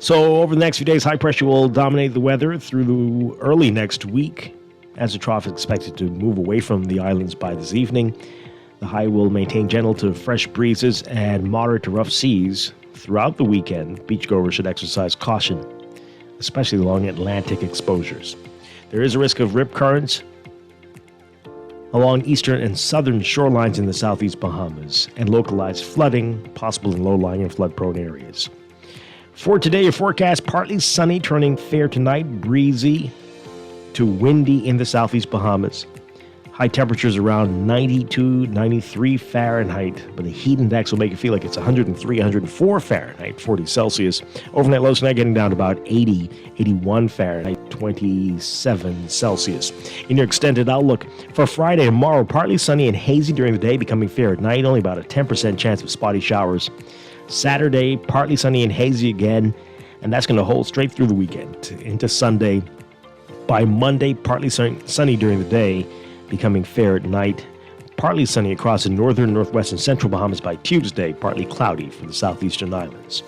So over the next few days, high pressure will dominate the weather through early next week, as the trough is expected to move away from the islands by this evening. The high will maintain gentle to fresh breezes and moderate to rough seas throughout the weekend. Beachgoers should exercise caution, especially along Atlantic exposures. There is a risk of rip currents along eastern and southern shorelines in the southeast Bahamas, and localized flooding possible in low-lying and flood-prone areas. For today, your forecast, partly sunny, turning fair tonight, breezy to windy in the southeast Bahamas. High temperatures around 92, 93 Fahrenheit, but the heat index will make it feel like it's 103, 104 Fahrenheit, 40 Celsius. Overnight lows tonight getting down to about 80, 81 Fahrenheit, 27 Celsius. In your extended outlook for Friday and tomorrow, partly sunny and hazy during the day, becoming fair at night, only about a 10% chance of spotty showers. Saturday, partly sunny and hazy again, and that's going to hold straight through the weekend into Sunday. By Monday, partly sunny during the day, becoming fair at night. Partly sunny across the northern, northwest, and central Bahamas by Tuesday, partly cloudy for the southeastern islands.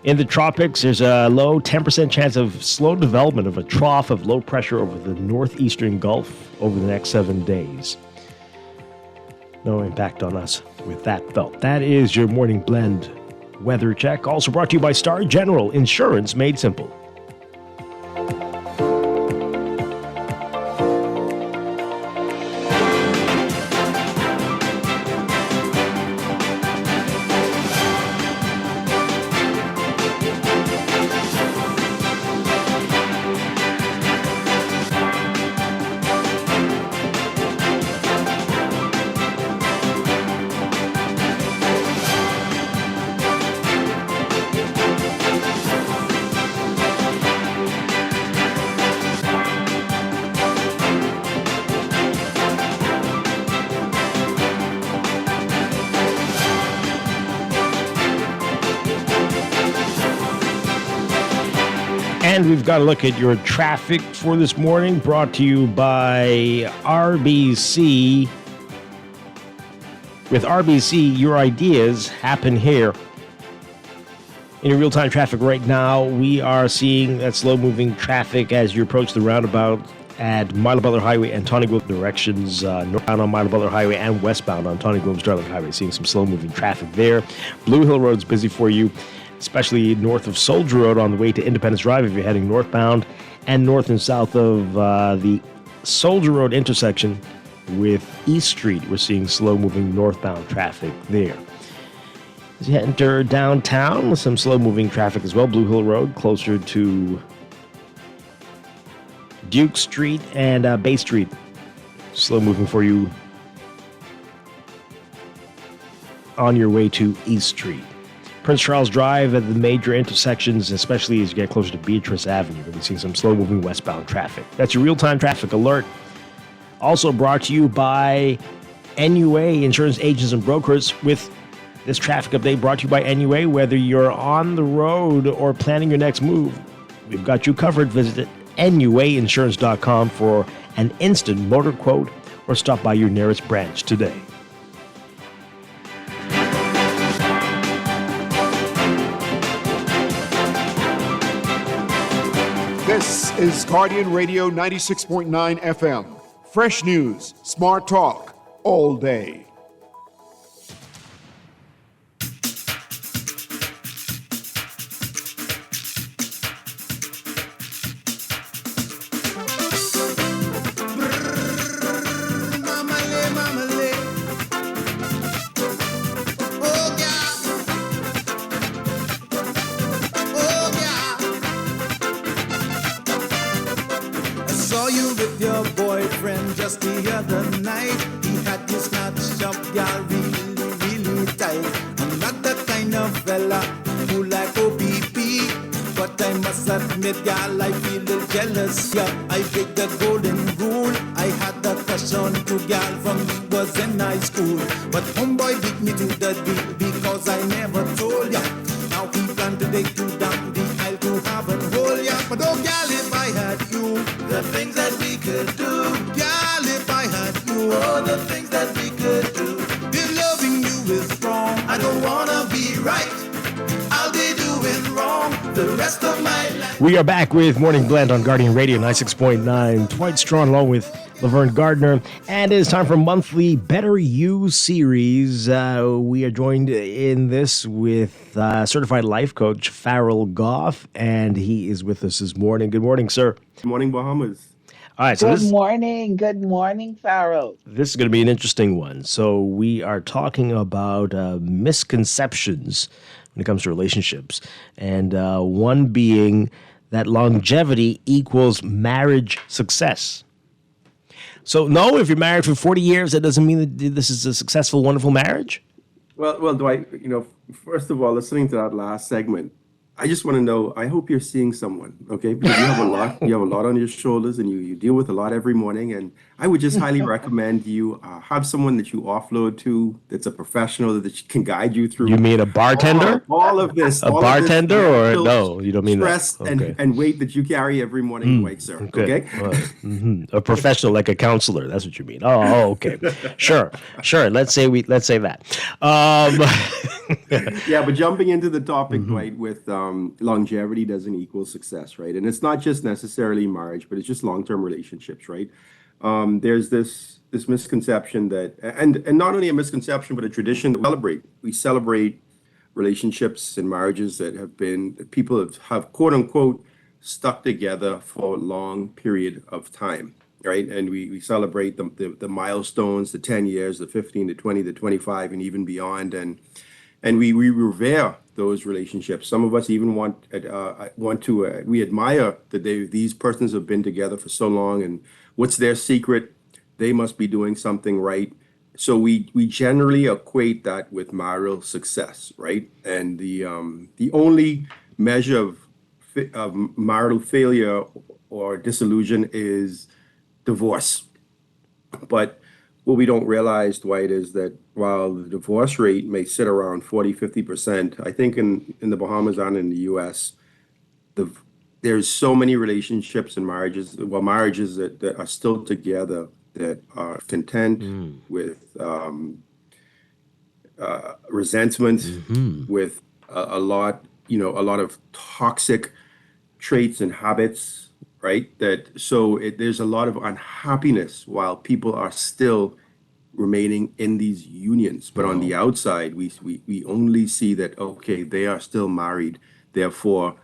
In the tropics, there's a low 10% chance of slow development of a trough of low pressure over the northeastern Gulf over the next 7 days. No impact on us with that, though. That is your morning blend weather check. Also brought to you by Star General Insurance Made Simple. And we've got to look at your traffic for this morning, brought to you by RBC. With RBC, your ideas happen here. In your real-time traffic right now, we are seeing that slow-moving traffic as you approach the roundabout at Milo Butler Highway and Tawny Grove directions, northbound on Milo Butler Highway and westbound on Tawny Grove Starling Highway. Seeing some slow-moving traffic there. Blue Hill Road's busy for you, especially north of Soldier Road on the way to Independence Drive if you're heading northbound, and north and south of the Soldier Road intersection with East Street. We're seeing slow-moving northbound traffic there. As you enter downtown, some slow-moving traffic as well. Blue Hill Road, closer to Duke Street and Bay Street. Slow-moving for you on your way to East Street. Prince Charles Drive at the major intersections, especially as you get closer to Beatrice Avenue. We'll be seeing some slow-moving westbound traffic. That's your real-time traffic alert. Also brought to you by NUA Insurance Agents and Brokers. With this traffic update brought to you by NUA, whether you're on the road or planning your next move, we've got you covered. Visit NUAinsurance.com for an instant motor quote or stop by your nearest branch today. is Guardian Radio 96.9 FM. Fresh news, smart talk, all day. Just the other night, he had his snatch up gal really tight. I'm not the kind of fella who like OPP, but I must admit, gal, I feel a little jealous. Yeah, I break the golden rule. I had a crush on two gal from we was in high school, but homeboy beat me to the deal because I never told ya. Now he plan to take you down the aisle to have a hold ya. But oh gal, if I had you, the things that we could do, gal, if I had you, all the things that we could do. If loving you is wrong, I don't wanna be right. I'll be doing wrong the rest of my life. We are back with Morning Blend on Guardian Radio 96.9. Dwight Strachan along with Laverne Gardner. And it is time for monthly Better You series. We are joined in this with certified life coach Farrell Goff, and he is with us this morning. Good morning, sir. Good morning, Bahamas. All right, so Good morning, Farrell. this is going to be an interesting one. So we are talking about misconceptions when it comes to relationships, and one being that longevity equals marriage success. So no, if you're married for 40 years, that doesn't mean that this is a successful, wonderful marriage? Well, Dwight, first of all, listening to that last segment, I just want to know, I hope you're seeing someone, okay? Because you have a lot on your shoulders, and you deal with a lot every morning. And I would just highly recommend you have someone that you offload to that's a professional that can guide you through. You mean a bartender? All of this. A bartender, or no, you don't mean stress that. Okay. and weight that you carry every morning, Dwight, sir. Okay? A professional, like a counselor. That's what you mean. Oh, okay. Sure. Let's say that. Yeah, but jumping into the topic, Dwight, with longevity doesn't equal success, right? And it's not just necessarily marriage, but it's just long-term relationships, right? There's this misconception that, and not only a misconception, but a tradition that we celebrate relationships and marriages that people have quote unquote stuck together for a long period of time, right? And we celebrate the milestones, the 10 years, the 15, the 20, the 25, and even beyond, and we revere those relationships. Some of us even we admire that these persons have been together for so long, and what's their secret? They must be doing something right. So we generally equate that with marital success, right? And the only measure of marital failure or disillusion is divorce. But what we don't realize, Dwight, is that while the divorce rate may sit around 40-50%, I think in the Bahamas and in the U.S., there's so many relationships and marriages that are still together that are content with resentment, with a lot of toxic traits and habits. Right, there's a lot of unhappiness while people are still remaining in these unions. But on the outside, we only see that, okay, they are still married, therefore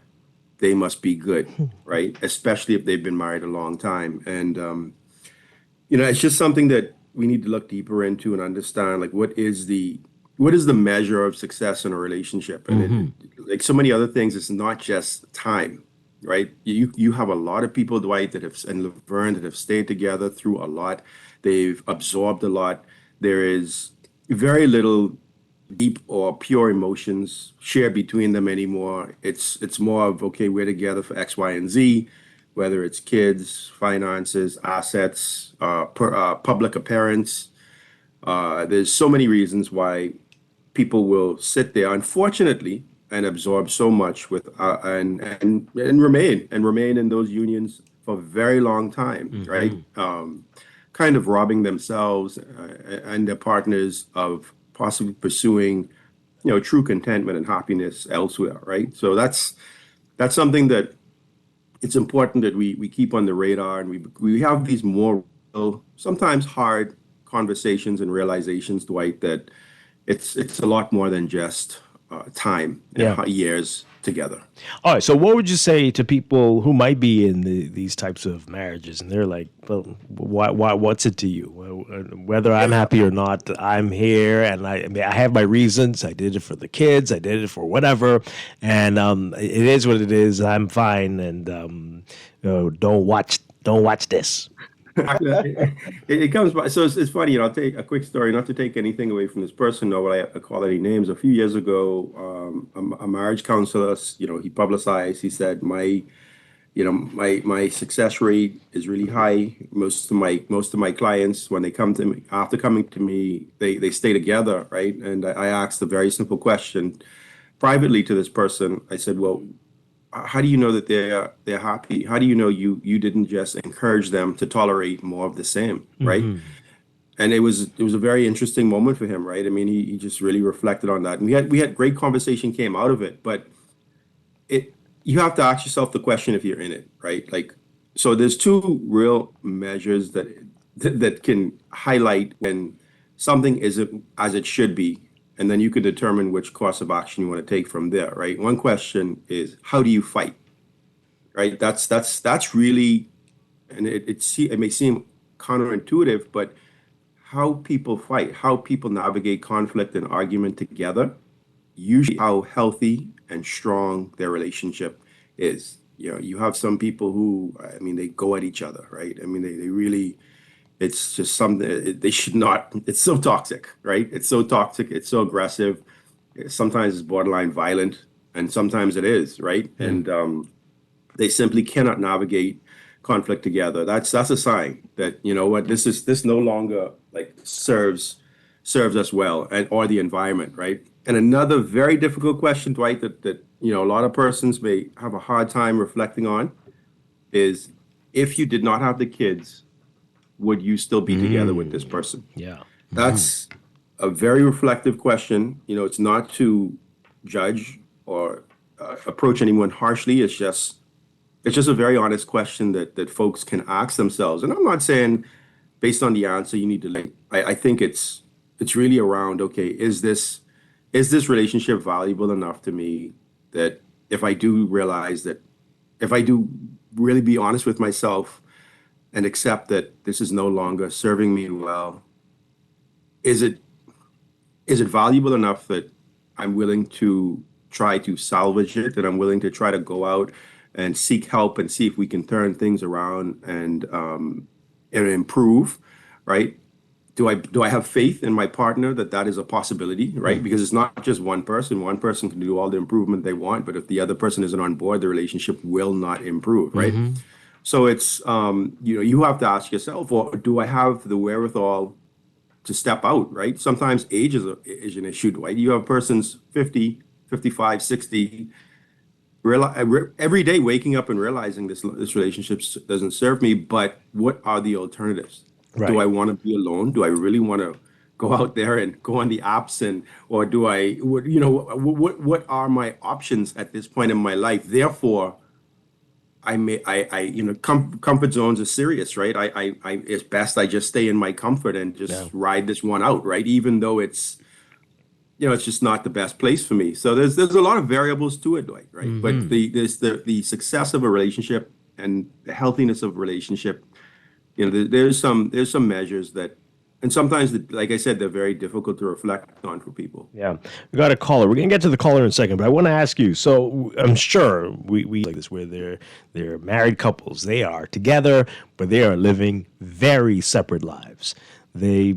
they must be good, right? Especially if they've been married a long time. And it's just something that we need to look deeper into and understand, like what is the measure of success in a relationship? And like so many other things, it's not just time. Right, you have a lot of people, Dwight, and Laverne, that have stayed together through a lot. They've absorbed a lot. There is very little deep or pure emotions shared between them anymore. It's more of, okay, we're together for X, Y, and Z, whether it's kids, finances, assets, public appearance. There's so many reasons why people will sit there, unfortunately, and absorb so much and remain in those unions for a very long time, right? Kind of robbing themselves and their partners of possibly pursuing, true contentment and happiness elsewhere, right? So that's something that it's important that we keep on the radar and we have these more sometimes hard conversations and realizations, Dwight, that it's a lot more than just time and years together. All right. So, what would you say to people who might be in these types of marriages, and they're like, "Well, what's it to you? Whether I'm happy or not, I'm here, and I mean, I have my reasons. I did it for the kids. I did it for whatever, and it is what it is. I'm fine, and don't watch this." It comes by. So it's funny, I'll take a quick story, not to take anything away from this person, nor will I call any names. A few years ago, a marriage counselor, he publicized, he said, my success rate is really high. Most of my clients, when they come to me, after coming to me, they stay together, right? And I asked a very simple question privately to this person. I said, well, how do you know that they're happy? How do you know you didn't just encourage them to tolerate more of the same, right? Mm-hmm. And it was a very interesting moment for him, right? I mean, he just really reflected on that, and we had great conversation came out of it. But you have to ask yourself the question if you're in it, right? Like, so there's two real measures that can highlight when something isn't as it should be. And then you can determine which course of action you want to take from there, right? One question is, how do you fight, right? That's really, and it may seem counterintuitive, but how people fight, how people navigate conflict and argument together, usually how healthy and strong their relationship is. You have some people who, I mean, they go at each other, right? I mean, they really. It's just something they should not. It's so toxic, right? It's so toxic. It's so aggressive. Sometimes it's borderline violent, and sometimes it is, right? Mm. And they simply cannot navigate conflict together. That's a sign that this no longer like serves us well, or the environment, right? And another very difficult question, Dwight, that a lot of persons may have a hard time reflecting on is, if you did not have the kids, would you still be together with this person? Yeah. That's a very reflective question. It's not to judge or approach anyone harshly. It's just a very honest question that folks can ask themselves. And I'm not saying based on the answer you need to I think it's really around, okay, is this relationship valuable enough to me that if I do realize that, if I do really be honest with myself and accept that this is no longer serving me well, is it valuable enough that I'm willing to try to salvage it, that I'm willing to try to go out and seek help and see if we can turn things around and improve, right? Do I have faith in my partner that is a possibility, right? Because it's not just one person. One person can do all the improvement they want, but if the other person isn't on board, the relationship will not improve, right? Mm-hmm. So it's, you have to ask yourself, or do I have the wherewithal to step out, right? Sometimes age is an issue, right? You have persons 50, 55, 60, every day waking up and realizing this relationship doesn't serve me, but what are the alternatives? Right. Do I want to be alone? Do I really want to go out there and go on the apps, or do I, what are my options at this point in my life? Therefore, comfort zones are serious, right? I it's best I just stay in my comfort and just ride this one out, right? Even though it's just not the best place for me. So there's a lot of variables to it, right? Mm-hmm. But the success of a relationship and the healthiness of a relationship, there's some measures that, and sometimes, like I said, they're very difficult to reflect on for people. Yeah. We got a caller. We're going to get to the caller in a second, but I want to ask you. So I'm sure we like this, where they're married couples. They are together, but they are living very separate lives. The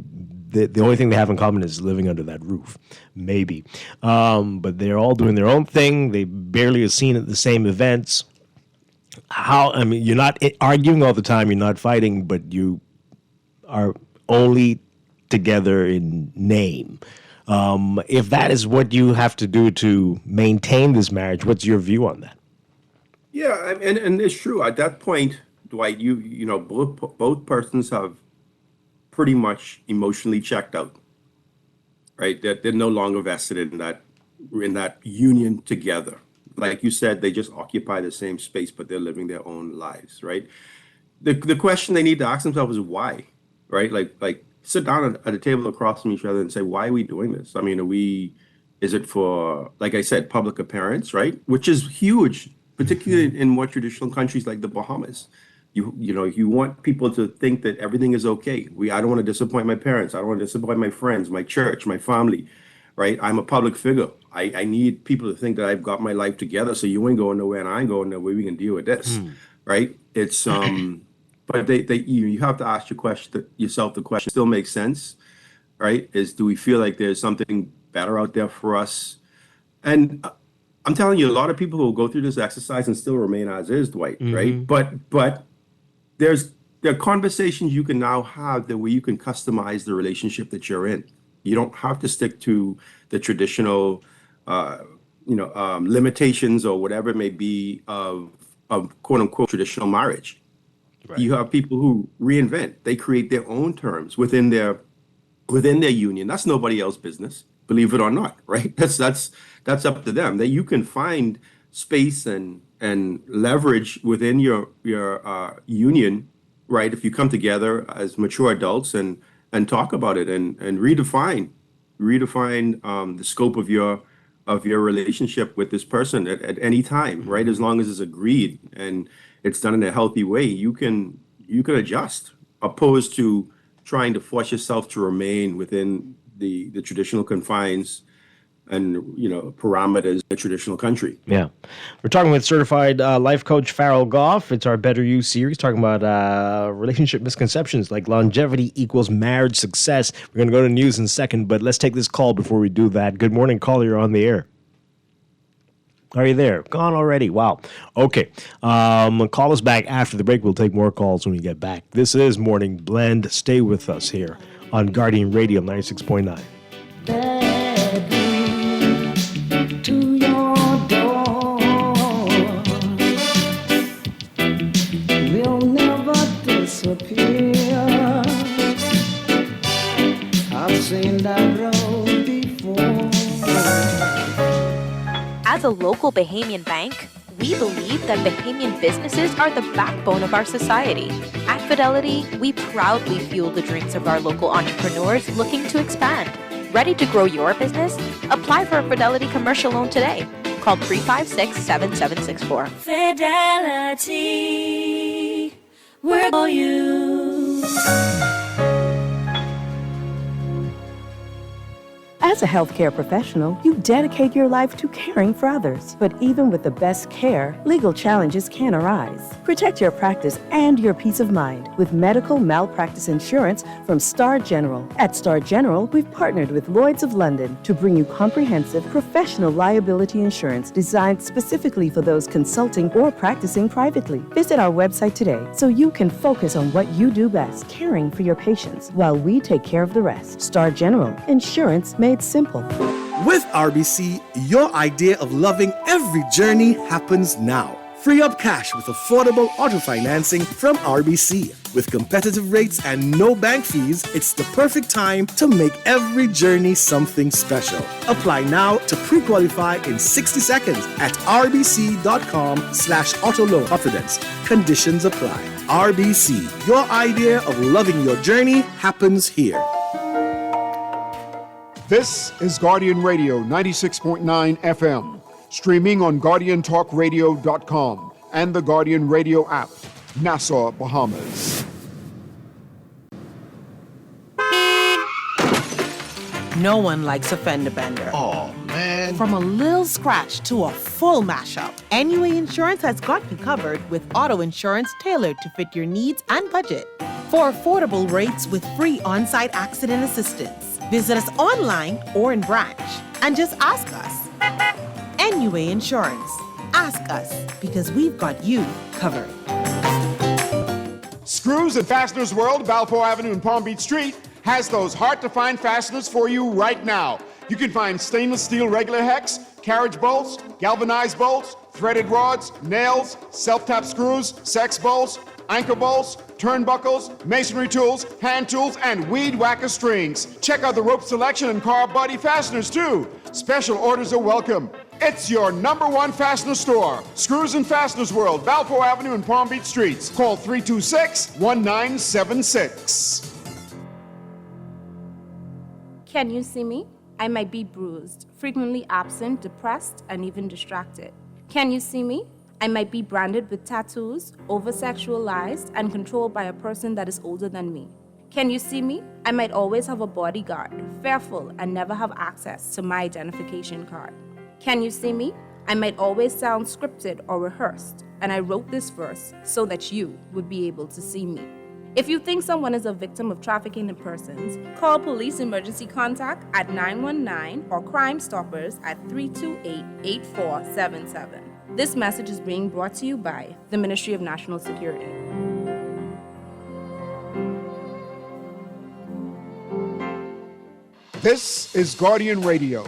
only thing they have in common is living under that roof, maybe. But they're all doing their own thing. They barely are seen at the same events. You're not arguing all the time. You're not fighting, but you are only together in name. If that is what you have to do to maintain this marriage, what's your view on that? Yeah, and it's true. At that point, Dwight, both persons have pretty much emotionally checked out, right? That they're no longer vested in that union together. like you said, they just occupy the same space, but they're living their own lives, right? The question they need to ask themselves is why, right? Like sit down at a table across from each other and say, why are we doing this? I mean, is it for, like I said, public appearance, right? Which is huge, particularly in more traditional countries like the Bahamas. You want people to think that everything is okay. I don't want to disappoint my parents. I don't want to disappoint my friends, my church, my family, right? I'm a public figure. I need people to think that I've got my life together. So you ain't going nowhere and I ain't going nowhere. We can deal with this, right? It's but you have to ask yourself the question. Still makes sense, right? Do we feel like there's something better out there for us? And I'm telling you, a lot of people will go through this exercise and still remain as is, Dwight, right? But there are conversations you can now have that where you can customize the relationship that you're in. You don't have to stick to the traditional, limitations or whatever it may be of quote unquote traditional marriage. Right. You have people who reinvent. They create their own terms within their union. That's nobody else's business, believe it or not, right? That's up to them. That you can find space and leverage within your union, right? If you come together as mature adults and talk about it and redefine the scope of your relationship with this person at any time, right? As long as it's agreed and it's done in a healthy way, you can adjust, opposed to trying to force yourself to remain within the traditional confines and parameters of a traditional country. Yeah. We're talking with certified life coach Farrell Goff. It's our Better You series, talking about relationship misconceptions like longevity equals marriage success. We're going to go to news in a second, but let's take this call before we do that. Good morning, caller. You're on the air. Are you there? Gone already. Wow. Okay. Call us back after the break. We'll take more calls when we get back. This is Morning Blend. Stay with us here on Guardian Radio 96.9. To your door, we'll never disappear. I've seen that road before. As a local Bahamian bank, we believe that Bahamian businesses are the backbone of our society. At Fidelity, we proudly fuel the dreams of our local entrepreneurs looking to expand. Ready to grow your business? Apply for a Fidelity commercial loan today. Call 356-7764. Fidelity, we're for you. As a healthcare professional, you dedicate your life to caring for others. But even with the best care, legal challenges can arise. Protect your practice and your peace of mind with medical malpractice insurance from Star General. At Star General, we've partnered with Lloyd's of London to bring you comprehensive professional liability insurance designed specifically for those consulting or practicing privately. Visit our website today so you can focus on what you do best, caring for your patients, while we take care of the rest. Star General, insurance made simple. With RBC, your idea of loving every journey happens now. Free up cash with affordable auto financing from RBC. With competitive rates and no bank fees, it's the perfect time to make every journey something special. Apply now to pre-qualify in 60 seconds at rbc.com/auto loan confidence. Conditions apply. RBC, your idea of loving your journey happens here. This is Guardian Radio 96.9 FM, streaming on GuardianTalkRadio.com and the Guardian Radio app, Nassau, Bahamas. No one likes a fender bender. Oh, man. From a little scratch to a full mashup, NUA Insurance has got you covered with auto insurance tailored to fit your needs and budget. For affordable rates with free on-site accident assistance. Visit us online or in branch and just ask us. NUA Insurance. Ask us because we've got you covered. Screws and Fasteners World, Balfour Avenue and Palm Beach Street, has those hard-to-find fasteners for you right now. You can find stainless steel regular hex, carriage bolts, galvanized bolts, threaded rods, nails, self-tap screws, sex bolts, anchor bolts, turnbuckles, masonry tools, hand tools, and weed whacker strings. Check out the rope selection and car body fasteners too. Special orders are welcome. It's your #1 fastener store. Screws and Fasteners World, Balfour Avenue and Palm Beach Streets. Call 326-1976. Can you see me? I might be bruised, frequently absent, depressed, and even distracted. Can you see me? I might be branded with tattoos, over-sexualized, and controlled by a person that is older than me. Can you see me? I might always have a bodyguard, fearful, and never have access to my identification card. Can you see me? I might always sound scripted or rehearsed, and I wrote this verse so that you would be able to see me. If you think someone is a victim of trafficking in persons, call police emergency contact at 919 or Crime Stoppers at 328-8477. This message is being brought to you by the Ministry of National Security. This is Guardian Radio,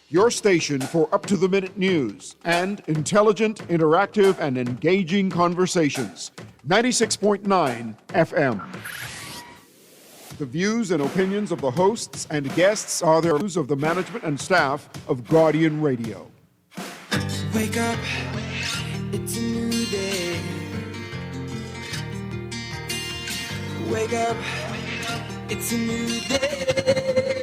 your station for up-to-the-minute news and intelligent, interactive, and engaging conversations. 96.9 FM. The views and opinions of the hosts and guests are the views of the management and staff of Guardian Radio. Wake up, it's a new day. Wake up, it's a new day.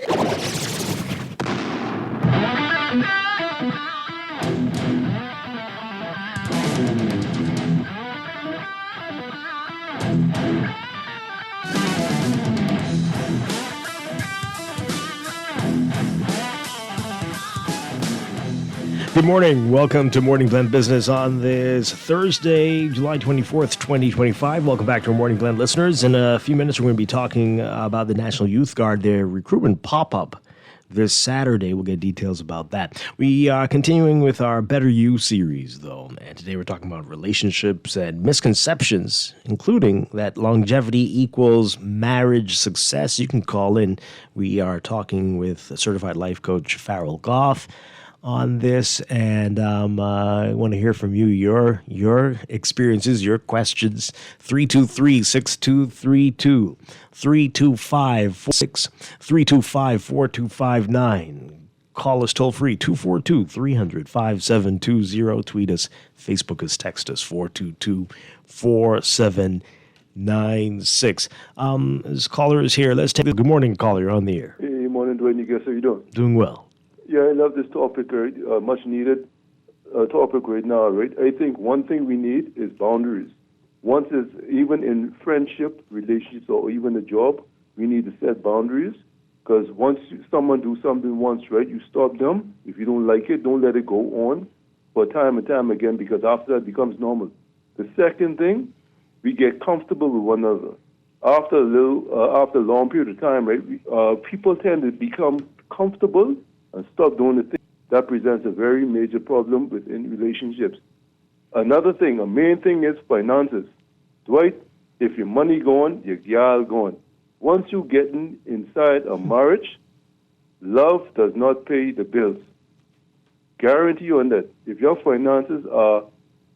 Good morning. Welcome to Morning Blend Business on this Thursday, July 24th, 2025. Welcome back to our Morning Blend listeners. In a few minutes, we're going to be talking about the National Youth Guard, their recruitment pop-up this Saturday. We'll get details about that. We are continuing with our Better You series, though. And today we're talking about relationships and misconceptions, including that longevity equals marriage success. You can call in. We are talking with certified life coach Farrell Goff on this, and I want to hear from you, your experiences, your questions. 323-6232, 325-46, 325-4259. Call us toll free, 242-300-5720. Tweet us, Facebook us, text us, 422-4796. This caller is here. Let's take it. Good morning, caller. You're on the air. Hey, morning, Dwight. Guess how you doing? Doing well. Yeah, I love this topic, right? Much needed topic right now, right? I think one thing we need is boundaries. Once it's even in friendship, relationships, or even a job, we need to set boundaries. Because once someone do something once, right, you stop them. If you don't like it, don't let it go on for time and time again, because after that it becomes normal. The second thing, we get comfortable with one another. After a long period of time, right, people tend to become comfortable and stop doing the thing. That presents a very major problem within relationships. Another thing, a main thing is finances. Dwight, if your money gone, your gal gone. Once you get inside a marriage, love does not pay the bills. Guarantee you on that. If your finances are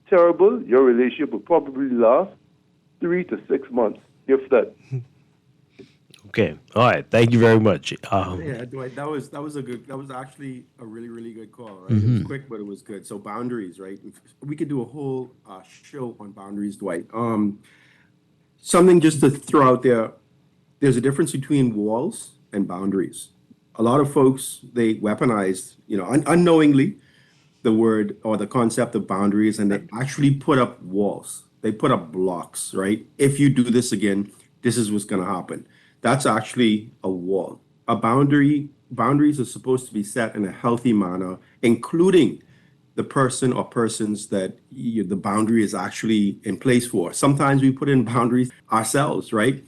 terrible, your relationship will probably last 3 to 6 months, if that. Okay. All right. Thank you very much. Yeah, Dwight, that was actually a really, really good call, right? It was quick, but it was good. So boundaries, right? We could do a whole show on boundaries, Dwight. Something just to throw out there, there's a difference between walls and boundaries. A lot of folks, they weaponize, unknowingly, the word or the concept of boundaries, and they actually put up walls. They put up blocks, right? If you do this again, this is what's going to happen. That's actually a wall. Boundaries are supposed to be set in a healthy manner, including the person or persons that the boundary is actually in place for. Sometimes we put in boundaries ourselves, right?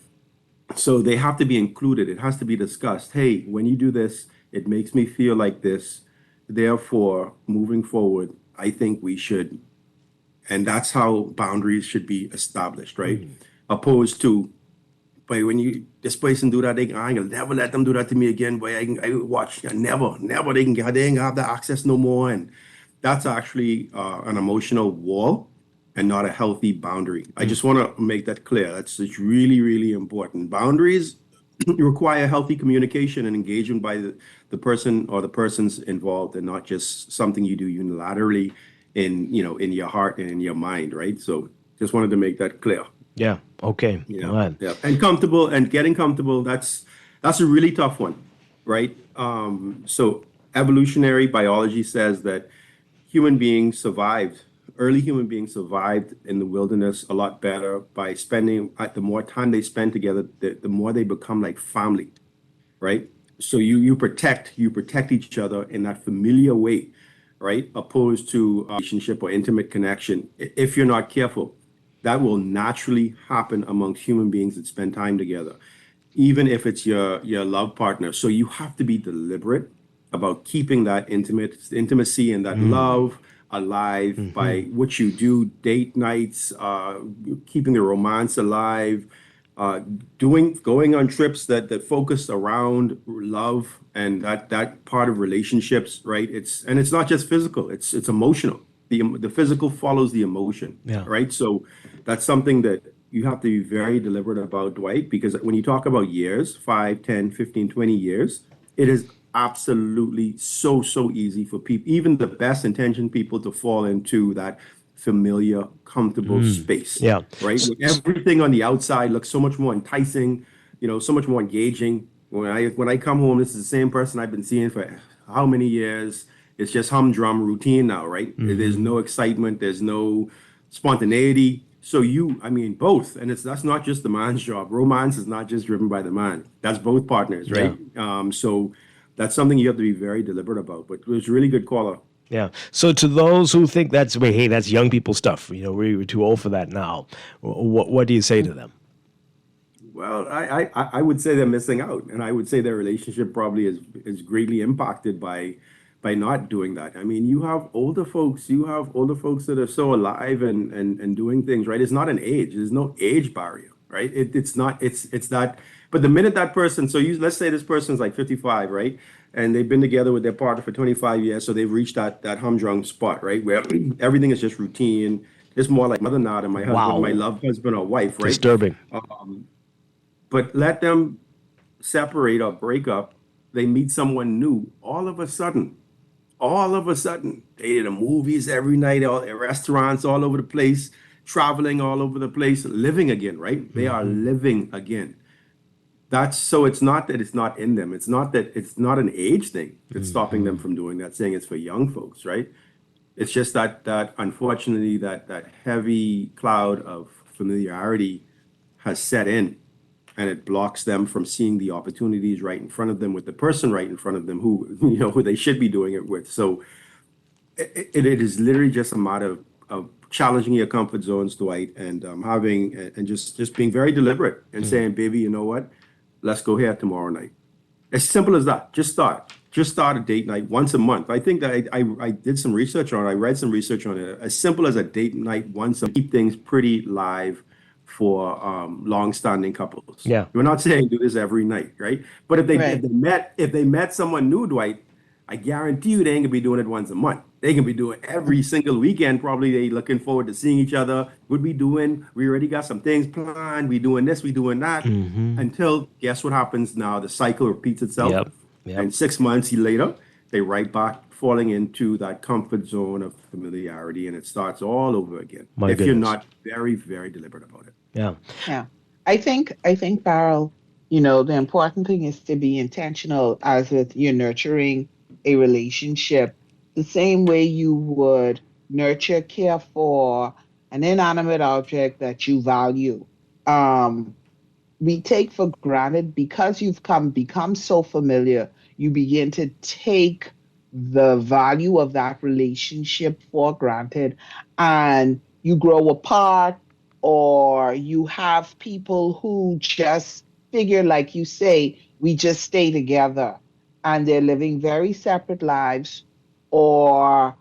So they have to be included. It has to be discussed. Hey, when you do this, it makes me feel like this. Therefore, moving forward, I think we should. And that's how boundaries should be established, right? Opposed to, boy, when this person do that, I ain't never let them do that to me again. Boy, I watch. Never. They ain't have the access no more. And that's actually an emotional wall and not a healthy boundary. I just want to make that clear. It's really, really important. Boundaries require healthy communication and engagement by the person or the persons involved, and not just something you do unilaterally in, in your heart and in your mind, right? So just wanted to make that clear. Yeah. Okay. Yeah. All right. Yeah. And comfortable and getting comfortable, that's a really tough one, right? So evolutionary biology says that early human beings survived in the wilderness a lot better by spending, the more time they spend together, the more they become like family, right? So you protect each other in that familiar way, right? Opposed to a relationship or intimate connection. If you're not careful, that will naturally happen amongst human beings that spend time together, even if it's your love partner. So you have to be deliberate about keeping that intimacy and that love alive by what you do, date nights, keeping the romance alive, uh, going on trips that focus around love and that part of relationships, right? It's not just physical, it's emotional. The physical follows the emotion, Yeah. right? So that's something that you have to be very deliberate about, Dwight, because when you talk about years, 5, 10, 15, 20 years, it is absolutely so easy for people, even the best intentioned people, to fall into that familiar, comfortable space, Yeah. right? When everything on the outside looks so much more enticing, so much more engaging. When I come home, this is the same person I've been seeing for how many years. It's just humdrum routine now, right? There's no excitement, there's no spontaneity. So both, and that's not just the man's job. Romance is not just driven by the man. That's both partners, right? So that's something you have to be very deliberate about. But it was a really good caller. Yeah. So to those who think that's young people stuff, we're too old for that now. What do you say to them? Well, I would say they're missing out, and I would say their relationship probably is greatly impacted by not doing that. I mean, you have older folks that are so alive and doing things, right? It's not an age. There's no age barrier, right? It's not. It's that. But the minute that person, let's say this person's like 55, right? And they've been together with their partner for 25 years, so they've reached that humdrum spot, right? Where everything is just routine. It's more like mother not and my husband, Wow. my love husband or wife, right? Disturbing. But let them separate or break up. They meet someone new. All of a sudden, they in the movies every night, all at restaurants all over the place, traveling all over the place, living again, right? They are living again. It's not that it's not in them. It's not that it's not an age thing that's stopping them from doing that, saying it's for young folks, right? It's just that unfortunately that heavy cloud of familiarity has set in, and it blocks them from seeing the opportunities right in front of them with the person right in front of them who they should be doing it with. So it is literally just a matter of challenging your comfort zones, Dwight, and having and just being very deliberate and saying, baby, you know what? Let's go here tomorrow night. As simple as that. Just start a date night once a month. I think that I did some research on it. I read some research on it. As simple as a date night once a month, keep things pretty live for long-standing couples. Yeah. We're not saying do this every night, right? But if they met someone new, Dwight, I guarantee you they ain't gonna be doing it once a month. They can be doing every single weekend. Probably they looking forward to seeing each other. What we doing? We already got some things planned. We doing this, we doing that. Until guess what happens now? The cycle repeats itself. Yep. And 6 months later, they right back falling into that comfort zone of familiarity, and it starts all over again. If you're not very, very deliberate about it. Yeah. Yeah. I think, Barrel, the important thing is to be intentional as with you're nurturing a relationship the same way you would nurture, care for an inanimate object that you value. We take for granted because you've become so familiar, you begin to take the value of that relationship for granted, and you grow apart, or you have people who just figure, like you say, we just stay together, and they're living very separate lives, or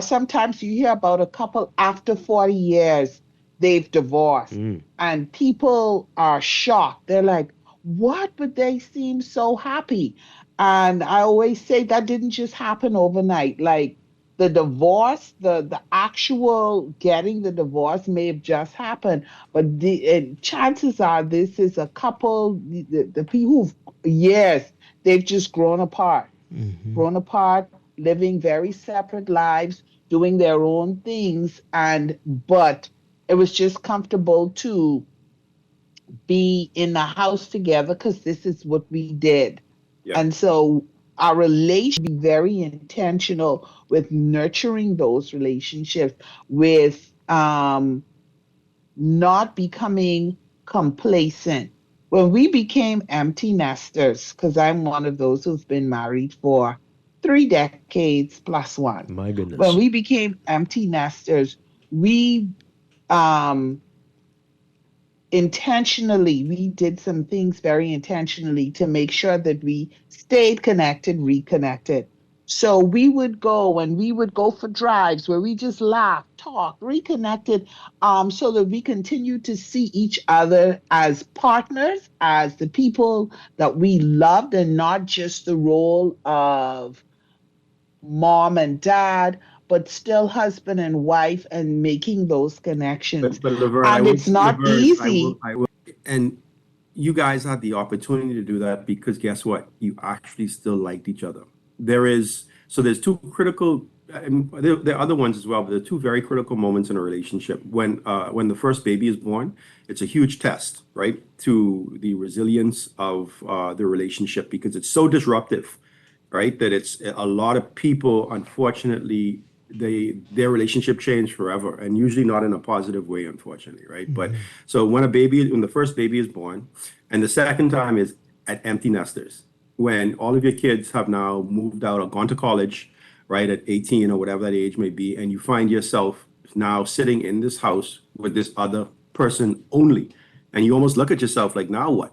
sometimes you hear about a couple after 40 years they've divorced, and people are shocked. They're like, what? But they seem so happy. And I always say that didn't just happen overnight. Like, the divorce, the actual getting the divorce may have just happened, but chances are this is a couple, the people who've, yes, they've just grown apart, living very separate lives, doing their own things, but it was just comfortable to be in the house together because this is what we did. Yeah. And so our relationship be very intentional with nurturing those relationships, with not becoming complacent. When we became empty nesters, because I'm one of those who's been married for 3 decades plus one. My goodness. When we became empty nesters, we um intentionally, we did some things very intentionally to make sure that we stayed connected, reconnected. So we would go for drives where we just laughed, talked, reconnected, so that we continue to see each other as partners, as the people that we loved, and not just the role of mom and dad, but still husband and wife, and making those connections. But Laverne, And it's not easy. I will, and you guys had the opportunity to do that because guess what? You actually still liked each other. There's two critical, and there are other ones as well, but there are two very critical moments in a relationship. When the first baby is born, it's a huge test, right, to the resilience of the relationship because it's so disruptive, right, that it's a lot of people, unfortunately, their relationship changed forever, and usually not in a positive way, unfortunately, right? But so when the first baby is born, and the second time is at empty nesters, when all of your kids have now moved out or gone to college, right, at 18 or whatever that age may be, and you find yourself now sitting in this house with this other person only, and you almost look at yourself like, now what?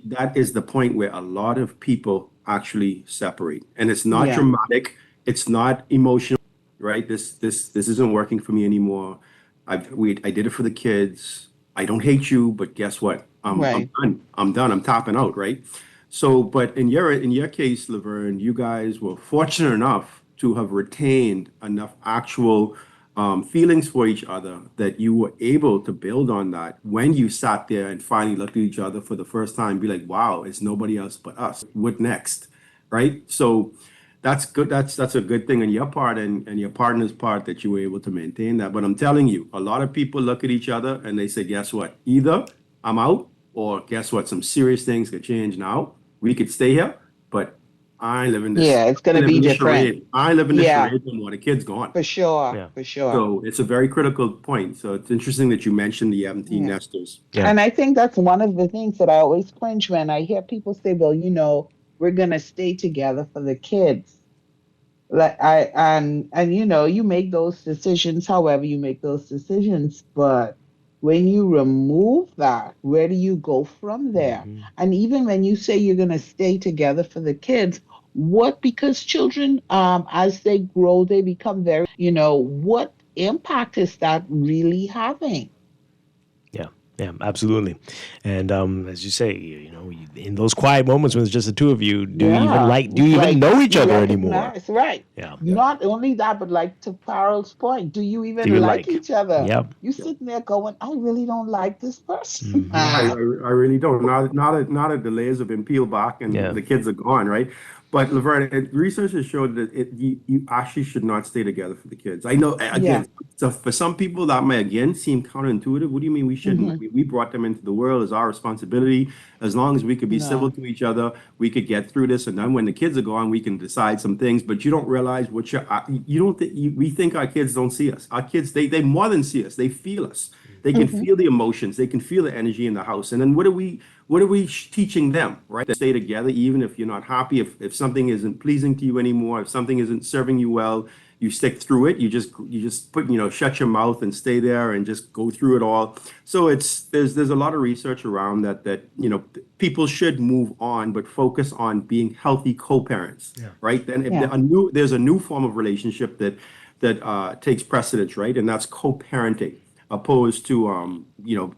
That is the point where a lot of people actually separate, and it's not Yeah. dramatic, it's not emotional, right? This isn't working for me anymore. I did it for the kids. I don't hate you, but guess what? I'm Right. done. I'm done. I'm tapping out, right? So, but in your case, Laverne, you guys were fortunate enough to have retained enough actual feelings for each other that you were able to build on that when you sat there and finally looked at each other for the first time, be like, wow, it's nobody else but us. What next? Right? So that's good. That's a good thing on your part and your partner's part that you were able to maintain that. But I'm telling you, a lot of people look at each other and they say, guess what? Either I'm out, or guess what? Some serious things could change now. We could stay here, but I live in this. Yeah, it's I going to live be in this different. charade. I live in this Yeah, charade no more. The kid's gone. for sure. Yeah. For sure. So it's a very critical point. So it's interesting that you mentioned the empty Yeah. nesters. Yeah. And I think that's one of the things that I always cringe when I hear people say, well, we're going to stay together for the kids. Like and you make those decisions however you make those decisions, but when you remove that, where do you go from there? And even when you say you're going to stay together for the kids, because children, as they grow, they become very, what impact is that really having? Yeah, absolutely. And as you say, in those quiet moments when it's just the two of you, do you even know each other anymore? Recognize, right. Yeah. Not only that, but like to Farrell's point, do you even Do you like like? each other? Yep. You sitting there going, I really don't like this person. I really don't. Now that the layers have been peeled back and Yeah. the kids are gone, right? But Laverne, research has showed that you actually should not stay together for the kids. I know, again, so for some people that may again seem counterintuitive. What do you mean we shouldn't? I mean, we brought them into the world as our responsibility. As long as we could be civil to each other, we could get through this. And then when the kids are gone, we can decide some things. But you don't realize we think our kids don't see us. Our kids, they more than see us. They feel us. They can feel the emotions. They can feel the energy in the house. And then what are we teaching them, right? To stay together, even if you're not happy, if something isn't pleasing to you anymore, if something isn't serving you well, you stick through it. You just shut your mouth and stay there and just go through it all. So there's a lot of research around that people should move on, but focus on being healthy co-parents, right? Then there's a new form of relationship that takes precedence, right? And that's co-parenting, opposed to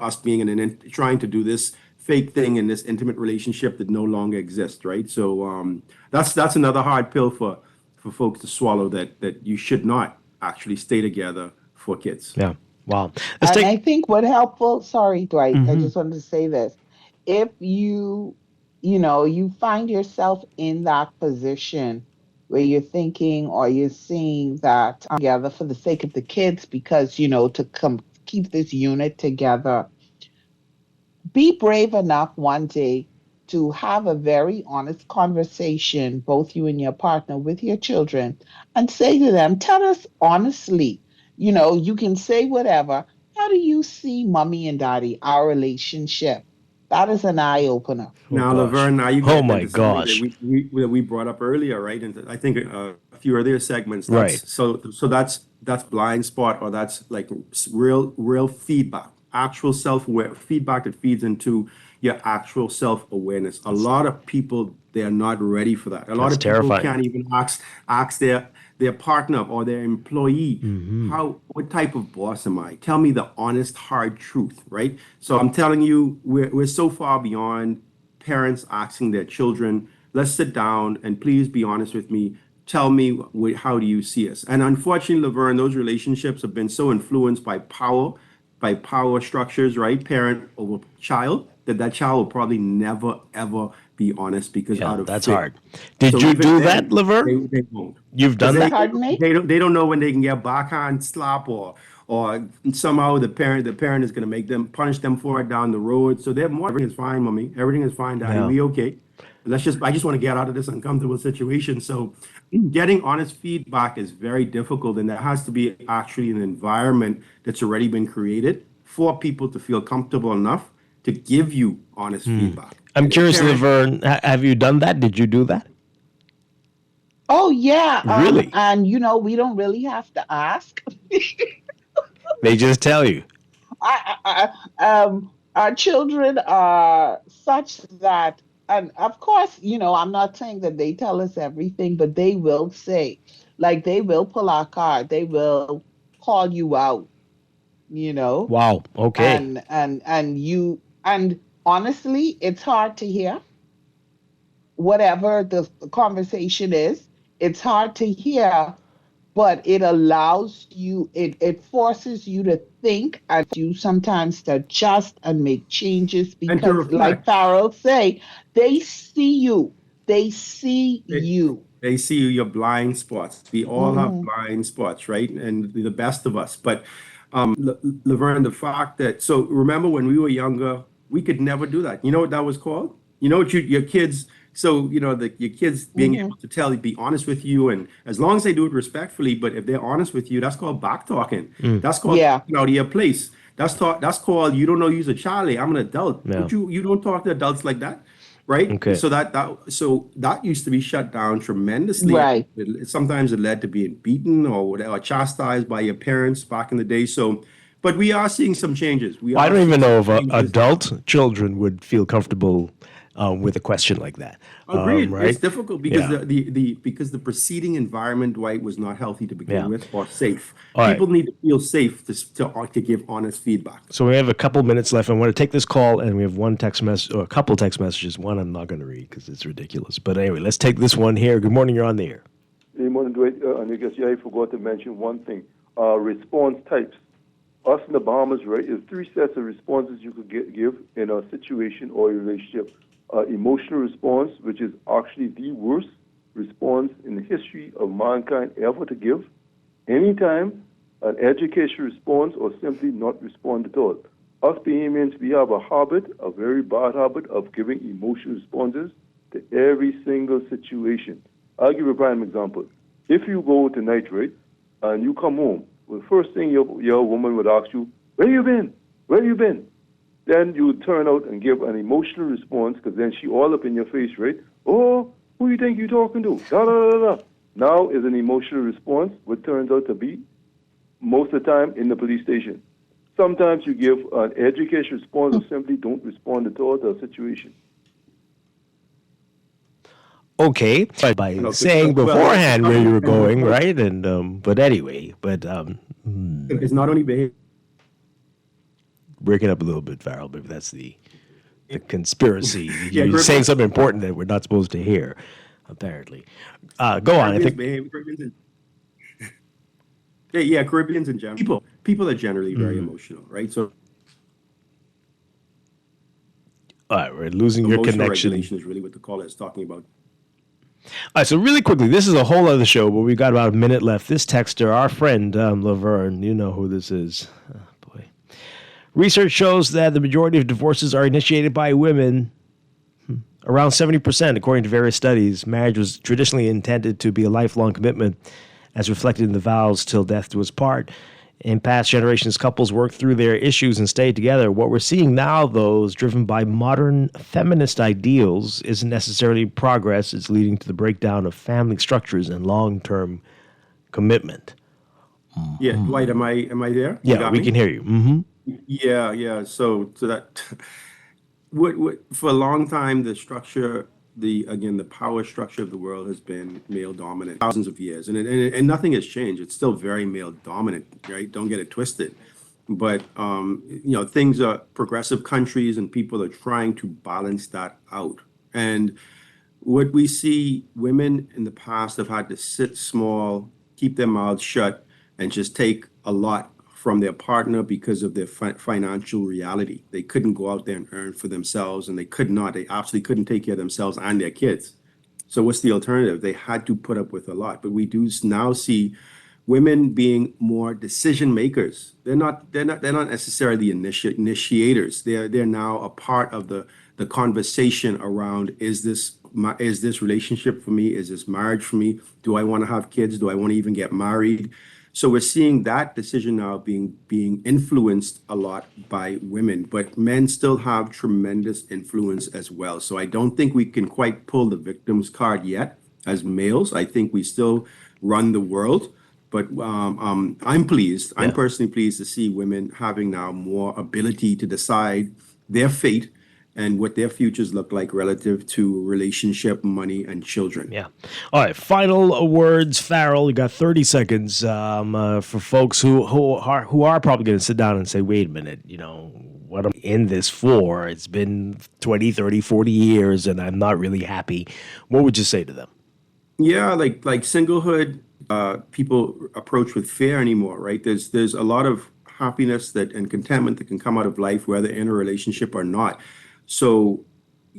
us being trying to do this fake thing in this intimate relationship that no longer exists, right? So that's another hard pill for for folks to swallow that you should not actually stay together for kids. Yeah. Wow. And I think what helpful, sorry, Dwight, I Mhm. just wanted to say this. If you find yourself in that position where you're thinking or you're seeing that together for the sake of the kids, because, to keep this unit together, be brave enough one day to have a very honest conversation, both you and your partner, with your children, and say to them, tell us honestly. You can say whatever. How do you see mommy and daddy, our relationship? That is an eye opener. Now, gosh. Laverne, now you Oh, get my into something gosh. that we brought up earlier, right? And I think a few earlier segments. Right. So that's blind spot, or that's like real feedback, actual self-aware feedback that feeds into your actual self-awareness. A lot of people, they are not ready for that. A lot That's of people terrifying. can't even ask their partner or their employee, what type of boss am I? Tell me the honest, hard truth, right? So I'm telling you, we're so far beyond parents asking their children, let's sit down and please be honest with me. Tell me, how do you see us? And unfortunately, Laverne, those relationships have been so influenced by power structures, right? Parent over child, that child will probably never, ever be honest because out of that's fear. hard. Did So you even do then, that, Laverne? They won't. You've done that? Pardon me? They don't know when they can get backhand slap or somehow the parent is going to make them punish them for it down the road. So they're more, everything is fine, mommy. Everything is fine, daddy. Yeah. We okay. I just want to get out of this uncomfortable situation. So getting honest feedback is very difficult, and there has to be actually an environment that's already been created for people to feel comfortable enough to give you honest feedback. I'm And the curious, parent- Laverne, have you done that? Did you do that? Oh, yeah. Really? And, we don't really have to ask. They just tell you. Our children are such that, and of course, I'm not saying that they tell us everything, but they will say, like, they will pull our card, they will call you out, Wow. Okay. and honestly, it's hard to hear. Whatever the conversation is, it's hard to hear, but it allows you, it forces you to think, and you sometimes to adjust and make changes, And to because like reflect. Farrell say, they see you. They see They, you. they see your blind spots. We all have Mhm. blind spots, right? And the best of us. But Laverne, the fact that, so remember when we were younger, we could never do that. You know what that was called? You know what your kids, so your kids being able to be honest with you, and as long as they do it respectfully, but if they're honest with you, that's called back talking. That's called Yeah. talking out of your place. That's called, you don't know you're a Charlie. I'm an adult. Yeah. Don't you don't talk to adults like that. Right. Okay. So that used to be shut down tremendously. Right. Sometimes it led to being beaten or whatever, or chastised by your parents back in the day. So, but we are seeing some changes. I don't even know if changes. adult children would feel comfortable with a question like that. Agreed. Right? It's difficult because Yeah. because the preceding environment, Dwight, was not healthy to begin Yeah. with, or safe. All right. People need to feel safe to give honest feedback. So we have a couple minutes left. I want to take this call, and we have one text message, or a couple text messages. One I'm not going to read because it's ridiculous. But anyway, let's take this one here. Good morning. You're on the air. Good morning, Dwight. And I guess I forgot to mention one thing. Response types. Us in the Bahamas, right, is 3 sets of responses you could give in a situation or a relationship. Emotional response, which is actually the worst response in the history of mankind ever to give. Anytime, an educational response, or simply not respond at all. Us Bahamians, we have a habit, a very bad habit, of giving emotional responses to every single situation. I'll give you a prime example. If you go tonight, right, and you come home, well, first thing your woman would ask you, where you been? Where you been? Then you would turn out and give an emotional response, because then she all up in your face, right? Oh, who you think you talking to? Da, da, da, da. Now is an emotional response, what turns out to be, most of the time, in the police station. Sometimes you give an educational response, or simply don't respond at all to a situation. Okay, by saying beforehand where you were going, right? And but anyway, It's not only behavior. Break it up a little bit, Farrell. Maybe that's the conspiracy. Yeah, You're Griffin. saying something important that we're not supposed to hear. apparently. Go on. I think. Caribbeans in general. People are generally very emotional, right? So, all right, we're losing your emotional connection. regulation is really what the caller is talking about. All right, so really quickly, this is a whole other show, but we've got about a minute left. This texter, our friend Laverne, you know who this is. Oh, boy. Research shows that the majority of divorces are initiated by women. Around 70%, according to various studies. Marriage was traditionally intended to be a lifelong commitment, as reflected in the vows till death do us part. In past generations, couples worked through their issues and stayed together. What we're seeing now, though, is driven by modern feminist ideals, isn't necessarily progress. It's leading to the breakdown of family structures and long-term commitment. Yeah, Dwight, am I there? Yeah, we can hear you. Mm-hmm. Yeah. So that, what for a long time, the structure, the power structure of the world has been male dominant, thousands of years, and nothing has changed. It's still very male dominant, right? Don't get it twisted. But things are progressive countries, and people are trying to balance that out. And what we see, women in the past have had to sit small, keep their mouths shut, and just take a lot from their partner because of their financial reality. They couldn't go out there and earn for themselves, and they absolutely couldn't take care of themselves and their kids. So what's the alternative? They had to put up with a lot. But we do now see women being more decision makers. They're not necessarily initiators. They're now a part of the conversation around, is this relationship for me? Is this marriage for me? Do I want to have kids? Do I want to even get married? So we're seeing that decision now being influenced a lot by women, but men still have tremendous influence as well. So I don't think we can quite pull the victim's card yet as males. I think we still run the world, but I'm pleased. I'm personally pleased to see women having now more ability to decide their fate and what their futures look like relative to relationship, money, and children. Yeah. All right. Final words, Farrell. You got 30 seconds for folks who are probably going to sit down and say, wait a minute, what I'm in this for? It's been 20, 30, 40 years, and I'm not really happy. What would you say to them? Yeah, like singlehood, people approach with fear anymore, right? There's a lot of happiness and contentment that can come out of life, whether in a relationship or not. So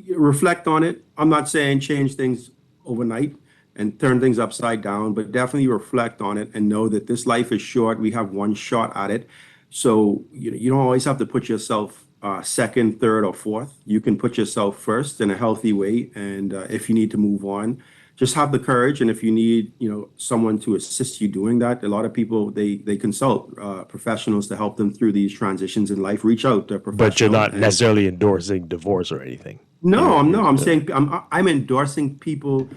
reflect on it. I'm not saying change things overnight and turn things upside down, but definitely reflect on it and know that this life is short. We have one shot at it. So you don't always have to put yourself second, third, or fourth. You can put yourself first in a healthy way. And if you need to move on, just have the courage. And if you need, someone to assist you doing that, a lot of people, they consult professionals to help them through these transitions in life. Reach out to a professional. But you're not necessarily endorsing divorce or anything. No, I'm saying I'm endorsing people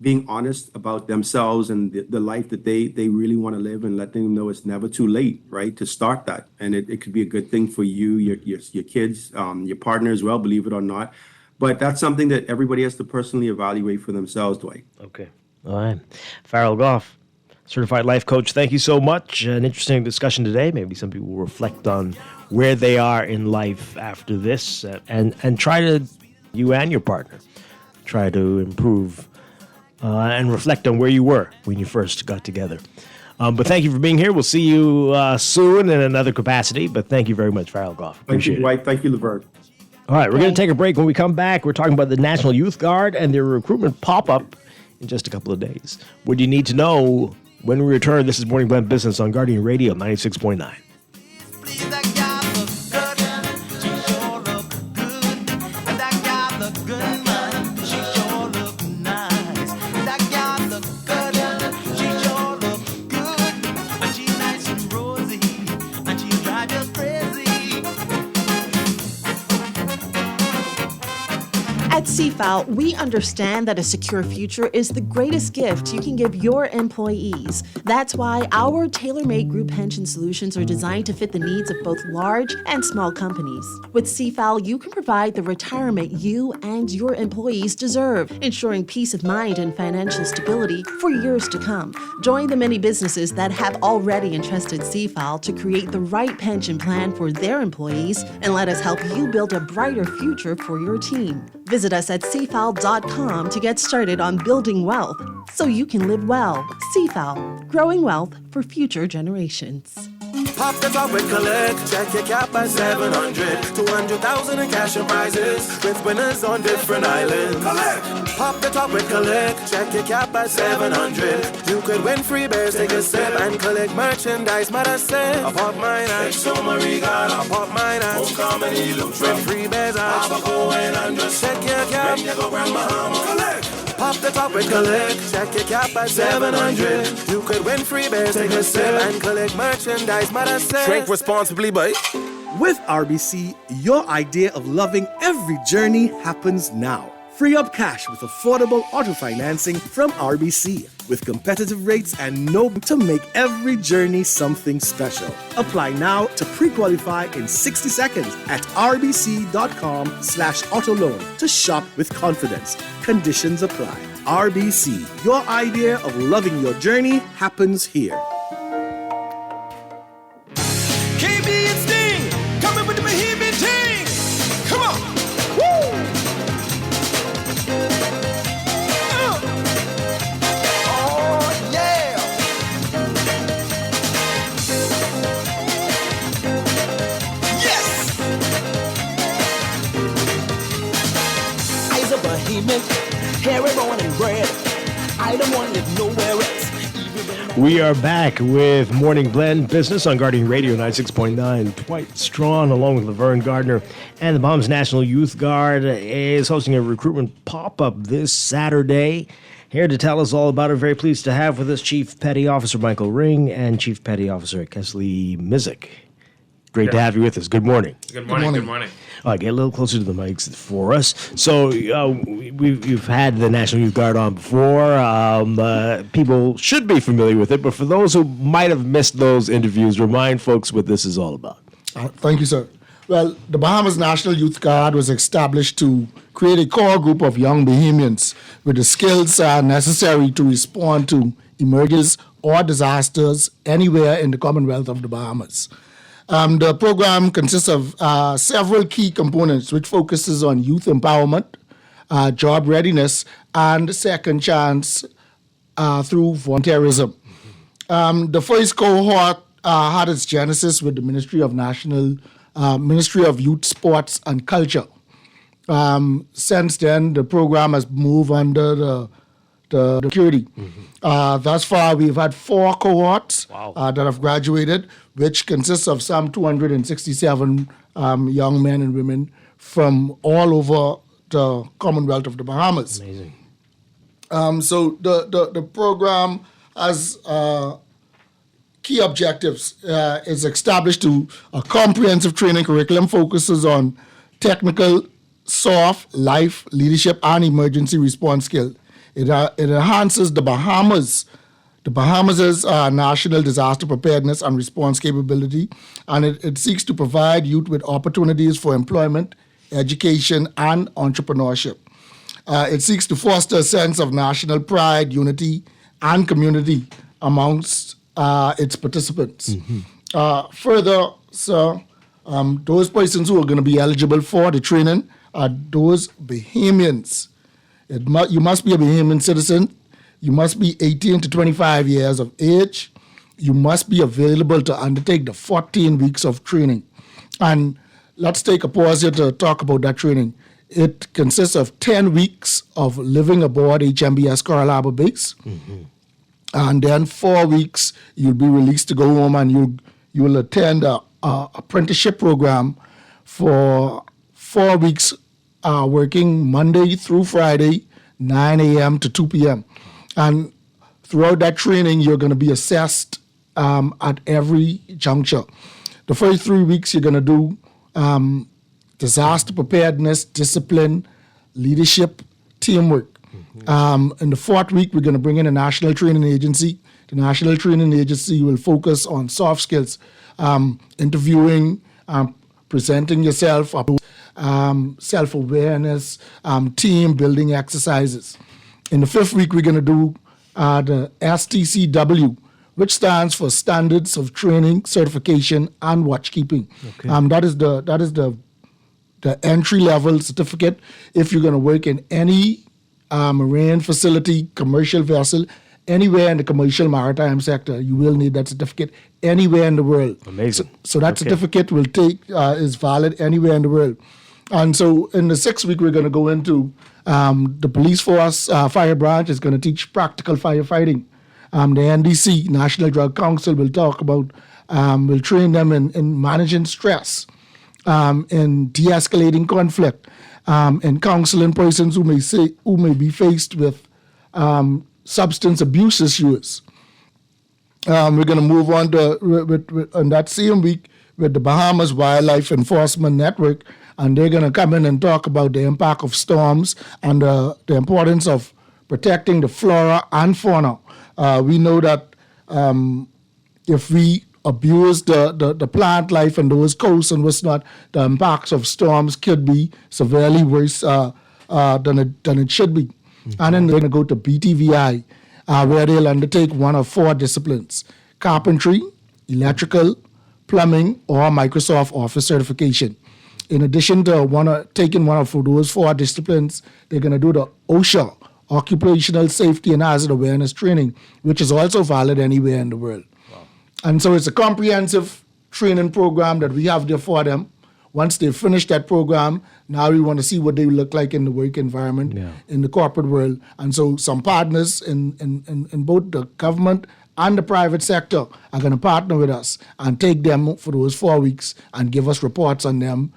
being honest about themselves and the life that they really want to live, and letting them know it's never too late, right, to start that. And it could be a good thing for you, your kids, your partner as well, believe it or not. But that's something that everybody has to personally evaluate for themselves, Dwight. Okay. All right. Farrell Goff, certified life coach, thank you so much. An interesting discussion today. Maybe some people will reflect on where they are in life after this and try to, you and your partner, try to improve and reflect on where you were when you first got together. But thank you for being here. We'll see you soon in another capacity. But thank you very much, Farrell Goff. Appreciate Thank you, Dwight. Thank you, Laverne. All right, we're going to take a break. When we come back, we're talking about the National Youth Guard and their recruitment pop-up in just a couple of days. What do you need to know when we return? This is Morning Blend Business on Guardian Radio 96.9. At CFAL, we understand that a secure future is the greatest gift you can give your employees. That's why our tailor-made group pension solutions are designed to fit the needs of both large and small companies. With CFAL, you can provide the retirement you and your employees deserve, ensuring peace of mind and financial stability for years to come. Join the many businesses that have already entrusted CFAL to create the right pension plan for their employees, and let us help you build a brighter future for your team. Visit us at cfal.com to get started on building wealth so you can live well. CFAL, growing wealth for future generations. Pop the top with collect, check your cap by 700. 200,000 in cash and prizes with winners on different islands. Collect! Pop the top with collect, check your cap by 700. You could win free bears, take a sip and collect merchandise. Matter say, I pop mine and I pop mine and comedy look with free bears and I go in and just check your cap. When you go Grand Bahama, collect! Pop the top with collect, check your cap at 700. You could win free bears, take a sip and collect merchandise. Matter say, drink responsibly, boy. With RBC, your idea of loving every journey happens now. Free up cash with affordable auto financing from RBC with competitive rates and no to make every journey something special. Apply now to pre-qualify in 60 seconds at rbc.com/auto loan to shop with confidence. Conditions apply. RBC, your idea of loving your journey happens here. KB and Sting, coming with the Bohemian ting. Come on. Woo! Oh, yeah. Yes. I's a Bohemian, hairy born and bred. I don't want to live nowhere else. We are back with Morning Blend Business on Guardian Radio 96.9. Dwight Strachan, along with Laverne Gardner, and the Bahamas National Youth Guard is hosting a recruitment pop-up this Saturday. Here to tell us all about it, very pleased to have with us Chief Petty Officer Michael Ring and Chief Petty Officer Kesley Mizik. Great to have you with us. Good morning. Good morning. Good morning. Get a little closer to the mics for us. So you've had the National Youth Guard on before. People should be familiar with it, but for those who might have missed those interviews, remind folks what this is all about. Thank you, sir. Well, the Bahamas National Youth Guard was established to create a core group of young Bahamians with the skills necessary to respond to emergencies or disasters anywhere in the Commonwealth of the Bahamas. The program consists of several key components, which focuses on youth empowerment, job readiness, and second chance through volunteerism. The first cohort had its genesis with the Ministry of Youth, Sports, and Culture. Since then, the program has moved under the security. Thus far, we've had 4 cohorts that have graduated, which consists of some 267 young men and women from all over the Commonwealth of the Bahamas. Amazing. So the program has key objectives. It's established to a comprehensive training curriculum focuses on technical, soft, life, leadership, and emergency response skills. It enhances the Bahamas' national disaster preparedness and response capability, and it seeks to provide youth with opportunities for employment, education, and entrepreneurship. It seeks to foster a sense of national pride, unity, and community amongst its participants. Further, sir, those persons who are going to be eligible for the training are those Bahamians. You must be a Bahamian citizen. You must be 18 to 25 years of age. You must be available to undertake the 14 weeks of training. And let's take a pause here to talk about that training. It consists of 10 weeks of living aboard HMBS Coral Harbor Base. And then 4 weeks, you'll be released to go home and you'll attend a apprenticeship program for 4 weeks, working Monday through Friday, 9 a.m. to 2 p.m. And throughout that training, you're going to be assessed at every juncture. The first 3 weeks, you're going to do disaster preparedness, discipline, leadership, teamwork. In the 4th week, we're going to bring in a national training agency. The national training agency will focus on soft skills, interviewing, presenting yourself, self-awareness, team building exercises. In the 5th week, we're going to do the STCW, which stands for Standards of Training, Certification, and Watchkeeping. That is the the entry-level certificate. If you're going to work in any marine facility, commercial vessel, anywhere in the commercial maritime sector, you will need that certificate anywhere in the world. Amazing. So that certificate will is valid anywhere in the world. And so in the 6th week, we're going to go into the police force fire branch is going to teach practical firefighting. The NDC, National Drug Council, will talk about, will train them in managing stress, in de-escalating conflict, in counseling persons who may be faced with substance abuse issues. We're going to move on to on that same week with the Bahamas Wildlife Enforcement Network, and they're going to come in and talk about the impact of storms and the importance of protecting the flora and fauna. We know that if we abuse the plant life in those coasts and whatnot, the impacts of storms could be severely worse than it should be. And then they're going to go to BTVI, where they'll undertake one of 4 disciplines: carpentry, electrical, plumbing, or Microsoft Office certification. In addition to taking one of those 4 disciplines, they're going to do the OSHA, Occupational Safety and Hazard Awareness Training, which is also valid anywhere in the world. Wow. And so it's a comprehensive training program that we have there for them. Once they finish that program, now we want to see what they look like in the work environment, in the corporate world. And so some partners in both the government and the private sector are going to partner with us and take them for those 4 weeks and give us reports on them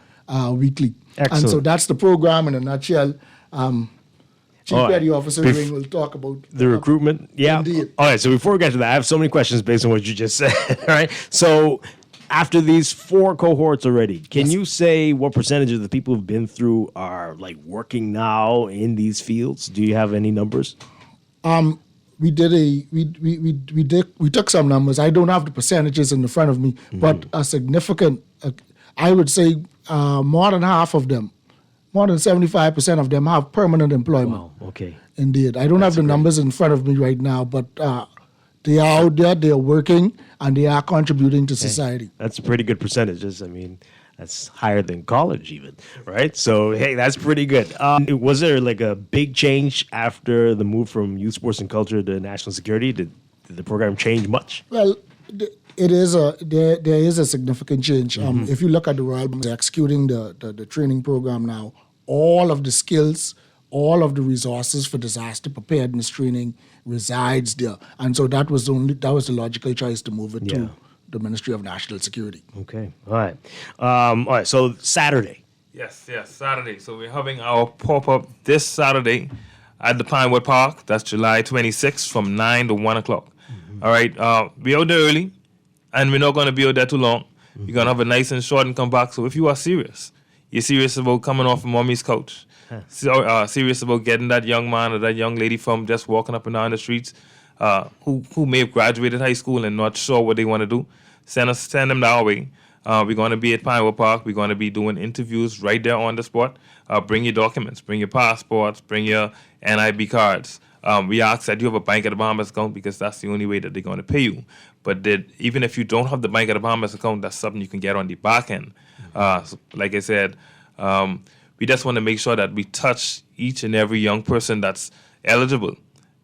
weekly. Excellent. And so that's the program in a nutshell. Chief Petty Officer Ring will talk about the recruitment. Yeah. Indeed. All right. So before we get to that, I have so many questions based on what you just said. All right. So after these 4 cohorts already, can you say what percentage of the people who've been through are like working now in these fields? Do you have any numbers? We took some numbers. I don't have the percentages in the front of me, but a significant, I would say more than half of them, more than 75% of them have permanent employment. Wow, okay. Indeed. I don't have the numbers in front of me right now, but they are out there, they are working, and they are contributing to society. That's a pretty good percentage. I mean, that's higher than college even, right? So, hey, that's pretty good. Was there like a big change after the move from youth, sports, and culture to national security? Did the program change much? Well, there is a significant change. If you look at the Royal Bank executing the training program now, all of the skills, all of the resources for disaster preparedness training resides there, and so that was the logical choice to move it to the Ministry of National Security. Okay, all right, all right. So Saturday. Yes, Saturday. So we're having our pop-up this Saturday at the Pinewood Park. That's July 26th from 9 to 1 o'clock. All right, we're out there early, and we're not going to be out there too long. We're going to have a nice and short and come back. So if you are serious, you're serious about coming off of mommy's couch, serious about getting that young man or that young lady from just walking up and down the streets, who may have graduated high school and not sure what they want to do, send them our way. We're going to be at Pinewood Park. We're going to be doing interviews right there on the spot. Bring your documents, bring your passports, bring your NIB cards. We ask that you have a Bank of the Bahamas account because that's the only way that they're going to pay you. But even if you don't have the Bank of the Bahamas account, that's something you can get on the back end. So like I said, we just want to make sure that we touch each and every young person that's eligible,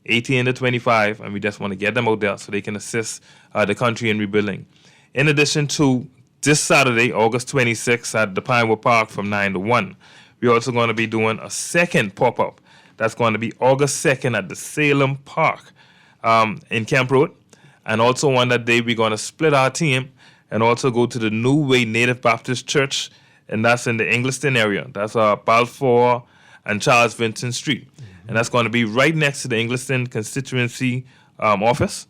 18 to 25, and we just want to get them out there so they can assist the country in rebuilding. In addition to this Saturday, August 26th at the Pinewood Park from 9 to 1, we're also going to be doing a second pop-up. That's going to be August 2nd at the Salem Park in Camp Road. And also on that day, we're going to split our team and also go to the New Way Native Baptist Church, and that's in the Ingliston area. That's Balfour and Charles Vincent Street. And that's going to be right next to the Ingliston constituency office.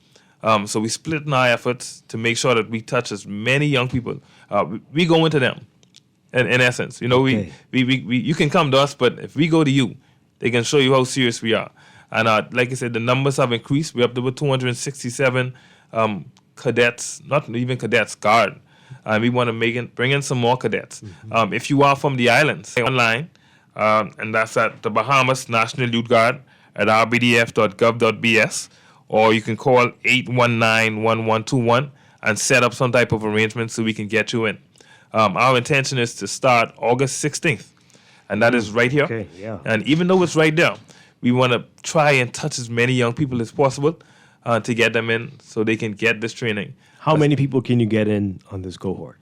So we're splitting our efforts to make sure that we touch as many young people. We go into them, in essence. You know, we you can come to us, but if we go to you, they can show you how serious we are. And like I said, the numbers have increased. We're up to 267 cadets, not even cadets, guard. And we want to bring in some more cadets. If you are from the islands, online, and that's at the Bahamas National Youth Guard at rbdf.gov.bs, or you can call 819-1121 and set up some type of arrangement so we can get you in. Our intention is to start August 16th, and that is right here. Okay, yeah. And even though it's right there, we want to try and touch as many young people as possible to get them in so they can get this training. How many people can you get in on this cohort?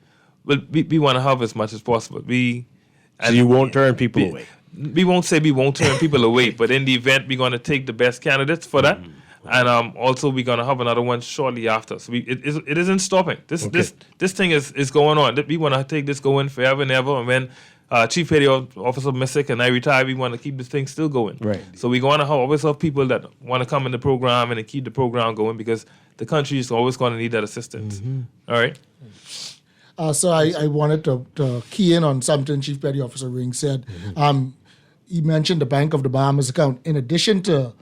Well, we want to have as much as possible. So you won't turn people away? We won't say we won't turn people away, but in the event, we're going to take the best candidates for that. And also, we're going to have another one shortly after. So it isn't stopping. This thing is going on. We want to take this going forever and ever. And when Chief Petty Officer Missick and I retire, we want to keep this thing still going. Right. So we're going to always have people that want to come in the program and keep the program going because the country is always going to need that assistance. All right? So I wanted to key in on something Chief Petty Officer Ring said. He mentioned the Bank of the Bahamas account. In addition to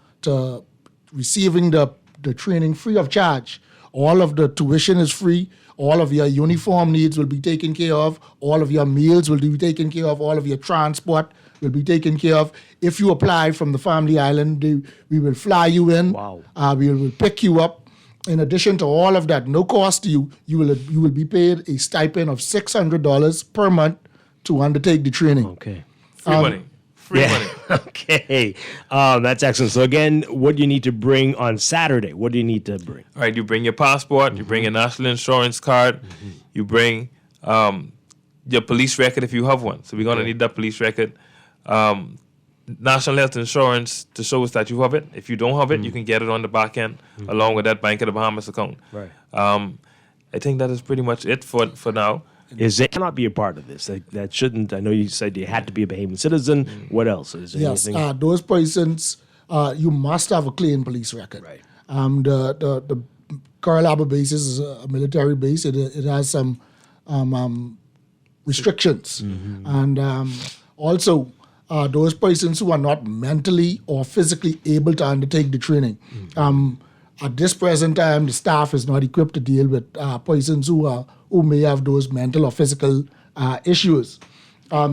receiving the training free of charge, all of the tuition is free. All of your uniform needs will be taken care of. All of your meals will be taken care of. All of your transport will be taken care of. If you apply from the family island, we will fly you in. Wow. We will pick you up. In addition to all of that, no cost to you, you will be paid a stipend of $600 per month to undertake the training. Okay. Free money. Free money. Okay. That's excellent. So again, what do you need to bring on Saturday? What do you need to bring? All right, you bring your passport, you bring your national insurance card, you bring your police record if you have one. So we're going to need that police record. National health insurance to show us that you have it. If you don't have it, you can get it on the back end along with that Bank of the Bahamas account. Right. I think that is pretty much it for now. It cannot be a part of this. That shouldn't. I know you said you had to be a Bahamian citizen. What else? Is there Yes, anything? those persons, you must have a clean police record. Right. The Coral Harbor base is a military base. It has some restrictions. And also, those persons who are not mentally or physically able to undertake the training. At this present time, the staff is not equipped to deal with persons who may have those mental or physical issues.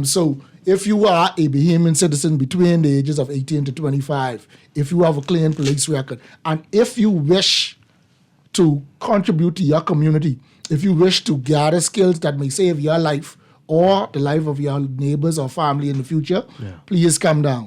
So if you are a Bahamian citizen between the ages of 18 to 25, if you have a clean police record, and if you wish to contribute to your community, if you wish to gather skills that may save your life or the life of your neighbors or family in the future, please come down.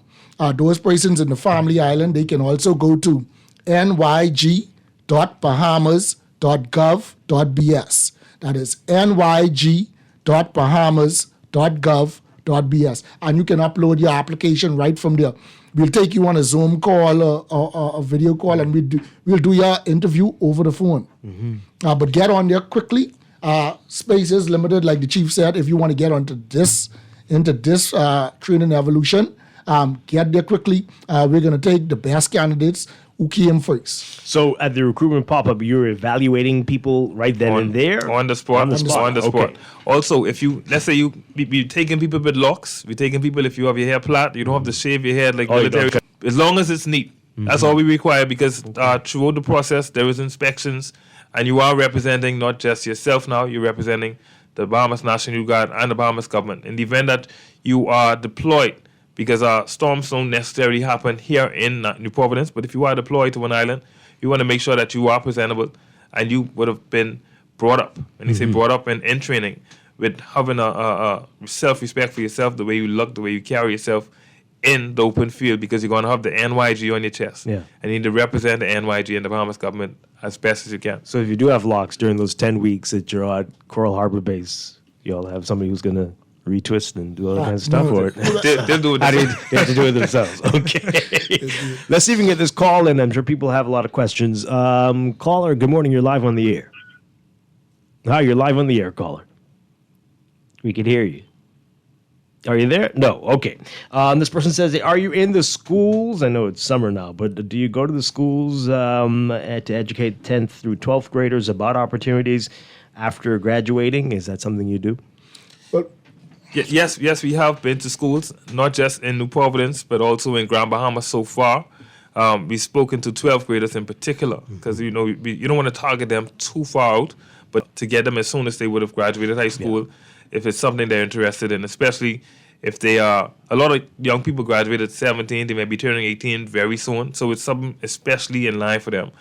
Those persons in the family island, they can also go to nyg.bahamas.gov.bs. That is nyg.bahamas.gov.bs. And you can upload your application right from there. We'll take you on a Zoom call or a video call, and we'll do your interview over the phone. But get on there quickly. Space is limited, like the chief said. If you want to get into this training evolution, get there quickly. We're going to take the best candidates who came first. So at the recruitment pop-up, you're evaluating people right then and there? On the spot. Okay. Also, if let's say you're taking people with locks, we're taking people if you have your hair plait, you don't have to shave your head like military. As long as it's neat. That's all we require because throughout the process, there is inspections and you are representing not just yourself now, you're representing the Bahamas National Youth Guard and the Bahamas government. In the event that you are deployed, because storms don't necessarily happen here in New Providence, but if you are deployed to an island, you want to make sure that you are presentable and you would have been brought up. And you say brought up in training with having a self-respect for yourself, the way you look, the way you carry yourself in the open field, because you're going to have the NYG on your chest. Yeah. And you need to represent the NYG and the Bahamas government as best as you can. So if you do have locks during those 10 weeks that you're at Coral Harbor base, you'll have somebody who's going to retwist and do all that kind of stuff for it. They'll do it. They have to do it themselves. Okay. Let's see if we can get this call in. I'm sure people have a lot of questions. Caller, good morning. You're live on the air. Hi, you're live on the air, caller. We can hear you. Are you there? No. Okay. This person says, are you in the schools? I know it's summer now, but do you go to the schools to educate 10th through 12th graders about opportunities after graduating? Is that something you do? Yes, we have been to schools, not just in New Providence, but also in Grand Bahama so far. We've spoken to 12th graders in particular, because you don't want to target them too far out, but to get them as soon as they would have graduated high school, if it's something they're interested in, especially if they are, a lot of young people graduated at 17, they may be turning 18 very soon, so it's something especially in line for them.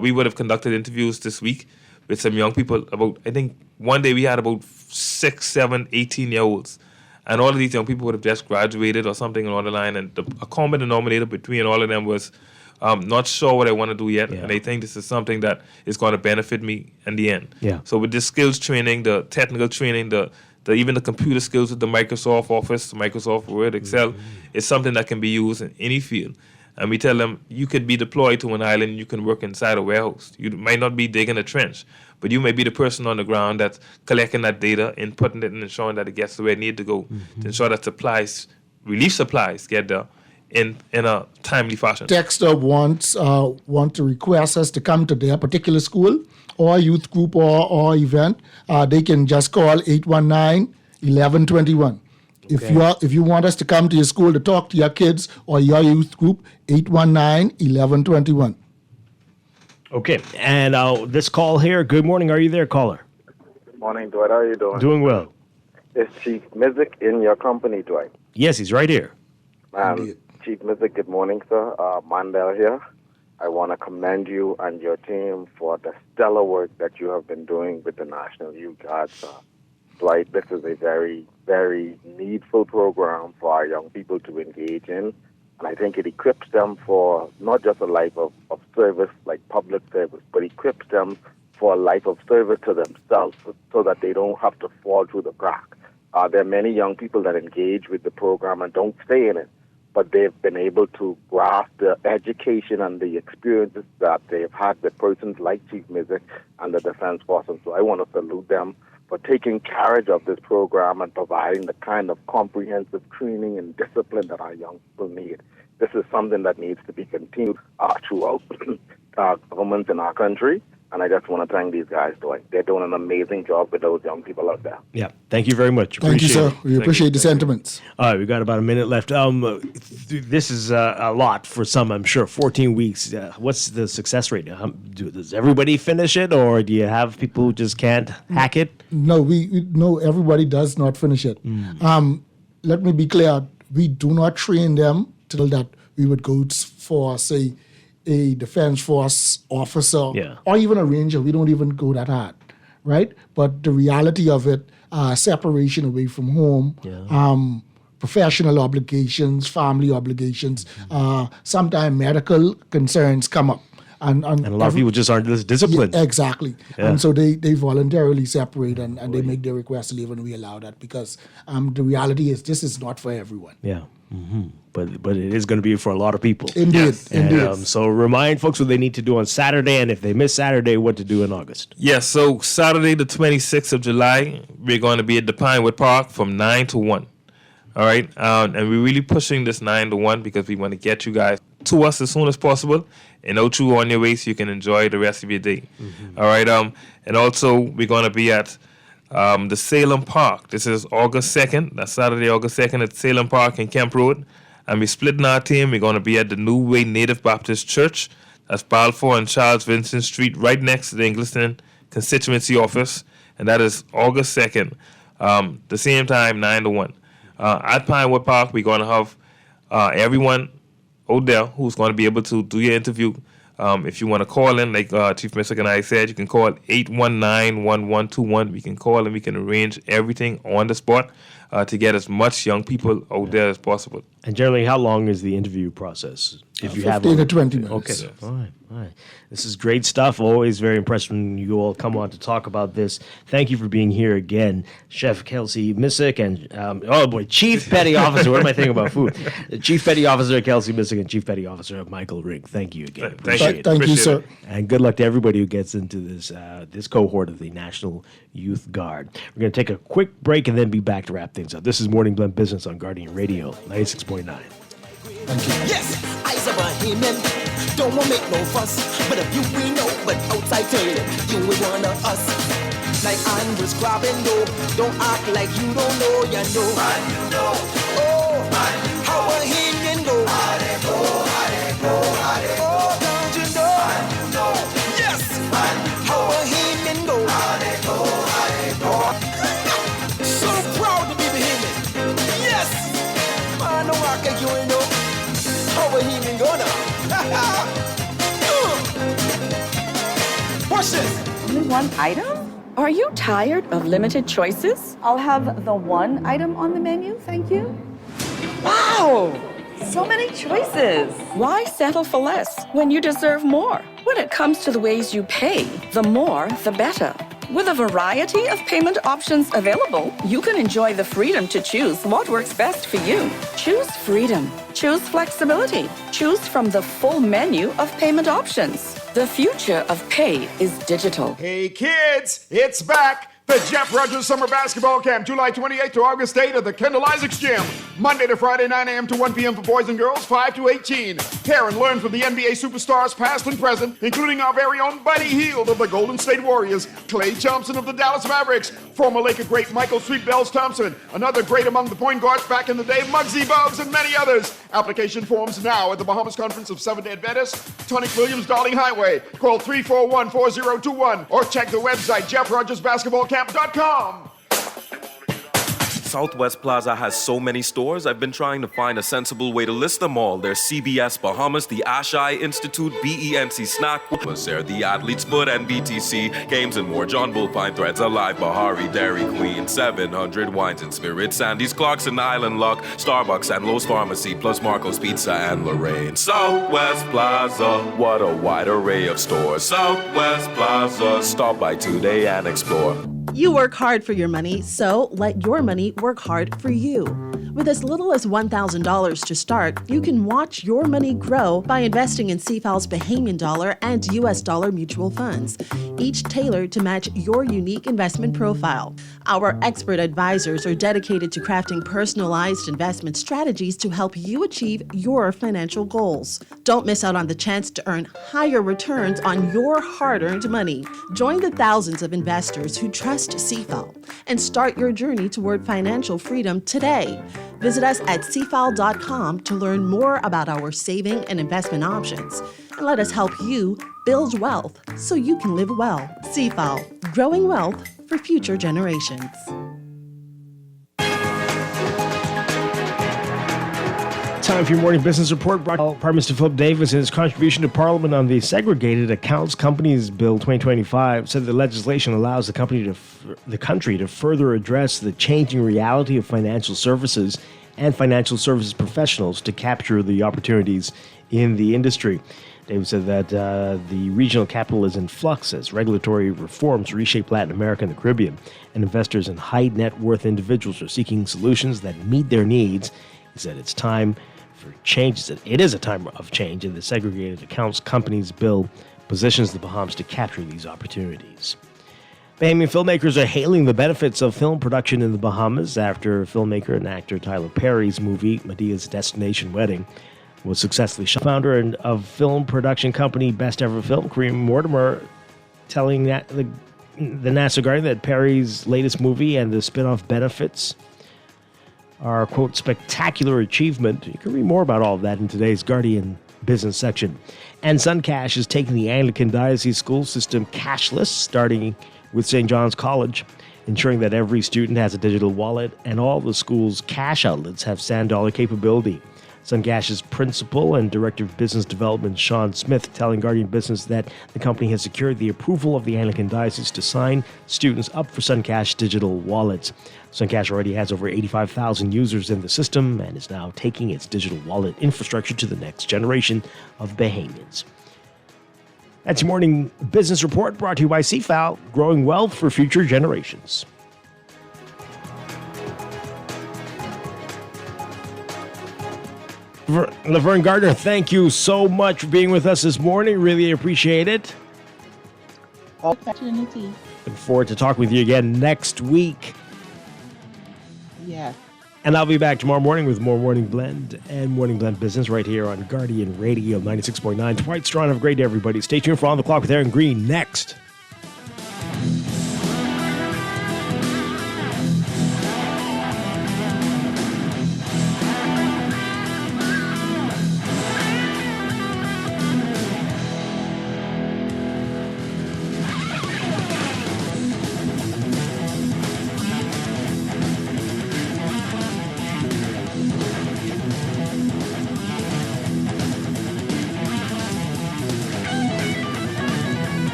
We would have conducted interviews this week with some young people. I think one day we had about 6, 7, 18-year-olds. And all of these young people would have just graduated or something along the line. And a common denominator between all of them was not sure what I want to do yet. And they think this is something that is going to benefit me in the end. Yeah. So with this skills training, the technical training, even the computer skills with the Microsoft Office, Microsoft Word, Excel, it's something that can be used in any field. And we tell them, you could be deployed to an island, you can work inside a warehouse. You might not be digging a trench, but you may be the person on the ground that's collecting that data, inputting it, and ensuring that it gets to where it needs to go, to ensure that relief supplies get there in a timely fashion. Texter want to request us to come to their particular school or youth group or event. They can just call 819-1121. Okay. If you want us to come to your school to talk to your kids or your youth group, 819-1121. Okay, and this call here, good morning. Are you there, caller? Morning, Dwight. How are you doing? Doing well. Is Chief Mizik in your company, Dwight? Yes, he's right here. Chief Mizik, good morning, sir. Mandel here. I want to commend you and your team for the stellar work that you have been doing with the National Youth Guard, sir. Dwight, this is a very, very needful program for our young people to engage in. And I think it equips them for not just a life of service, like public service, but equips them for a life of service to themselves so that they don't have to fall through the crack. There are many young people that engage with the program and don't stay in it, but they've been able to grasp the education and the experiences that they've had with persons like Chief Mizik and the Defense Force. And so I want to salute them for taking charge of this program and providing the kind of comprehensive training and discipline that our young people need. This is something that needs to be continued throughout governments in our country. And I just want to thank these guys. They're doing an amazing job with those young people out there. Yeah, thank you very much. Thank you, sir. We appreciate the sentiments. All right, we got about a minute left. This is a lot for some, I'm sure. 14 weeks. What's the success rate? Does everybody finish it, or do you have people who just can't hack it? No, everybody does not finish it. Let me be clear. We do not train them till that we would go for, say, a Defense Force officer or even a ranger. We don't even go that hard, right? But the reality of it, separation away from home, professional obligations, family obligations, sometimes medical concerns come up. And a lot of people just aren't this disciplined. Yeah, exactly. Yeah. And so they voluntarily separate and they make their request to leave, and we allow that because the reality is this is not for everyone. Yeah. Mm-hmm. But it is going to be for a lot of people. Indeed. Indeed. So remind folks what they need to do on Saturday, and if they miss Saturday, what to do in August. Yes, so Saturday the 26th of July, we're going to be at the Pinewood Park from 9 to 1. All right? And we're really pushing this 9 to 1 because we want to get you guys to us as soon as possible and out you on your way so you can enjoy the rest of your day. Mm-hmm. All right? And also, we're going to be at the Salem Park. This is August 2nd. That's Saturday, August 2nd at Salem Park in Kemp Road. And we're splitting our team. We're going to be at the New Way Native Baptist Church. That's Balfour and Charles Vincent Street, right next to the Engliston constituency office. And that is August 2nd. The same time, 9 to 1. At Pinewood Park, we're going to have everyone out there who's going to be able to do your interview. If you want to call in, like Chief Mizik and I said, you can call 819-1121. We can call and we can arrange everything on the spot to get as much young people out there as possible. And generally, how long is the interview process? If you 15 to 20 minutes. Okay, all right. This is great stuff. Always very impressed when you all come on to talk about this. Thank you for being here again, Chef Kelsey Mizik and, Chief Petty Officer. What am I thinking about food? Chief Petty Officer Kelsey Mizik and Chief Petty Officer Michael Ring. Thank you again. Thank you, sir. And good luck to everybody who gets into this cohort of the National Youth Guard. We're going to take a quick break and then be back to wrap things up. This is Morning Blend Business on Guardian Radio 96.9. Yes, I's a Bahamian. Don't want make no fuss, but if you we know, but outside tell you we one of us. Like I'm just grabbing though. Don't act like you don't know, you know. Man, you know. Oh, man, you know. How Bahamian go? How they go, how they go, how they go. Oh, don't you know? Man, you know. Yes, man, how Bahamian go? How they go, how they go. So proud to be Bahamian. Yes, man, no rock like you ain't know. How he been going on? Watch this. Only one item? Are you tired of limited choices? I'll have the one item on the menu, thank you. Wow! So many choices. Why settle for less when you deserve more? When it comes to the ways you pay, the more, the better. With a variety of payment options available, you can enjoy the freedom to choose what works best for you. Choose freedom. Choose flexibility. Choose from the full menu of payment options. The future of pay is digital. Hey kids, it's back. The Jeff Rogers Summer Basketball Camp, July 28th to August 8th at the Kendall Isaacs Gym. Monday to Friday, 9 a.m. to 1 p.m. for boys and girls, 5 to 18. Pair and learn from the NBA superstars past and present, including our very own Buddy Hield of the Golden State Warriors, Klay Thompson of the Dallas Mavericks, former Laker great Michael Sweet Bells Thompson, another great among the point guards back in the day, Muggsy Bogues, and many others. Application forms now at the Bahamas Conference of Seventh-day Adventists, Tonic Williams, Darling Highway. Call 341-4021 or check the website, jeffrogersbasketballcamp.com. Southwest Plaza has so many stores, I've been trying to find a sensible way to list them all. There's CBS Bahamas, the Ashai Institute, BENC Snack, there the Athlete's Foot, and BTC, Games and more. John Bull, Fine Threads, Alive, Bahari, Dairy Queen, 700 Wines and Spirits, Sandy's, Clarkson, Island Luck, Starbucks, and Lowe's Pharmacy, plus Marco's Pizza and Lorraine. Southwest Plaza, what a wide array of stores. Southwest Plaza, stop by today and explore. You work hard for your money, so let your money work hard for you. With as little as $1,000 to start, you can watch your money grow by investing in CFAL's Bahamian dollar and US dollar mutual funds, each tailored to match your unique investment profile. Our expert advisors are dedicated to crafting personalized investment strategies to help you achieve your financial goals. Don't miss out on the chance to earn higher returns on your hard-earned money. Join the thousands of investors who trust CFAL and start your journey toward financial freedom today. Visit us at cfal.com to learn more about our saving and investment options. And let us help you build wealth so you can live well. CFAL, growing wealth for future generations. Time for your morning business report brought to Prime Minister Philip Davis in his contribution to Parliament on the Segregated Accounts Companies Bill 2025 said the legislation allows the country to further address the changing reality of financial services and financial services professionals to capture the opportunities in the industry. Davis said that the regional capital is in flux as regulatory reforms reshape Latin America and the Caribbean, and investors and high net worth individuals are seeking solutions that meet their needs. He said it's time for change. It is a time of change, and the Segregated Accounts Companies Bill positions the Bahamas to capture these opportunities. Bahamian filmmakers are hailing the benefits of film production in the Bahamas after filmmaker and actor Tyler Perry's movie Medea's Destination Wedding was successfully shot. Founder of film production company Best Ever Film, Kareem Mortimer, telling the Nassau Guardian that Perry's latest movie and the spin-off benefits are, quote, spectacular achievement. You can read more about all of that in today's Guardian business section. And Suncash is taking the Anglican Diocese school system cashless, starting with St. John's College, ensuring that every student has a digital wallet and all the school's cash outlets have Sand Dollar capability. Suncash's principal and director of business development, Sean Smith, telling Guardian Business that the company has secured the approval of the Anglican Diocese to sign students up for Suncash digital wallets. Suncash already has over 85,000 users in the system and is now taking its digital wallet infrastructure to the next generation of Bahamians. That's your morning business report brought to you by CFAL, growing wealth for future generations. Laverne Gardner, thank you so much for being with us this morning. Really appreciate it. Opportunity. Look forward to talking with you again next week. Yes. And I'll be back tomorrow morning with more Morning Blend and Morning Blend Business right here on Guardian Radio 96.9. Dwight Strachan, have a great day, everybody. Stay tuned for On the Clock with Aaron Green next.